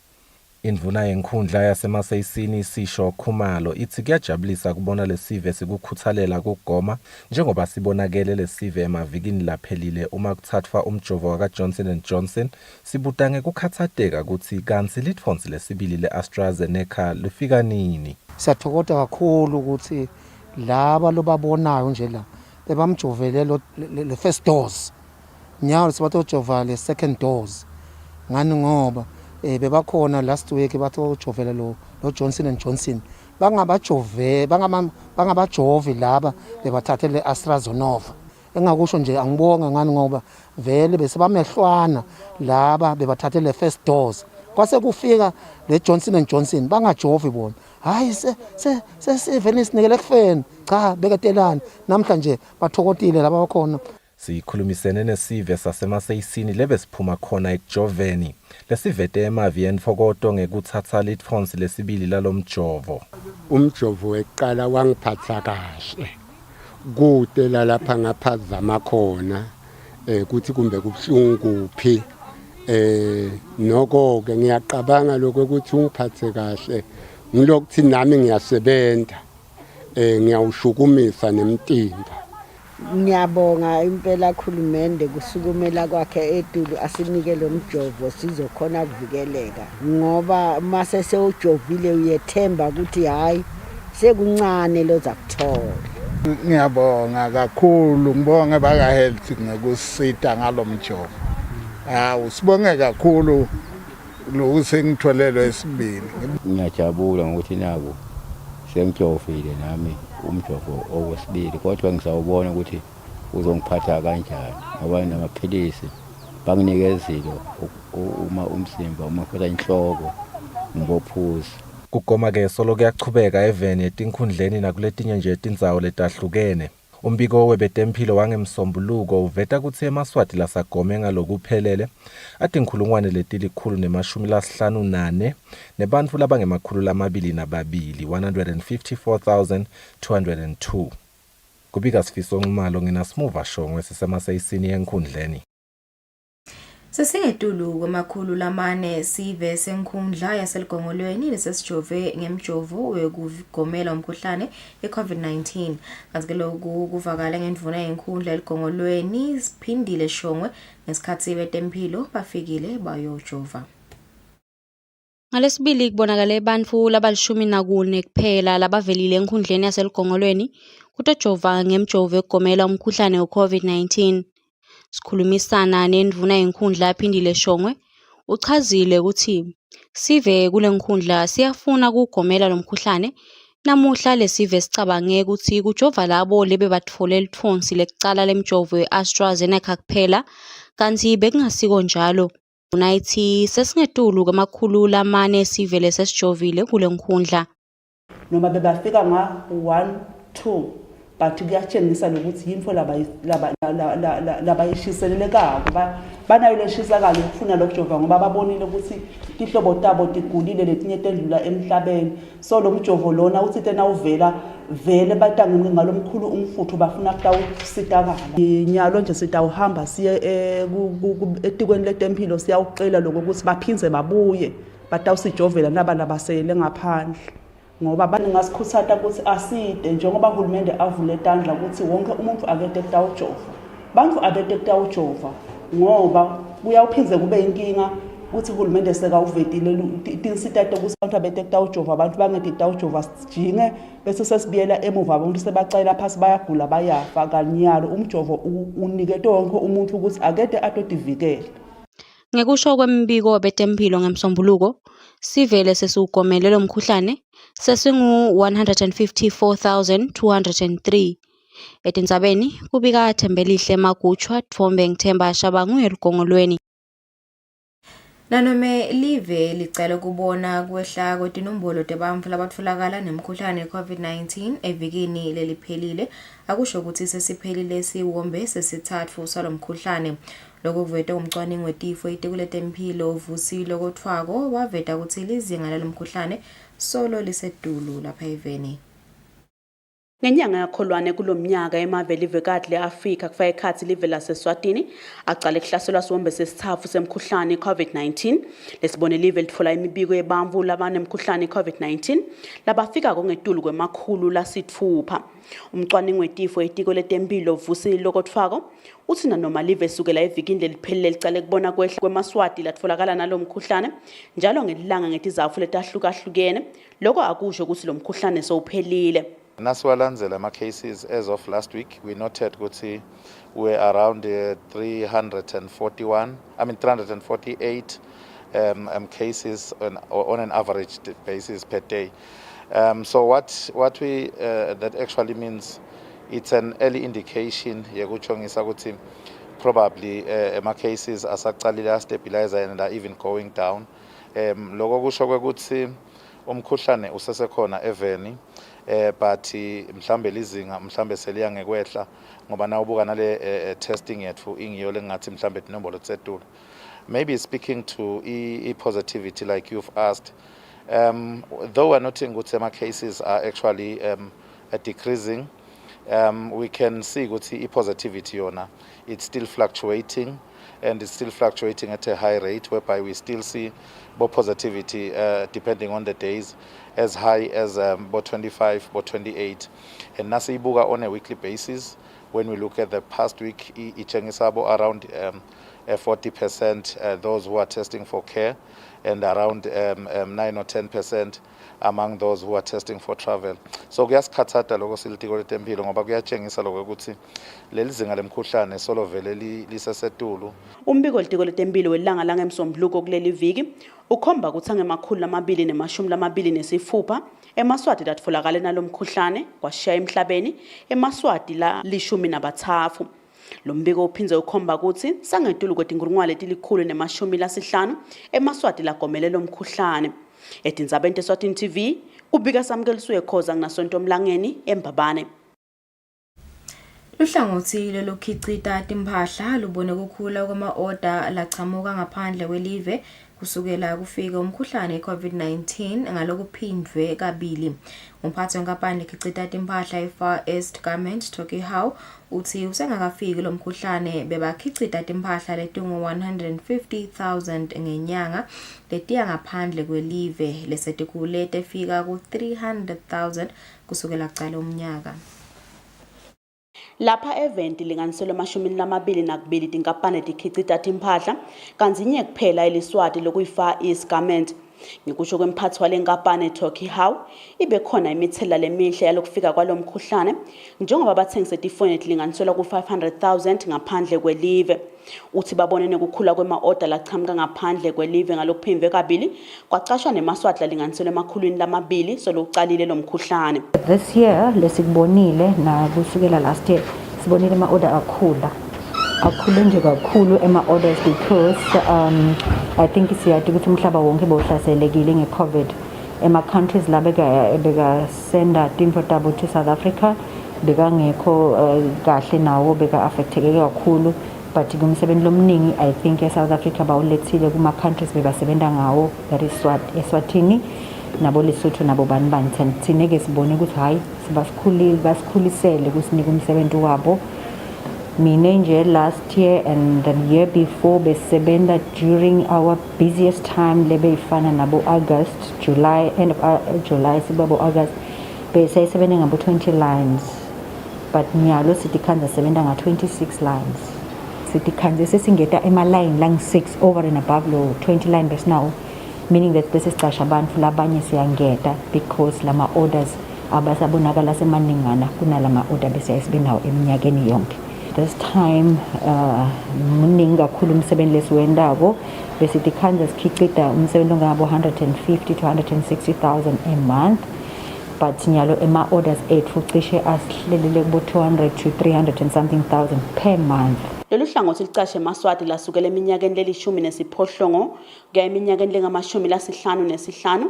Indvuna yenkundla yaseMaseyisini sisho Khumalo ithi kuyajabulisa kubona lesive sikukhuthalela kugoma njengoba sibonakele lesive emavikini laphelile uma kuthathwa umjovo waka Johnson & Johnson sibudange kukhathateka ukuthi kansi litfonsi lesibili le-AstraZeneca lifika nini. Siyathokoza kakhulu ukuthi laba lobabonayo nje la bebamjovele le first dose nyawo sibatojova le second dose ngani ngoba bebakhona last week batojovela lo Johnson & Johnson bangabajovi laba bebathathe le AstraZeneca. Engakusho nje angibonga ngani ngoba vele bese bamehlwana laba bebathathe le first dose kwase kufika le Johnson & Johnson bangajovi bona. Hayi sivele sinikele kufeni cha beketelana namhlanje bathokotile laba bakhona. Sikhulumisene nesive saseMaseyisini lebe siphuma khona ekujoveni lesivete emavi enfokoto ngekuthatha litfonsi lesibili lalomjovo. Umjovo weqala wangiphatha kahle kude lapha ngaphazama khona kuthi kumbe kubhlungu kuphi noko ke ngiyaqabanga lokho ukuthi ungiphathe kahle ngilokuthi nami ngiyasebenza ngiyawushukumisa nemtimba. Ngiyabonga impela khulumende kusukumela kwakhe edulu asinike lo mjovo sizokhona ukuvikeleka ngoba mase sewujovile uyethemba ukuthi hayi sekuncane lozakuthola. Ngiyabonga kakhulu ngibonge baka health ngokusita ngalomjovo. Usibonge kakhulu lokusengitholelwe esibili. Ngiyajabula ngokuthi nabo sengijovile nami umjovo owesibili kodwa ngisawubona ukuthi uzongiphatha kanjani ngoba namaphilisi banginikezile uma umzimba uma phela inhloko ngibophuza. Kugoma-ke solo kuyachubeka eveni etinkhundleni nakuletinye nje tindzawo letahlukene. Umbiko webetempilo wangemsombuluko uveta kutsi eMaswati lasagome ngalokuphelele atinkhulungwane letilikhulu-54 nebantfu labangemakhulu lamabili nababili 154,202. Kubika Sifiso Nxumalo ngina Smuva Shongwe sisemasayisini yenkhundleni. Sesingetulu kwamakhulu lamane sive senkhundla yaseligongolweni lesesijove ngemjovo wekugomela umkhuhlane eCovid-19. Kanti lokhu kuvakala ngendvuna yenkhundla eligongolweni siphindile Shongwe ngesikhathi betempilo bafikile bayojova. Ngalesibili kubonakala abantu labalishumi kuphela labavelile enkhundleni yaseligongolweni kutojova ngemjovo ekugomela umkhuhlane weCovid-19. Sikhulumisana nendvuna yenkhundla yaphindile Shongwe uchazile ukuthi sive kule nkhundla siyafuna ukugomela lomkhuhlane namuhla lesive sicabange ukuthi kujova labo lebe batfole litfonsi lekucala lemjovo weAstraZeneca kuphela kanti bekungasiko njalo. Unayithi sesingetulu kwamakhulu lamane sive lesesijovile kule nkhundla. Noma bebafika nga 1-2 but kuyatshengisa lokuthi yinfo labayishiselelekako banayo leshisakalo ukufuna lokujova ngoba babonile ukuthi ihlobo tabo tigulile letinye tendlula emhlabeni. So lo mjovo lona uthi tena uvela vele batange ngalomkhulu umfutho bafuna kutawusitakala. Inyalo nje sitawuhamba siye etikweni letempilo siyawuqela lokuthi baphinze babuye batawusijovela nabasele ngaphandle. Ngoba baningasikhuthatha ukuthi aside njengoba uhulumende avule tandla ukuthi wonke umuntu akete kutawujova. Bantu abete kutawujova ngoba kuyawuphinze kube inkinga ukuthi uhulumende sekawuvetile tinsitata ukuthi abantu abete kutawujova abantu bangete kutawujova sijinge bese sesibiyela emuva abantu sebacela phasi bayagula bayafa kanyalo umjovo unikete wonke umuntu ukuthi akete atotivikela. Ngekusho kwembiko betempilo ngemsombuluko sivele sesugomele lo mkhuhlane sesingu 154,203. Etindzabeni kubika Thembelihle Magutshwa Tfombe Ngithemba Shabangu eligongolweni. Nanome live licala kubona kwehla kwetinombolo tebantfu labatfolakala nemkhuhlane weCovid-19 evikini leliphelile akusho ukuthi sesiphelile siwombe sesithathu salomkhuhlane. Lokho kuveta umcwaningo wetifo itikuletempilo Vusile Kotfwako waveta ukuthi lizinga lalomkhuhlane solo lisedulu lapha eveni. Ngenyanga yakholwane kulomnyaka emavelivekati leAfrika kufaka ikhathi live laseSwatini aqale kuhlaselwa siwombe sesithathu semkhuhlane iCovid-19 lesibone live litfola imibiko yebantfu labanemkhuhlane iCovid-19 labafika kongetulu kwemakhulu lasitfupha. Umcwaningo wetifo etiko letempilo Vusile Kotfwako uthi nanoma live sukela evikini leliphelile licale kubona kwehla kwemaswati latfolakala nalomkhuhlane njalo ngelilanga ngetizafu letahlukahlukene lokho akusho ukuthi lo mkhuhlane sowuphelile. Naswalanzela ama cases as of last week we noted ukuthi we're around 348 cases on an average basis per day. So what we that actually means it's an early indication yekuchongisa ukuthi probably ama cases asaqalile stabilize and are even going down. Lokho kusho ukuthi umkhuhlane usesekhona eveni but mhlambe lizinga mhlambe seliya ngekwehla ngoba nawubuka nale testing yethu ingiyo lengathi mhlambe tinombolo tsetulu. Maybe speaking to positivity like you've asked, though we're noting ukuthi ama cases are actually decreasing, we can see ukuthi positivity yona it's still fluctuating and it's still fluctuating at a high rate whereby we still see more positivity depending on the days as high as about 25 or 28 and nasibuka on a weekly basis when we look at the past week ichengisabo around 40% those who are testing for care and around 9 or 10% among those who are testing for travel. So kuyasikhathatha lokho silitiko letempilo ngoba kuyatshengisa lokho ukuthi lelizinga lemkhuhlane solo vele lisesetulu. Umbiko litiko letempilo welanga langemsombuluko kuleli viki ukhomba ukuthi angemakhulu 226 eMaswati latfolakala nalomkhuhlane kwashiya emhlabeni eMaswati la 13. Lo mbiko uphinze ukhomba ukuthi sangetulu kwetinkulungwane etilishumi eMaswati lagomele lo mkhuhlane. Etindzabeni Eswatini TV ubika Samkeliswe Khoza nginasonto Mlangeni eMbabane. Luhlangothi lokukhicita timphahla lubone kukhula kwama-order lachamuka ngaphandle kwelive kusukela kufika umkhuhlane i-COVID-19 ngalokuphindwe kabili. Umphathi wenkampani ekhicita timphahla e-Far East Garment Toki How uthi usengakafiki lo mkhuhlane bebakhicita timphahla letingu-150,000 ngenyanga letiya ngaphandle kwelive lesetikule tefika ku-300,000 kusukela kucala umnyaka. Lapha event linganiselwe ama-22 tinkampani tikhicita timphahla kanzinye kuphela eLeswati lokuyi-Far East Garment. Ngikusho kwemphathi wale nkampani Toki How ibe khona imithela lemihle yalokufika kwalo mkhuhlane njengoba bathengise tifoni linganiselwa ku-500,000 ngaphandle kwelive. Uthi babonene kukhula kwema-order lachamuka ngaphandle kwelive ngalokuphindwe kabili kwacashwa neMaswati linganiselwe emakhulwini solokucalile lo mkhuhlane. This year lesikubonile na kusukela last year sibonile ama-order akhulu nje kakhulu ema-orders because I think siyati ukuthi umhlaba wonke bowuhlaselekile nge-COVID. Ema-countries la beka-senda tinfo tabo to South Africa bekangekho kahle nawo beka-affecteke kakhulu. But kumsebenzi lomningi I think eSouth Africa bawulethile kuma-countries bebasebenza ngawo, that is Eswatini nabo Lesotho nabo bani thine-ke sibone ukuthi hayi basikhulisele kusinika umsebenzi wabo. Mina nje last year and the year before besebenza during our busiest time lebeyifana nabo August, July, end of July sibabo August besebenza ngabo 20 lines, but nyalo sithi khanza sebenza nga 26 lines. Sithi khanza sesingeta ema-line lang-6 over and above lo 20 line bes now, meaning that besisicasha abantu labanye siyangeta because lama orders abasabonakala semaningana kunalama order besiyasibenawo eminyakeni yonke. This time muningi kakhulu umsebenzi lesiwendako besithi khanza sikhicita umsebenzi ongabo 150 to 160,000 a month, but nyalo ema-orders ethu cishe asihlelele kubo 200 to 300 and something thousand per month. Lolu hlangothi licashe eMaswati lasukela eminyakeni leli-18 kuya eminyakeni lengama-55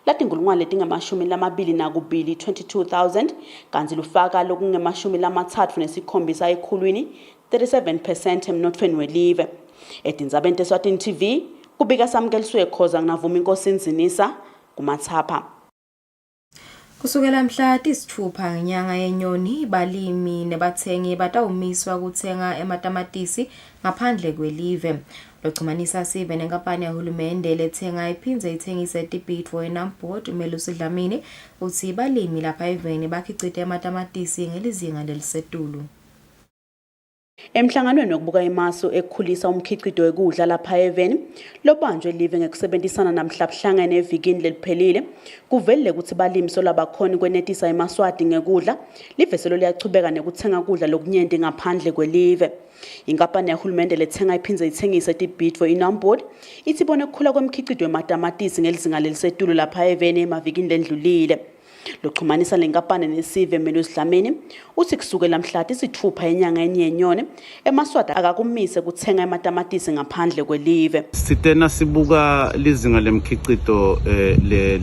latinkulungwane letingamashumi-22 22,000 kanti lufaka lokungemashumi-37 ekhulwini 37% emnothweni welive. Etindzabeni Eswatini TV kubika Samkeliswe Khoza nginavuma inkosi Nzinisa kumathapha. Kusukela mhla tisithupha ngenyanga yenyoni balimi nebathengi batawumiswa kuthenga ematamatisi ngaphandle kwelive. Lochumanisa sibe nenkampani yahulumende lethenga iphindze ithengise tibhidvo eNamport uMelusi Dlamini uthi balimi lapha eveni bakhicite amatamatisi ngelizinga lelisetulu. Emhlanganweni wokubuka imasu ekukhulisa umkhicido wekudla lapha eveni lobanjwe live ngekusebenzisana namhlabuhlangene evikini leliphelile kuvelile ukuthi balimi solabakhona kwenetisa eMaswati ngekudla liveselo liyachubeka nekuthenga kudla lokunyenti ngaphandle kwelive. Inkampani yahulumende lethenga iphindze ithengise tibhidvo eNamport ithi ibone ukukhula kwemkhicido wematamatisi ngelizinga lelisetulu lapha eveni emavikini lendlulile. Lochumanisa lenkampani nesive Melusi Dlamini uthi kusukela mhla tisithupha enyangeni yenyoni eMaswati akakumise kuthenga ematamatisi ngaphandle kwelive. Sitena sibuka lizinga lemkhicido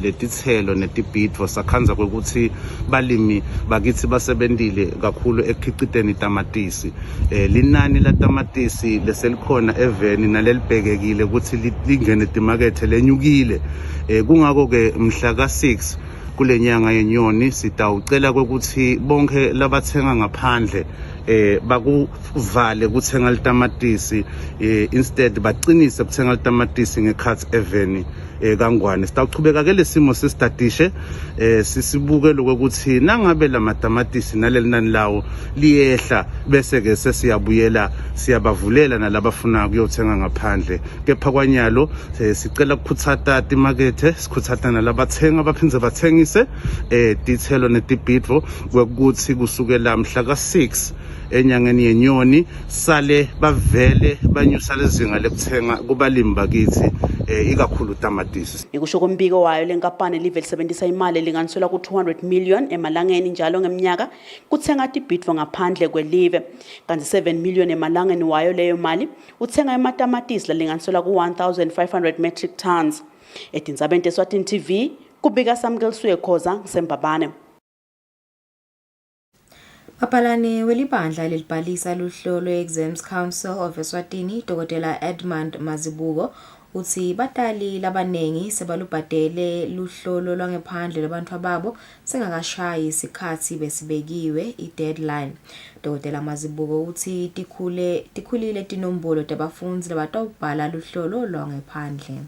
letithelo netibhidvo sakhanza kwekuthi balimi bakithi basebentile kakhulu ekukhiciteni itamatisi. Linani la tamatisi leselikhona eveni nalelibhekekile ukuthi lingene timakethe lenyukile. Kungako ke mhla ka-6 kule nyanga yenyoni sitawucela ukuthi bonke labathenga ngaphandle bakuvale kuthenga litamatisi instead bacinise kuthenga litamatisi ngekhathi eveni kangwane. Sitawuchubeka ke lesimo sesitadishe sisibuke lokuthi nangabe lamatamatisi naleli nani lawo liyehla bese ke sesiyabuyela siyabavulela nalabafuna ukuyothenga ngaphandle. Kepha kwanyalo sicela ukukhuthata timakethe sikhuthata nalabathenga abaphindze bathengise tithelo netibhidvo kwekuthi kusukela mhla ka-6 enyangeni yenyoni sale bavele banyusa lezinga lekuthenga kubalimi bakithi ikakhulu tamatisi. Ikusho kombiko wayo lenkampani live lisebenzisa imali elinganiselwa ku200 million emalangeni njalo ngeminyaka kuthenga tibhidvo ngaphandle kwelive kanti 7 million emalangeni wayo leyo mali uthenga amatamatisi lalinganiselwa ku1500 metric tons. Etindzabeni Eswatini TV kubika Samkeliswe Khoza ngisembabane. Mapalane welibandla lelibhalisa luhlolo Exams Council of Eswatini Dr. Edmund Mazibuko uthi batali labanengi sebalubhadele luhlolo lwangephandle labantu ababo sengakashayi isikhathi besibekiwe i-deadline. Dr. Mazibuko uthi tikhulile tinombolo tabafundi labatawubhala luhlolo lwangephandle.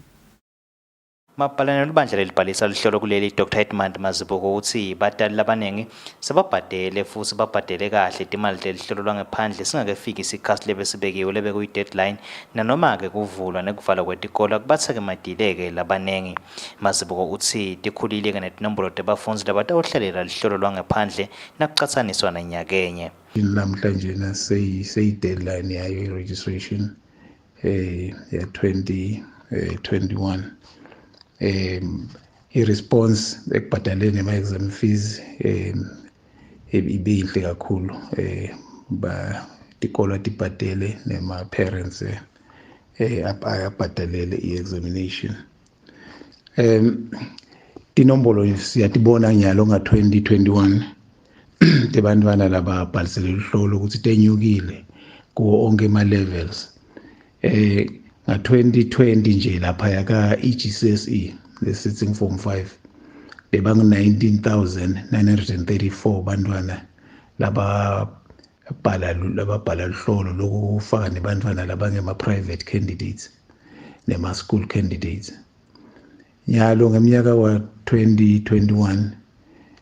Mapalane lubandla lelibhalisa luhlolo kuleli Dr. Edmund Mazibuko uthi batali labanengi sebabhadele futhi babhadele kahle timali lelihlolo lwangephandle singakafiki isikhathi lebesibekiwe lebekuyi deadline nanoma ke kuvulwa nekuvalwa kwetikolo kubatheke madileke labanengi. Mazibuko uthi tikhulile ke netinombolo tabafundi labatawuhlalela lihlolo lwangephandle nakucatsaniswa nenyakenye. Namhlanje seyi deadline yayo registration ya 2021 i-response ekubhadaleni ama-exam fees ibinhle kakhulu tikolo tibhadele nema-parents abhadalele i-examination. Tinombolo siyatibona nyalo nga-2021 tebantwana lababhalisele luhlolo ukuthi tenyukile kuwo onke ama-levels. Nga-2020 nje lapha yaka EGCSE le-sitting form 5 bebangu-19,934 bantwana lababhala luhlolo lokufaka nebantwana labangema-private candidates nema-school candidates. Nyalo ngeminyaka wa-2021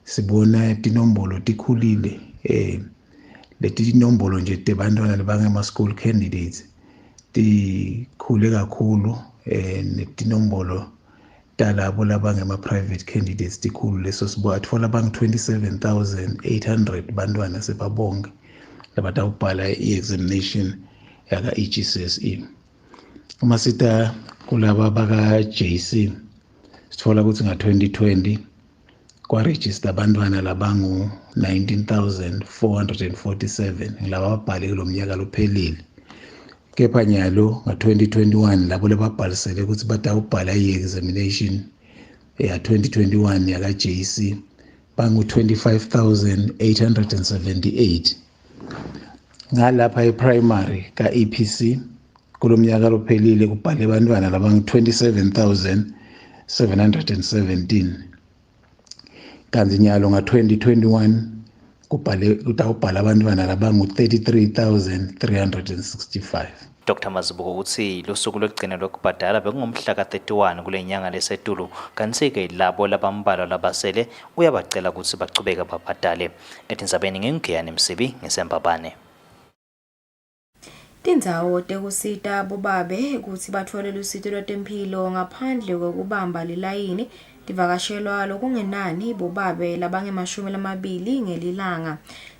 sibona tinombolo tikhulile leti tinombolo nje tebantwana labangema-school candidates tikhule kakhulu netinombolo talabo labangema-private candidates tikhulu leso sibuka atfola bangu-27,800 bantwana sebabonke labatawubhala i-examination yaka EGCSE. Uma sita kulaba baka-JC sitfola ukuthi nga-2020 kwa-register abantwana labangu-19,447 laba babhale kulo mnyaka lophelile. Kepha nyalo nga-2021 labo lababhalisele ukuthi batawubhala i-examination ya 2021 yaka-JC bangu-25,878. Ngalapha e-primary ka-EPC kulo mnyaka lophelile kubhale abantwana labangu-27,717 kanti nyalo nga-2021 kutawubhala abantwana labangu-33,365. Dr. Mazibuko uthi lusuku lokugcina lokubhadala bekungumhla ka-31 kule nyanga lesetulu kanti-ke labo labambalwa labasele uyabacela ukuthi bachubeke babhadale. Etindzabeni ngingiyane Msibi ngisembabane. Tindzawo tekusita bobabe ukuthi bathole lusito lwetemphilo ngaphandle kokubamba lilayini tivakashelwa lokungenani bobabe labange-20 ngelilanga.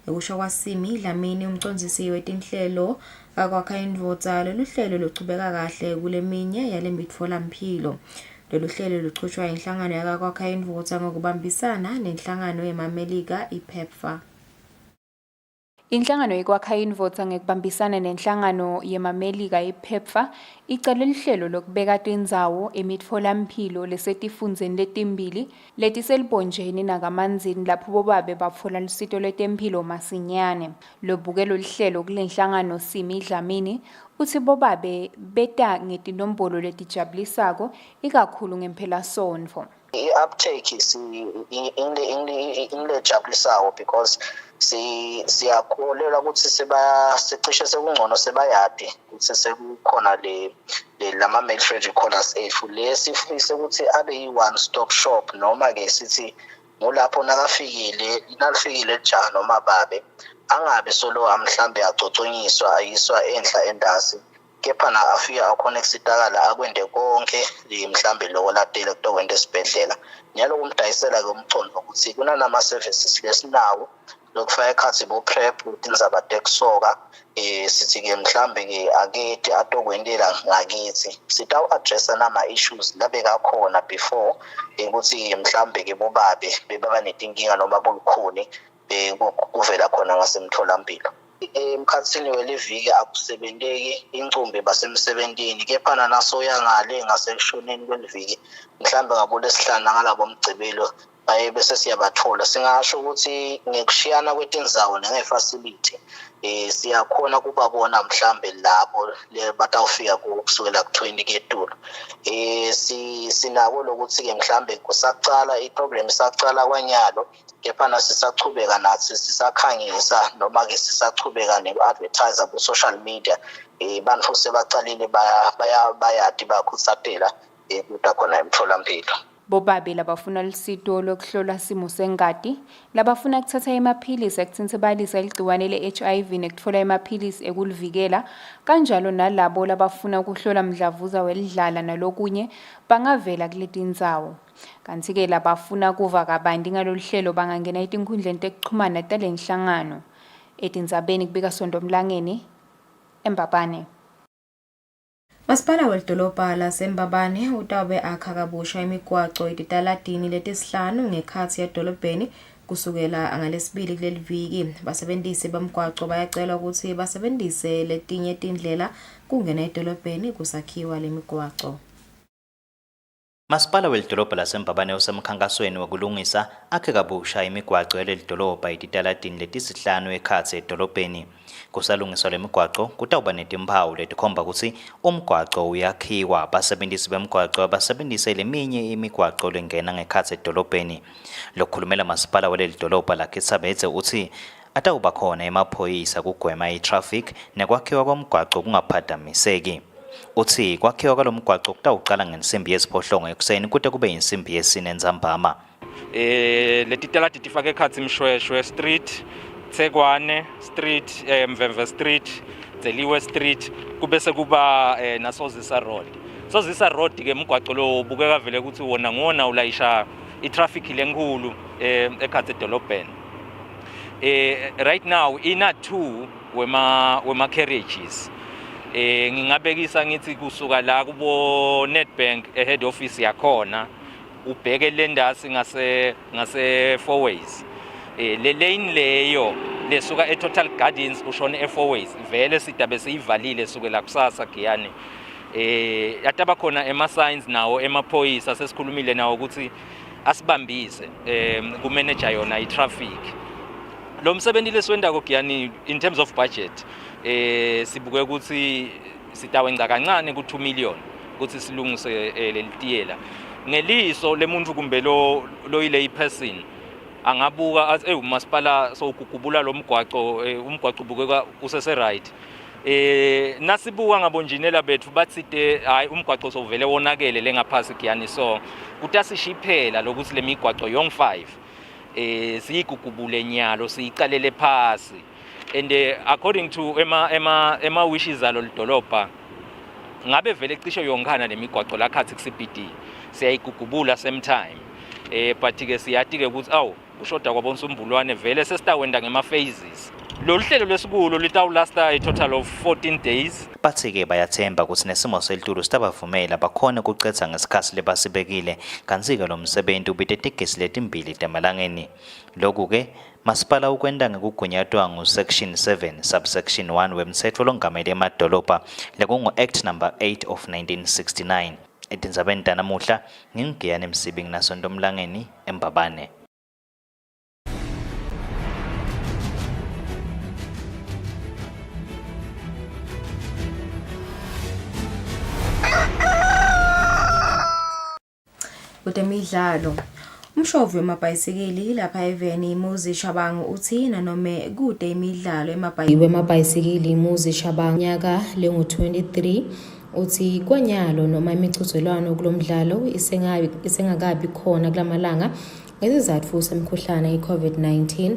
Ekusho kwaSimi Dlamini umcondzisi wetinhlelo akwakha indvodza loluhlelo luchubeka kahle kuleminye yale mitfolamphilo. Lolu hlelo luchutshwa inhlangano yakwakha indvodza ngokubambisana nenhlangano yemamelika iPEPFAR. Inhlangano yekwakha indvodza ngekubambisana nenhlangano yemamelika iPEPFAR icale luhlelo lokubeka tindzawo emitfolamphilo lesetifundzeni letimbili letiselibhonjeni nakamanzini lapho bobabe batfola lusito lwetemphilo masinyane. Lobuke luhlelo kulenhlangano Simi Dlamini uthi bobabe beta ngetinombolo letijabulisako ikakhulu ngempelasonto. I-uptake inlejabulisayo because siyakholelwa ukuthi sicishe sekungcono sebayade ukuthi sekukhona lama-military corners ethu lesifise ukuthi abe yi-one stop shop noma ke sithi ngolapho nalifikile jana noma babe angabe solo mhlambe agcogconyiswa ayiswa enhla endasi kepha na afika akhona ekusitakala akwende konke mhlambe lokho latele kutokwenda esibhedlela nyalo kumdayisela ke umcondo ukuthi kunanama services lesinawo lokufaka ekhathi bo prep utinzaba teksoka sithi ke mhlambe ke akete atokwendela ngakithi sitawu addressa nama issues labe kakhona before ukuthi mhlambe ke bobabe bebaba netinkinga noma bolukhuni kuvela khona ngasemtholampilo emkhathini weliviki akusebenteki incumbi basemsebentini kepha naso yangale ngaseshoneni kweliviki mhlambe ngabolesihlanu ngalabo mgcibelo baye bese siyabathola singasho ukuthi ngekushiyana kwetindzawo nangefacility siyakhona kubabona mhlambe labo batawufika kusukela ku20 ketulu sinako lokuthi ke mhlambe kusaqala iprogram isaqala kwanyalo kepha sisachubeka nathi sisakhangisa noma ke sisachubeka ne-advertiser ku social media bantu sebaqalile bayadi bakhuthatela kuda khona emtholampilo. Bobabe labafuna lisito lokuhlola simo sengadi labafuna ukuthatha emaphilisi ekuthintibalisa igciwane le-HIV nekuthola emaphilisi ekulivikela kanjalo nalabo labafuna ukuhlola mdlavuza welidlala nalokunye bangavela kuletindzawo kanti ke labafuna kuva kabandi ngalolu hlelo bangangena etinkundleni tekuxhumana talenhlangano etindzabeni kubika Sondomlangeni eMbabane. Masipala wedolobha laseMbabane utabe akha kabusha imigwaco etitaladini letisihlanu ngekhathi edolobheni kusukela ngalesibili kuleli viki. Basebenzisi bamgwaco bayacelwa ukuthi basebenzise letinye tindlela kungena edolobheni kusakhiwa lemigwaco. Masipala wedolobha laseMbabane usemkhankasweni wokulungisa akhe kabusha imigwaco yaleli dolobha etitaladini letisihlanu ekhathi edolobheni. Kusalungiswa lemigwaco kutawuba netimpawu letikhomba ukuthi umgwaco uyakhiwa basebenzisi bemgwaco basebenzise leminye imigwaco lengena ngekhathi edolobheni. Lokukhulumela masipala waleli dolobha lakhisabeze uthi atawuba khona emaphoyisa kugwema itraffic nekwakhiwa komgwaco kungaphazamiseki. Uthi kwakhiwa kwalomgwaco kutawuqala ngensimbi yesiphohlongo ekuseni kude kube insimbi yesine entsambama. Letitaladi tifake ekhathi Mshweshwe Street, Tsegwane Street, Mvemve Street, Dzeliwe Street, kubese kuba naSozisa Road. Sozisa Road ke umgwaco lo ubukeka vele ukuthi wona ngona ulayisha itraffic lenkulu ekhathi edolobheni. Right now ina 2 wema carriages. Ngingabekisa ngithi kusuka la kubo Nedbank head office yakhona ubheke lendasi ngase Fourways. Le lane leyo lesuka eTotal Gardens ushone eFourways vele sidabe siyivalile sukela kusasa giyani. Yataba khona ema signs nawo emaphoyisa sesikhulumile nawo ukuthi asibambise kumanager yona itraffic. Lo msebenzi leswendako giyani in terms of budget sibuke ukuthi sitawenza kancane ku2 million ukuthi silungise lelitiyela ngeliso lemuntu kumbe lo ile iperson angabuka umasipala sokugubula lo mgwaco umgwaco ubukeka usese right nasibuka ngabonjinela bethu bathide hayi umgwaco sovele wonakele lengaphasi giyani so utasishiphela lokuthi lemigwaco yong 5 siyigugubule nyalo siyiqalele phasi and according to ema wishes alo lidolobha ngabe vele cishe yonkana lemigwaco la khathi kuCBD siyayigugubula same time but ke siyathi ke ukuthi awu ushoda kwabonsumbulwane vele sesitawenda ngema phases. Lolu hlelo lesikulo litawulasta a total of 14 days. Bathi-ke bayathemba ukuthi nesimo selitulu sitabavumela bakhona ukucetha ngesikhathi lebasibekile kanti-ke lo msebenzi ubite itigesi letimbili temalangeni. Lokhu-ke masipala ukwenda ngekugunyatwa ngu-section 7 subsection 1 wemtsetfo longamele emadolobha lekungu-act number 8 of 1969. Etindzabeni tanamuhla ngingiyane Msibi nginasontomlangeni eMbabane. Kutemidlalo umshovu wemabhayisikili lapha eveni imuzi Shabangu uthina nome kude imidlalo emabhayisikili imuzi Shabangu nyaka lengu-23 uthi kwanyalo noma imichuthelwano kulomdlalo isengakabi khona kulamalanga ngesizathu futhi emkhuhlane iCovid-19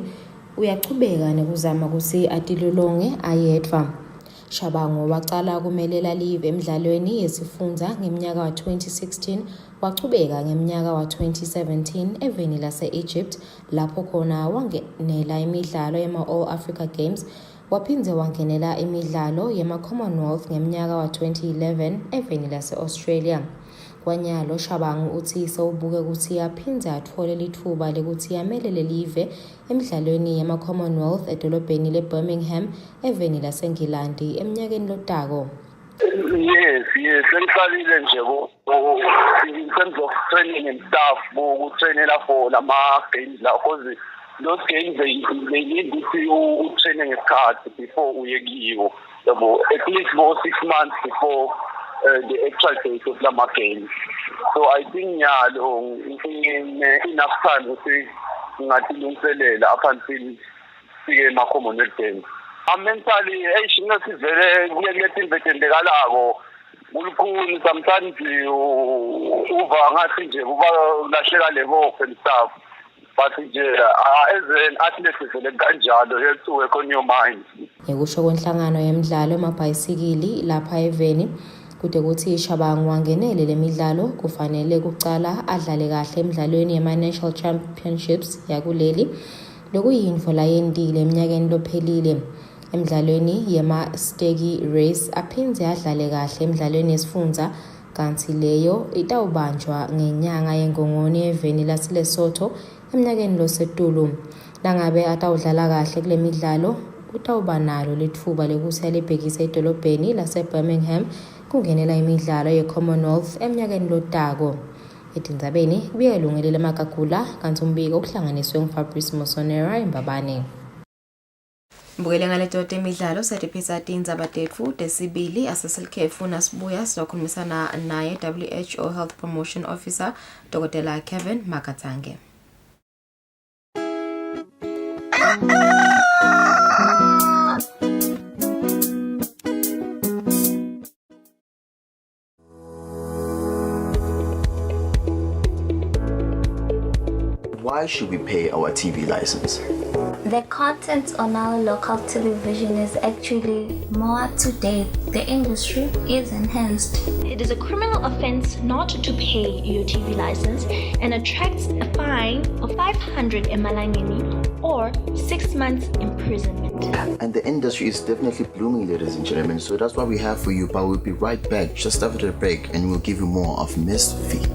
uyachubeka nekuzama ukuthi atilolonge ayedwa. Shabangu waqala ukumelela live emidlalweni yesifundza ngeminyaka wa-2016 wachubeka ngeminyaka wa-2017 eveni lase-Egypt lapho khona wangenela imidlalo yema-All Africa Games waphindze wangenela imidlalo yema-Commonwealth ngeminyaka wa-2011 eveni lase-Australia. Kwanyalo Shabangu uthi sewubuke ukuthi aphindze athole lithuba lekuthi amelele live emidlalweni yama-Commonwealth edolobheni le-Birmingham eveni laseNgilandi eminyakeni lotako. Yes, sengiqalile nje in terms of training and stuff, trainela for lama-games la, because those games they need to train ngesikhathi before uye kiwo, at least more 6 months before the actual date of lama games. So I think nyalo enough time ukuthi ngatilungiselela up until sike ma-Commonwealth Games. Mentally ngathi vele kulethe imvethendekalako kulukhuni sometimes uva ngathi nje kuba lahleka le hope and stuff, but nje as an athlete vele kanjalo, you have to work on your mind. Ngekusho kwenhlangano yemidlalo emabhayisikili lapha eveni kude kuthi Shabangu wangenele lemidlalo kufanele kucala adlale kahle emidlalweni yema-National Championships yakuleli lokuyinfo layendile eminyakeni lophelile. Emidlalweni yema-Stegi Race aphindze adlale kahle emidlalweni yesifundza kanti leyo itawubanjwa ngenyanga yeNgongoni eveni laseLesotho eminyakeni losetulu. Nangabe atawudlala kahle kule midlalo utawuba nalo lithuba lekuthi alibhekise edolobheni lase-Birmingham kungenela imidlalo ye-Commonwealth eminyakeni lotako. Etindzabeni kubiyelungelele Magagula kanti umbiko kuhlanganiswe nguFabrice Mosonera eMbabane. Mbukele ngaleto temidlalo satipisa tindzaba tetfu tesibili asesilkhefu nasibuya sizokhulumisana naye WHO Health Promotion Officer Dr. Kevin Makatange. Why should we pay our TV license? The content on our local television is actually more up to date. The industry is enhanced. It is a criminal offense not to pay your TV license and attracts a fine of 500 emalangeni or 6 months imprisonment. And the industry is definitely blooming, ladies and gentlemen. So that's what we have for you. But we'll be right back just after the break and we'll give you more of Missed Fee.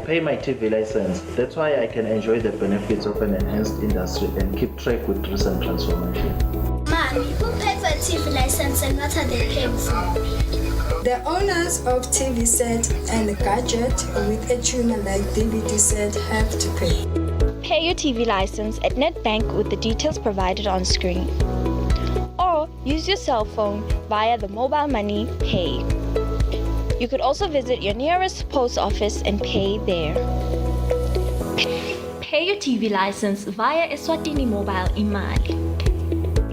Pay my TV license. That's why I can enjoy the benefits of an enhanced industry and keep track with recent transformation. Mommy, who pays for a TV license and what are they paying for? The owners of TV set and a gadget with a tuner like DVD set have to pay. Pay your TV license at NetBank with the details provided on screen. Or use your cell phone via the mobile money pay. You could also visit your nearest post office and pay there. Pay your TV license via Eswatini Mobile Imali.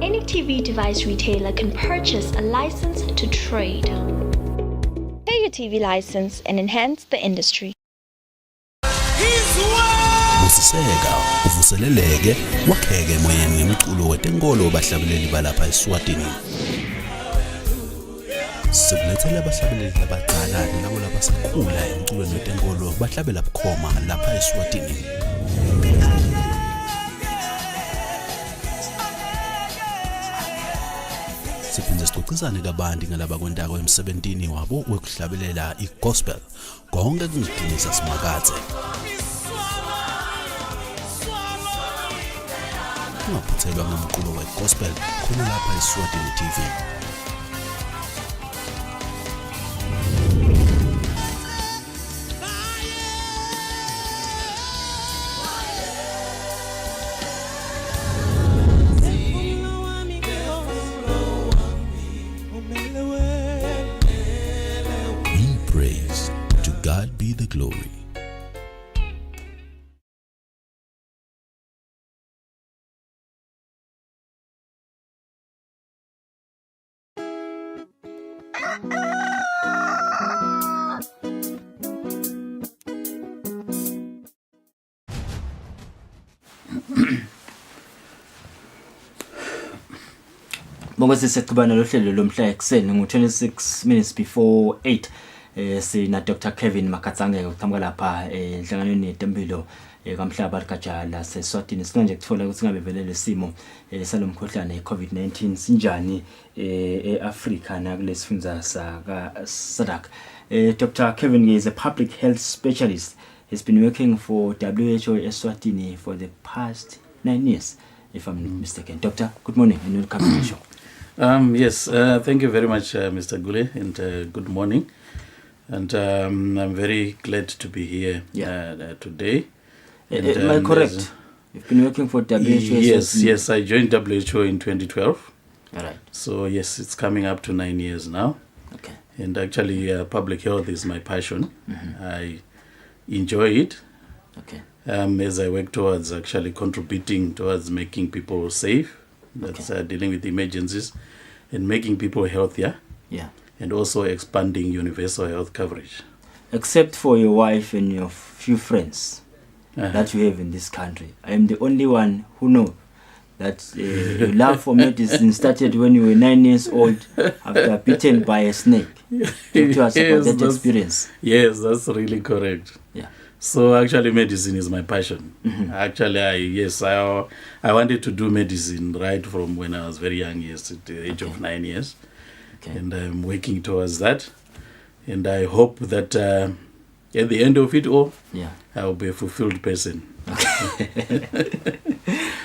Any TV device retailer can purchase a license to trade. Pay your TV license and enhance the industry. Usiseka uvuseleleke wakheke emoyeni ngemculo wetenkolo bahlabeleli balapha eSwatini. Sikulethele abahlabeleli abadala nalabo labasakhula emculweni wetenkolo bahlabela bukhoma lapha eSwatini. Siphinde sixoxisane kabanti ngalaba kwentako emsebentini wabo wekuhlabelela igospel konke kungidinisa simakathe. Ungaphuthelwa ngomculo wegospel khona lapha eSwatini TV. Praise to God be the glory. Bongoze sekuba nalohlelo lomhla ekseni ngo-26 minutes before 8 sina Dr. Kevin Makatsange uqhamuka lapha enhlanganweni yetempilo kamhlaba likajala seSwatini sinanje kuthola ukuthi ngabe velele simo salomkhohlane iCovid-19 sinjani eAfrika nakulesifundza saka SADC. Dr. Kevin is a public health specialist. He's been working for WHO Eswatini for the past 9 years, if I'm not mistaken. Doctor, good morning and welcome to the show. Yes, thank you very much, Mr. Gule, and good morning. And I'm very glad to be here today. And, am I correct? You've been working for WHO? Yes, I joined WHO in 2012. All right. So yes, it's coming up to 9 years now. Okay. And actually, public health is my passion. I enjoy it. Okay. As I work towards actually contributing towards making people safe. That's dealing with emergencies and making people healthier. Yeah. And also expanding universal health coverage. Except for your wife and your few friends that you have in this country, I am the only one who know that your love for medicine started when you were 9 years old after bitten by a snake. Talk to us about that experience. Yes, that's really correct. Yeah. So actually medicine is my passion. Actually, I wanted to do medicine right from when I was very young, yes, at the age of 9 years. And I'm working towards that. And I hope that at the end of it all, I will be a fulfilled person.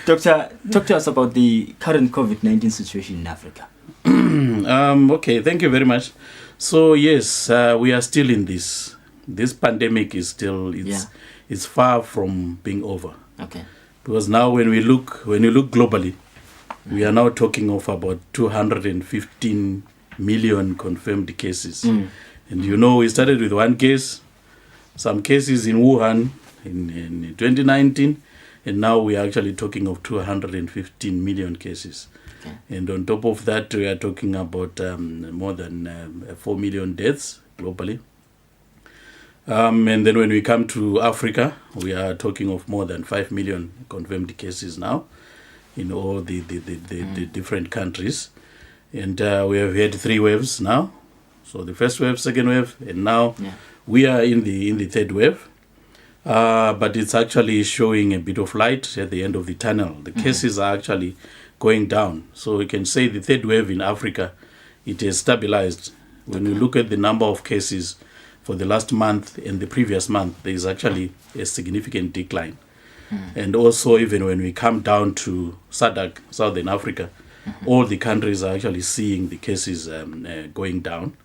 Doctor, talk to us about the current COVID-19 situation in Africa. Okay, thank you very much. So yes, we are still in this. This pandemic is still it's far from being over. Okay. Because now when you look globally, we are now talking of about 215 million confirmed cases. And we started with one case, some cases in Wuhan in 2019, and now we are actually talking of 215 million cases. Okay. And on top of that, we are talking about more than 4 million deaths globally. And then when we come to Africa, we are talking of more than 5 million confirmed cases now in all the different countries. And we have had 3 waves now. So the first wave, second wave, and now we are in the third wave. But it's actually showing a bit of light at the end of the tunnel. The cases are actually going down. So we can say the third wave in Africa, it has stabilized. When you look at the number of cases for the last month and the previous month, there is actually a significant decline. And also, even when we come down to SADC, Southern Africa, all the countries are actually seeing the cases going down.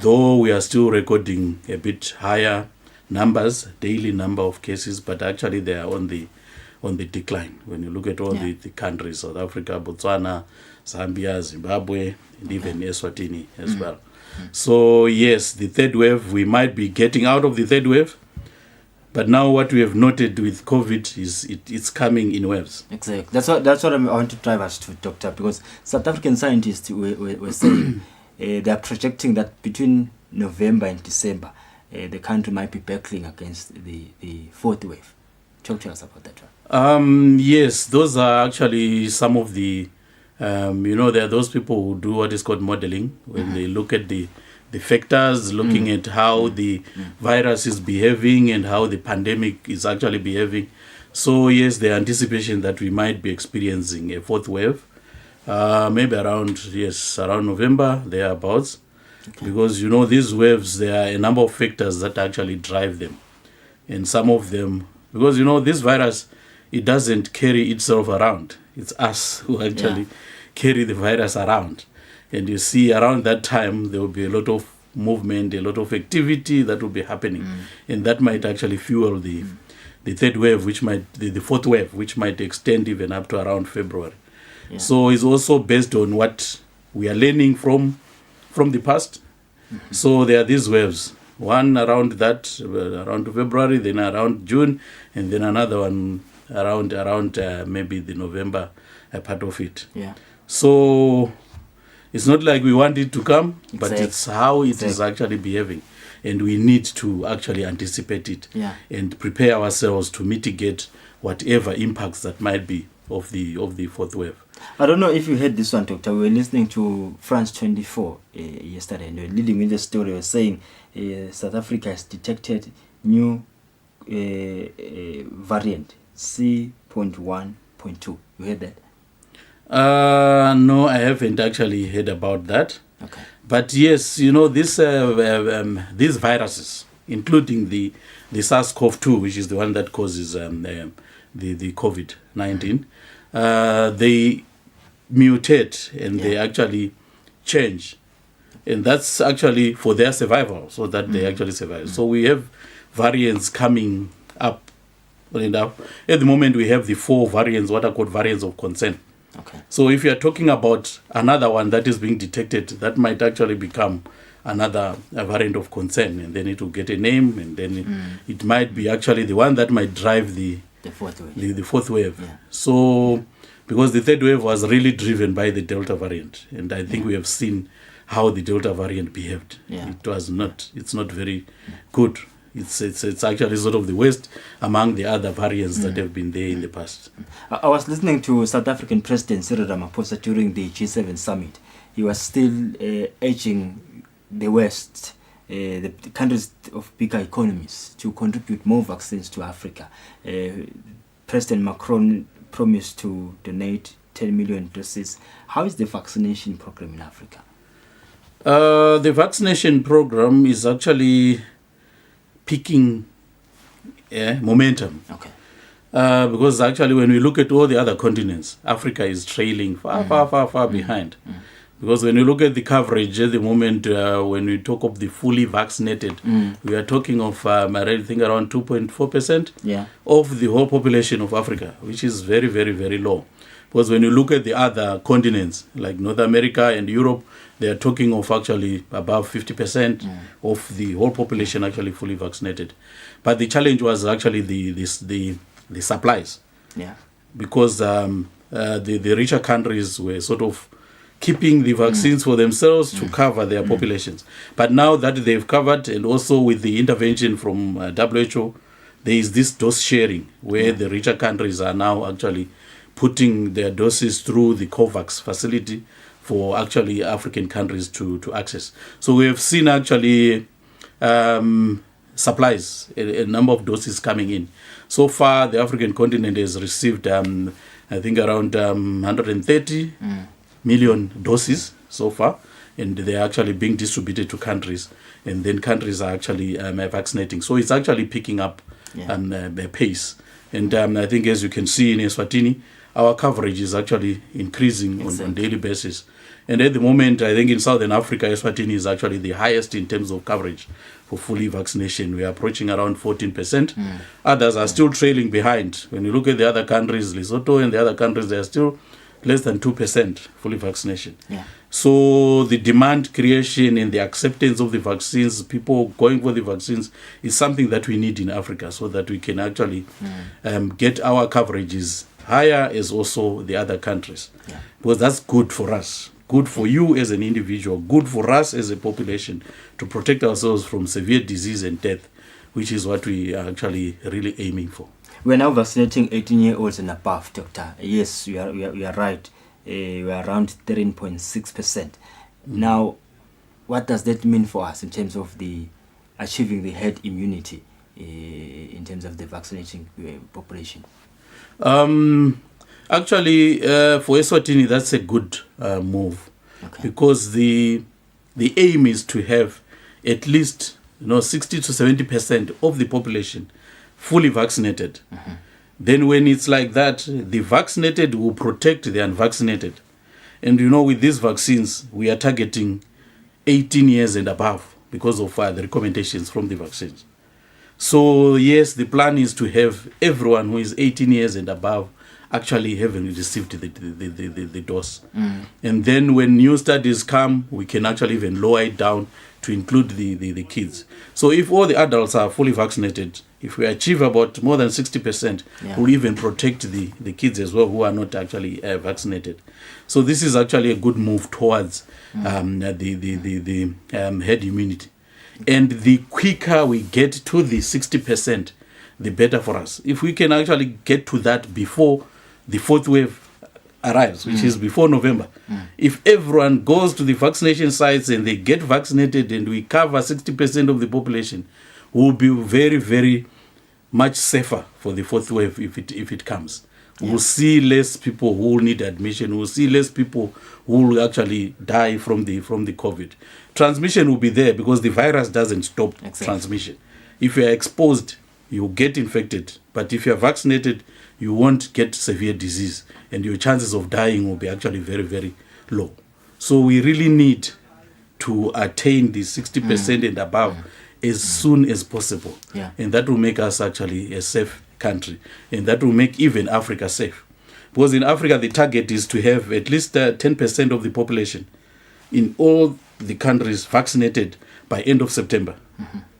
Though we are still recording a bit higher numbers, daily number of cases, but actually they are on the decline. When you look at all the countries, South Africa, Botswana, Zambia, Zimbabwe, and even Eswatini as well. So yes, the third wave, we might be getting out of the third wave, but now what we have noted with COVID is it's coming in waves. Exactly. That's what I want to drive us to, Doctor, because South African scientists were saying they are projecting that between November and December, the country might be battling against the fourth wave. Talk to us about that one. Yes, those are actually some of the there are those people who do what is called modeling, when they look at the factors, looking at how the virus is behaving and how the pandemic is actually behaving. So yes, the anticipation that we might be experiencing a fourth wave, maybe around November, thereabouts. Because these waves, there are a number of factors that actually drive them. And some of them, because this virus, it doesn't carry itself around. It's us who actually carry the virus around. And you see around that time, there will be a lot of movement, a lot of activity that will be happening. And that might actually fuel the third wave, the fourth wave, which might extend even up to around February. So it's also based on what we are learning from the past. So there are these waves. One around February, then around June, and then another one around maybe the November part of it. So it's not like we want it to come, but it's how it is actually behaving. And we need to actually anticipate it and prepare ourselves to mitigate whatever impacts that might be of the fourth wave. I don't know if you heard this one, Doctor. We were listening to France 24 yesterday, and they were leading with the story. Was saying South Africa has detected new variant C.1.2. You heard that? No, I haven't actually heard about that. Okay. But yes, these viruses, including the SARS-CoV-2, which is the one that causes the COVID-19, they mutate and they actually change. And that's actually for their survival, so that they actually survive. So we have variants coming up. At the moment, we have the 4 variants, what are called variants of concern. Okay. So if you are talking about another one that is being detected, that might actually become another variant of concern, and then it will get a name, and then it might be actually the one that might drive the fourth wave. The fourth wave. Yeah. So because the third wave was really driven by the Delta variant, and I think we have seen how the Delta variant behaved. Yeah. It's not very good. It's actually sort of the worst among the other variants that have been there in the past. I was listening to South African President Cyril Ramaphosa during the G7 summit. He was still urging the West, the countries of bigger economies, to contribute more vaccines to Africa. President Macron promised to donate 10 million doses. How is the vaccination program in Africa? The vaccination program is actually picking momentum. Okay. Because actually when we look at all the other continents, Africa is trailing far behind. Because when you look at the coverage at the moment, when we talk of the fully vaccinated, we are talking of, I think, around 2.4% of the whole population of Africa, which is very, very, very low. Because when you look at the other continents, like North America and Europe, they are talking of actually above 50% of the whole population actually fully vaccinated. But the challenge was actually the supplies. Yeah. Because the richer countries were sort of keeping the vaccines for themselves to cover their populations. But now that they've covered, and also with the intervention from WHO, there is this dose sharing where the richer countries are now actually putting their doses through the COVAX facility for actually African countries to access. So we have seen actually supplies, a number of doses coming in. So far, the African continent has received, I think, around 130 million doses so far, and they're actually being distributed to countries, and then countries are actually vaccinating. So it's actually picking up pace. And I think, as you can see in Eswatini, our coverage is actually increasing on a daily basis. And at the moment, I think in Southern Africa, Eswatini is actually the highest in terms of coverage for fully vaccination. We are approaching around 14%. Others are still trailing behind. When you look at the other countries, Lesotho and the other countries, they are still less than 2% fully vaccination. Yeah. So the demand creation and the acceptance of the vaccines, people going for the vaccines, is something that we need in Africa so that we can actually get our coverages higher as also the other countries. Yeah. Because that's good for us, good for you as an individual, good for us as a population to protect ourselves from severe disease and death, which is what we are actually really aiming for. We're now vaccinating 18-year-olds and above, Doctor. Yes, we are right. We are around 13.6%. Now, what does that mean for us in terms of the achieving the herd immunity in terms of the vaccinating population? Actually, for Eswatini, that's a good move, because the aim is to have at least 60 to 70% of the population fully vaccinated. Then when it's like that, the vaccinated will protect the unvaccinated. And with these vaccines, we are targeting 18 years and above because of the recommendations from the vaccines. So yes, the plan is to have everyone who is 18 years and above actually having received the dose. And then when new studies come, we can actually even lower it down to include the kids. So if all the adults are fully vaccinated, if we achieve about more than 60%, we'll even protect the kids as well who are not actually vaccinated. So this is actually a good move towards the herd immunity. And the quicker we get to the 60%, the better for us. If we can actually get to that before the fourth wave arrives, which is before November. If everyone goes to the vaccination sites and they get vaccinated and we cover 60% of the population, we'll be very, very much safer for the fourth wave if it comes. We'll see less people who will need admission. We'll see less people who will actually die from the COVID. Transmission will be there because the virus doesn't stop transmission. If you are exposed, you get infected. But if you are vaccinated, you won't get severe disease, and your chances of dying will be actually very, very low. So we really need to attain the 60% and above as soon as possible. And that will make us actually a safe country, and that will make even Africa safe. Because in Africa, the target is to have at least 10% of the population in all the countries vaccinated by end of September.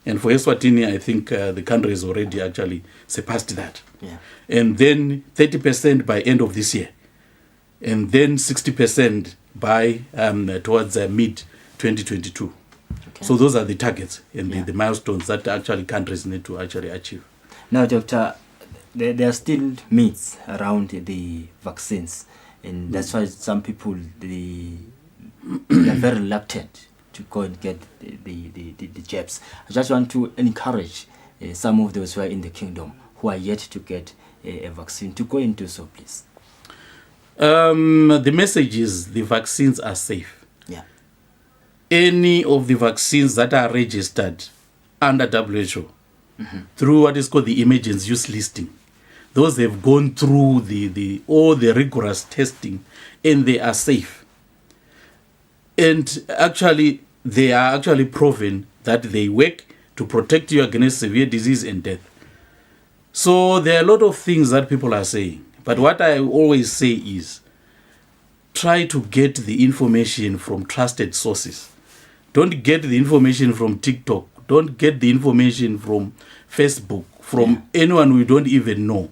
And for Eswatini, I think the country has already actually surpassed that. And then 30% by end of this year. And then 60% by towards mid-2022. So those are the targets and the milestones that actually countries need to actually achieve. Now, Doctor, there are still myths around the vaccines, and that's why some people they are very reluctant to go and get the jabs. I just want to encourage some of those who are in the kingdom who are yet to get a vaccine to go and do so, please. The message is the vaccines are safe. Any of the vaccines that are registered under WHO through what is called the emergency use listing, those have gone through all the rigorous testing, and they are safe. And actually, they are actually proven that they work to protect you against severe disease and death. So there are a lot of things that people are saying. But what I always say is, try to get the information from trusted sources. Don't get the information from TikTok. Don't get the information from Facebook, from anyone we don't even know.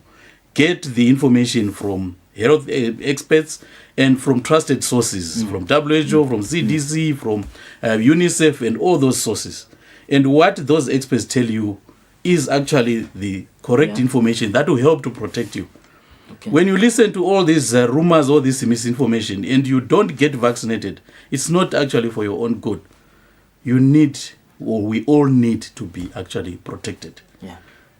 Get the information from health experts and from trusted sources, from WHO, from CDC, from UNICEF, and all those sources. And what those experts tell you is actually the correct information that will help to protect you. When you listen to all these rumors, all this misinformation, and you don't get vaccinated, it's not actually for your own good. You need, or we all need to be actually protected.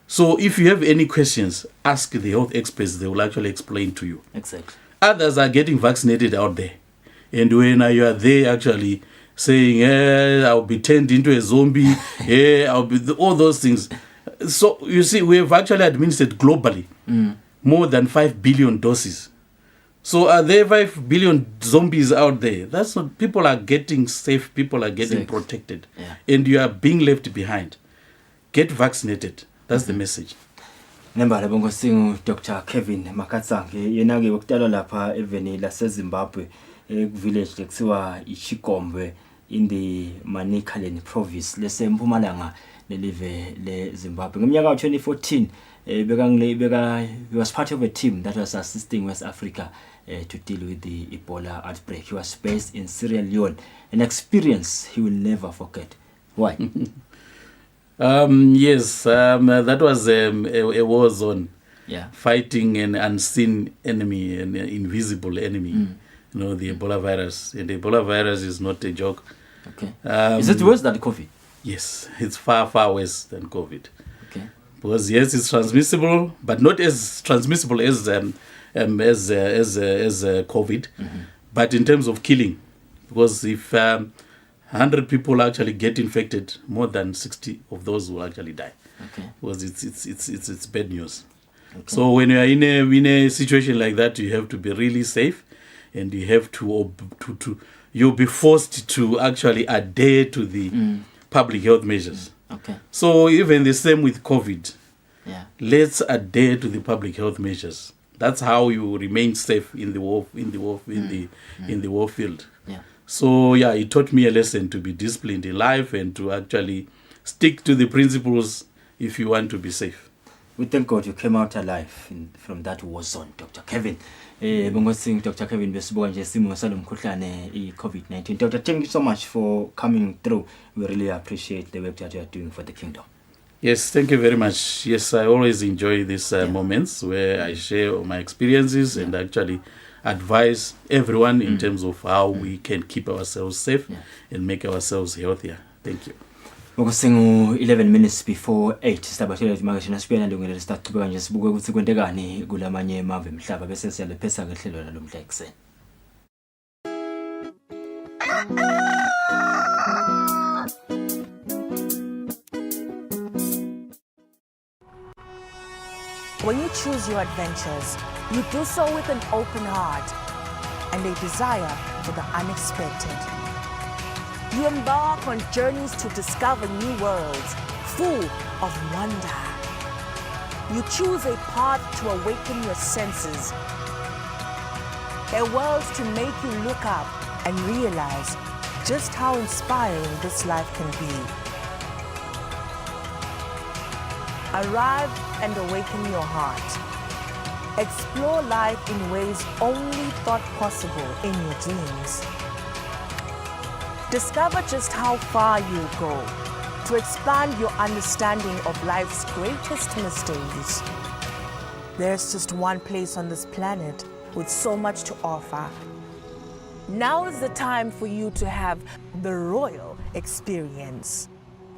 So if you have any questions, ask the health experts. They will actually explain to you. Exactly. Others are getting vaccinated out there. And when you are there actually saying, I'll be turned into a zombie, I'll be all those things. So you see, we have actually administered globally more than 5 billion doses. So are there 5 billion zombies out there? That's not, people are getting safe, people are getting protected, and you are being left behind. Get vaccinated. That's the message. Nembala bongo singu Dr. Kevin Makatsange yena ke ukutala lapha eveni laseZimbabwe village leksiwa iChikombe in the Manicaland province lesempumalanga lelive leZimbabwe. Ngomnyaka wa 2014 he was part of a team that was assisting West Africa to deal with the Ebola outbreak. He was based in Sierra Leone, an experience he will never forget. Why? Yes, that was a war zone. Fighting an unseen enemy, an invisible enemy. You know, the Ebola virus. And the Ebola virus is not a joke. Is it worse than COVID? Yes, it's far, far worse than COVID. Because yes, it's transmissible, but not as transmissible as COVID. But in terms of killing, because if 100 people actually get infected, more than 60 of those will actually die. Because it's bad news. So when you are in a situation like that, you have to be really safe, and you have to you'll be forced to actually adhere to the public health measures. So even the same with COVID. Let's adhere to the public health measures. That's how you remain safe in the war field. So it taught me a lesson to be disciplined in life and to actually stick to the principles if you want to be safe. We thank God you came out alive from that war zone, Dr. Kevin. Dr. Kevin, COVID-19. Doctor, thank you so much for coming through. We really appreciate the work that you are doing for the kingdom. Yes, thank you very much. Yes, I always enjoy these moments where I share my experiences and actually advise everyone in terms of how we can keep ourselves safe and make ourselves healthier. Thank you. Ngokusingu 11 minutes before 8 sisabathela imagazini asibuyela ndongela lesitaqhubeka nje sibuke ukuthi kwentekani kulamanye emave emhlaba bese siyalephesa ngehlelo lalomhla ekseni. When you choose your adventures, you do so with an open heart and a desire for the unexpected. You embark on journeys to discover new worlds full of wonder. You choose a path to awaken your senses, a world to make you look up and realize just how inspiring this life can be. Arrive and awaken your heart. Explore life in ways only thought possible in your dreams. Discover just how far you'll go to expand your understanding of life's greatest mysteries. There's just one place on this planet with so much to offer. Now is the time for you to have the royal experience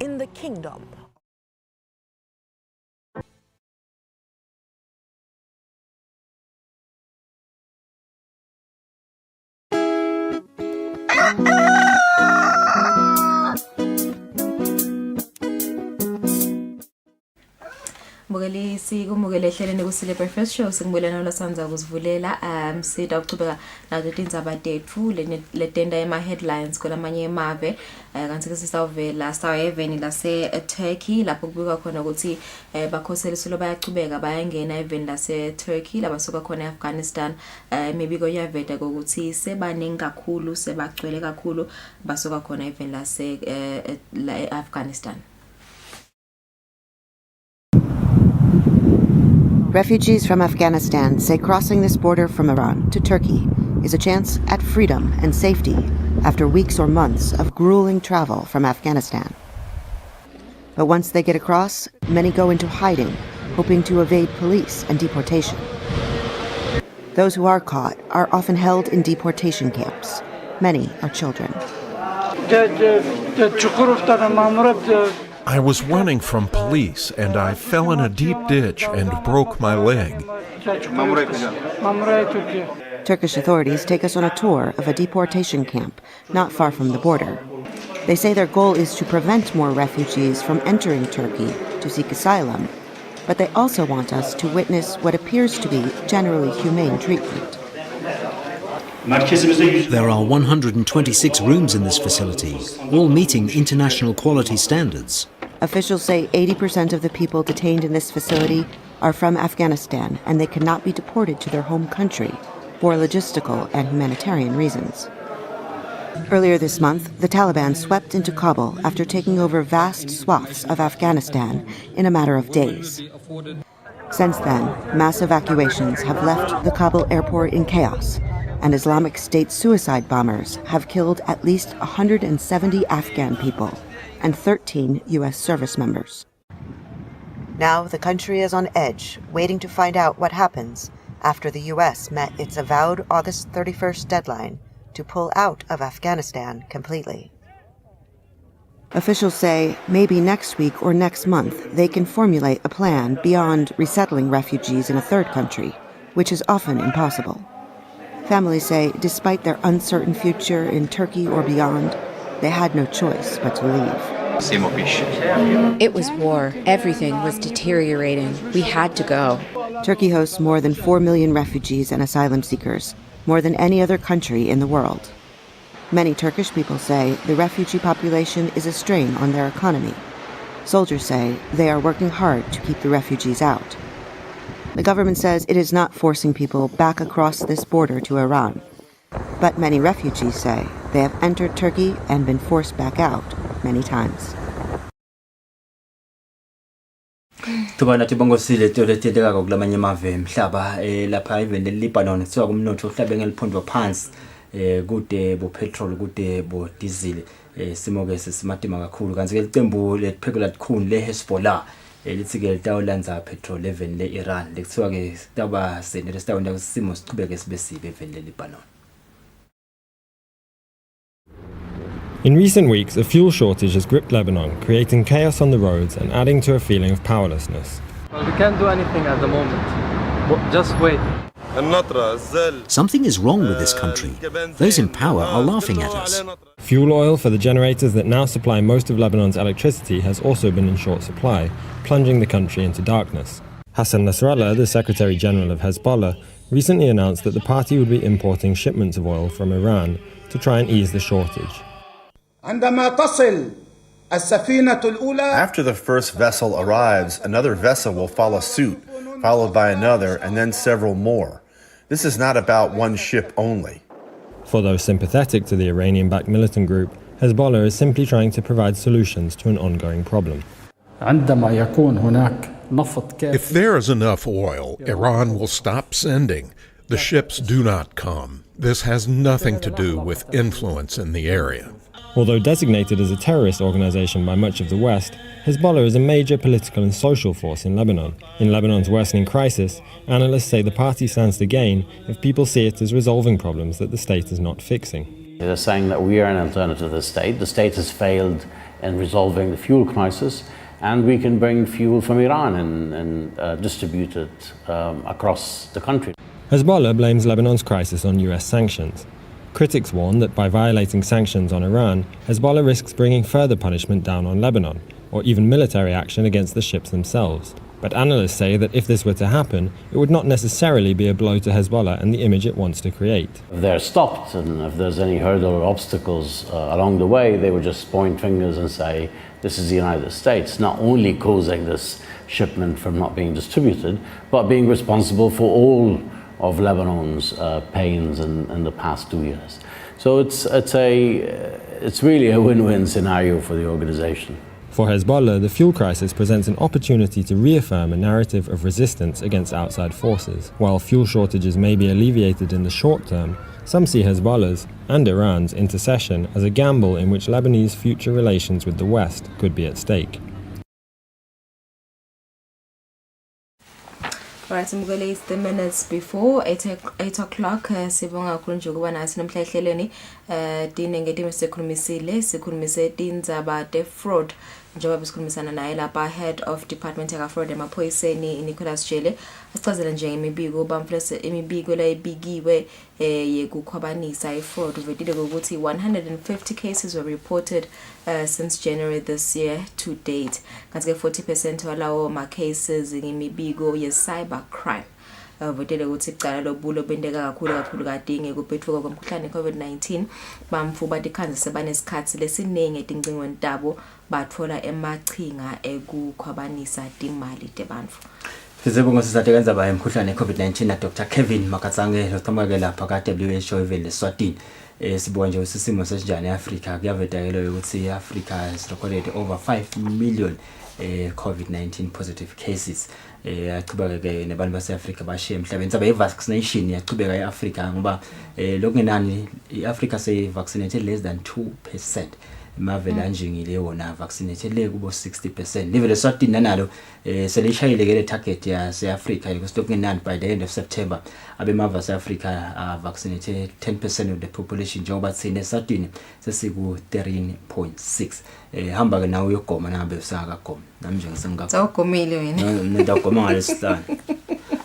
in the kingdom. Mbukeli sikumukele ehleleni Kusile Breakfast Show singibulana noLasanza kusivulela sida ukuchubeka nazo indaba tethu letenda ema headlines kolamanye emave kanti ke sisawuvela saweveni lase Turkey lapho kubika khona ukuthi bakhoseliswe bayachubeka bayangena eveni lase Turkey labasuka khona eAfghanistan maybe koyaveda ukuthi sebaningi kakhulu sebagcwele kakhulu basuka khona eveni lase Afghanistan. Refugees from Afghanistan say crossing this border from Iran to Turkey is a chance at freedom and safety after weeks or months of grueling travel from Afghanistan. But once they get across, many go into hiding, hoping to evade police and deportation. Those who are caught are often held in deportation camps. Many are children. I was running from police and I fell in a deep ditch and broke my leg. Turkish authorities take us on a tour of a deportation camp not far from the border. They say their goal is to prevent more refugees from entering Turkey to seek asylum, but they also want us to witness what appears to be generally humane treatment. There are 126 rooms in this facility, all meeting international quality standards. Officials say 80% of the people detained in this facility are from Afghanistan and they cannot be deported to their home country for logistical and humanitarian reasons. Earlier this month, the Taliban swept into Kabul after taking over vast swaths of Afghanistan in a matter of days. Since then, mass evacuations have left the Kabul airport in chaos, and Islamic State suicide bombers have killed at least 170 Afghan people and 13 U.S. service members. Now the country is on edge, waiting to find out what happens after the U.S. met its avowed August 31st deadline to pull out of Afghanistan completely. Officials say maybe next week or next month they can formulate a plan beyond resettling refugees in a third country, which is often impossible. Families say despite their uncertain future in Turkey or beyond, they had no choice but to leave. It was war. Everything was deteriorating. We had to go. Turkey hosts more than 4 million refugees and asylum seekers, more than any other country in the world. Many Turkish people say the refugee population is a strain on their economy. Soldiers say they are working hard to keep the refugees out. The government says it is not forcing people back across this border to Iran. But many refugees say they have entered Turkey and been forced back out many times. Tubana tibongosile toleteka kulamanye amave emhlaba lapha even eLebanon siwa kumnotho uhlabe ngeliphondwa phansi kude bo petrol kude bo diesel simo ke sesimadima kakhulu kanti ke iqembu lephekela likhuni leHezbollah lithi ke litawulanza petrol level leIran lekuthiwa ke taba senele sitawunda isimo siqhubeke sibe sibe eveni leLebanon. In recent weeks, a fuel shortage has gripped Lebanon, creating chaos on the roads and adding to a feeling of powerlessness. Well, we can't do anything at the moment. Just wait. Something is wrong with this country. Those in power are laughing at us. Fuel oil for the generators that now supply most of Lebanon's electricity has also been in short supply, plunging the country into darkness. Hassan Nasrallah, the Secretary General of Hezbollah, recently announced that the party would be importing shipments of oil from Iran to try and ease the shortage. After the first vessel arrives, another vessel will follow suit, followed by another, and then several more. This is not about one ship only. For those sympathetic to the Iranian-backed militant group, Hezbollah is simply trying to provide solutions to an ongoing problem. If there is enough oil, Iran will stop sending. The ships do not come. This has nothing to do with influence in the area. Although designated as a terrorist organization by much of the West, Hezbollah is a major political and social force in Lebanon. In Lebanon's worsening crisis, analysts say the party stands to gain if people see it as resolving problems that the state is not fixing. They're saying that we are an alternative to the state. The state has failed in resolving the fuel crisis, and we can bring fuel from Iran and distribute it across the country. Hezbollah blames Lebanon's crisis on US sanctions. Critics warn that by violating sanctions on Iran, Hezbollah risks bringing further punishment down on Lebanon, or even military action against the ships themselves. But analysts say that if this were to happen, it would not necessarily be a blow to Hezbollah and the image it wants to create. If they're stopped and if there's any hurdle or obstacles along the way, they would just point fingers and say, this is the United States, not only causing this shipment from not being distributed, but being responsible for all of Lebanon's pains in the past 2 years. So it's really a win-win scenario for the organization. For Hezbollah, the fuel crisis presents an opportunity to reaffirm a narrative of resistance against outside forces. While fuel shortages may be alleviated in the short term, some see Hezbollah's and Iran's intercession as a gamble in which Lebanese future relations with the West could be at stake. Right, Mugale, it's the minutes before 8 o'clock. Sibonga kunje kuba nathi namhla ehlelweni dine ngedime sikhulumise tindzaba te fraud njengoba besikhulumisana naye lapha head of department ya fraud emaphoyiseni Nicholas Jele asichazela nje imibiko bamflese imibiko la ibikiwe yekukhwabanisa ifraud uvedile ukuthi 150 cases were reported since January this year to date. Kanti 40% walawo ma cases imibiko ye cyber crime. Vodele ukuthi icala lobulo bendeka kakhulu kadinge kuphethuka komkhuhlane COVID-19 bamfuba dikhanze sebanesikhathi lesiningi etingcingweni tabo bathola emachinga ekukhwabanisa timali tebantu. Sizebonga sizathe kanza ba emkhuhlane COVID-19 na Dr. Kevin Makatsange lothamake lapha ka WHO evele Eswatini. Sibona nje usisimo sesinjani eAfrica kuyavedakela ukuthi Africa has recorded over 5 million COVID-19 positive cases. Aqhubeka ke nabantu baseAfrica bashiya emhlabeni sabe vaccination yaqhubeka eAfrica ngoba lokungenani iAfrica say vaccinated less than 2%. Mavela njengile wona vaccinated le kubo 60%. Livele Eswatini nalo selishayile ke le target ya seAfrica lokungenani by the end of September abemava seAfrica are vaccinated 10% of the population njengoba thina Eswatini sesiku 13.6. Hamba ke nawe uyogoma nabe usaka goma nami nje ngisengaka Sawugomile wena ngidagoma ngalesitani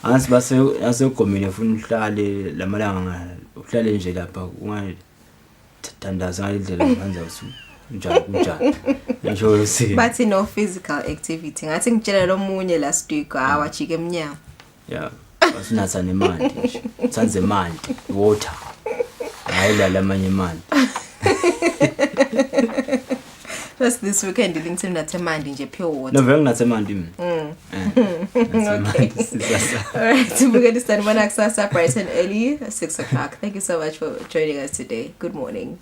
ansi base asegomile ufuna uhlale lamalanga uhlale nje lapha ungathandaza indlela manje usu njalo ngisho usi but no physical activity ngathi ngitshela lo munye last week awajike emnyango yeah asinatha nemandi nje sanze mandi water ayila lamanye mandi just this weekend ngithe nathe mandi nje pure water no vele nathe mandi mina okay all right we're going to start one kusasa bright and early 6 o'clock. Thank you so much for joining us today. Good morning.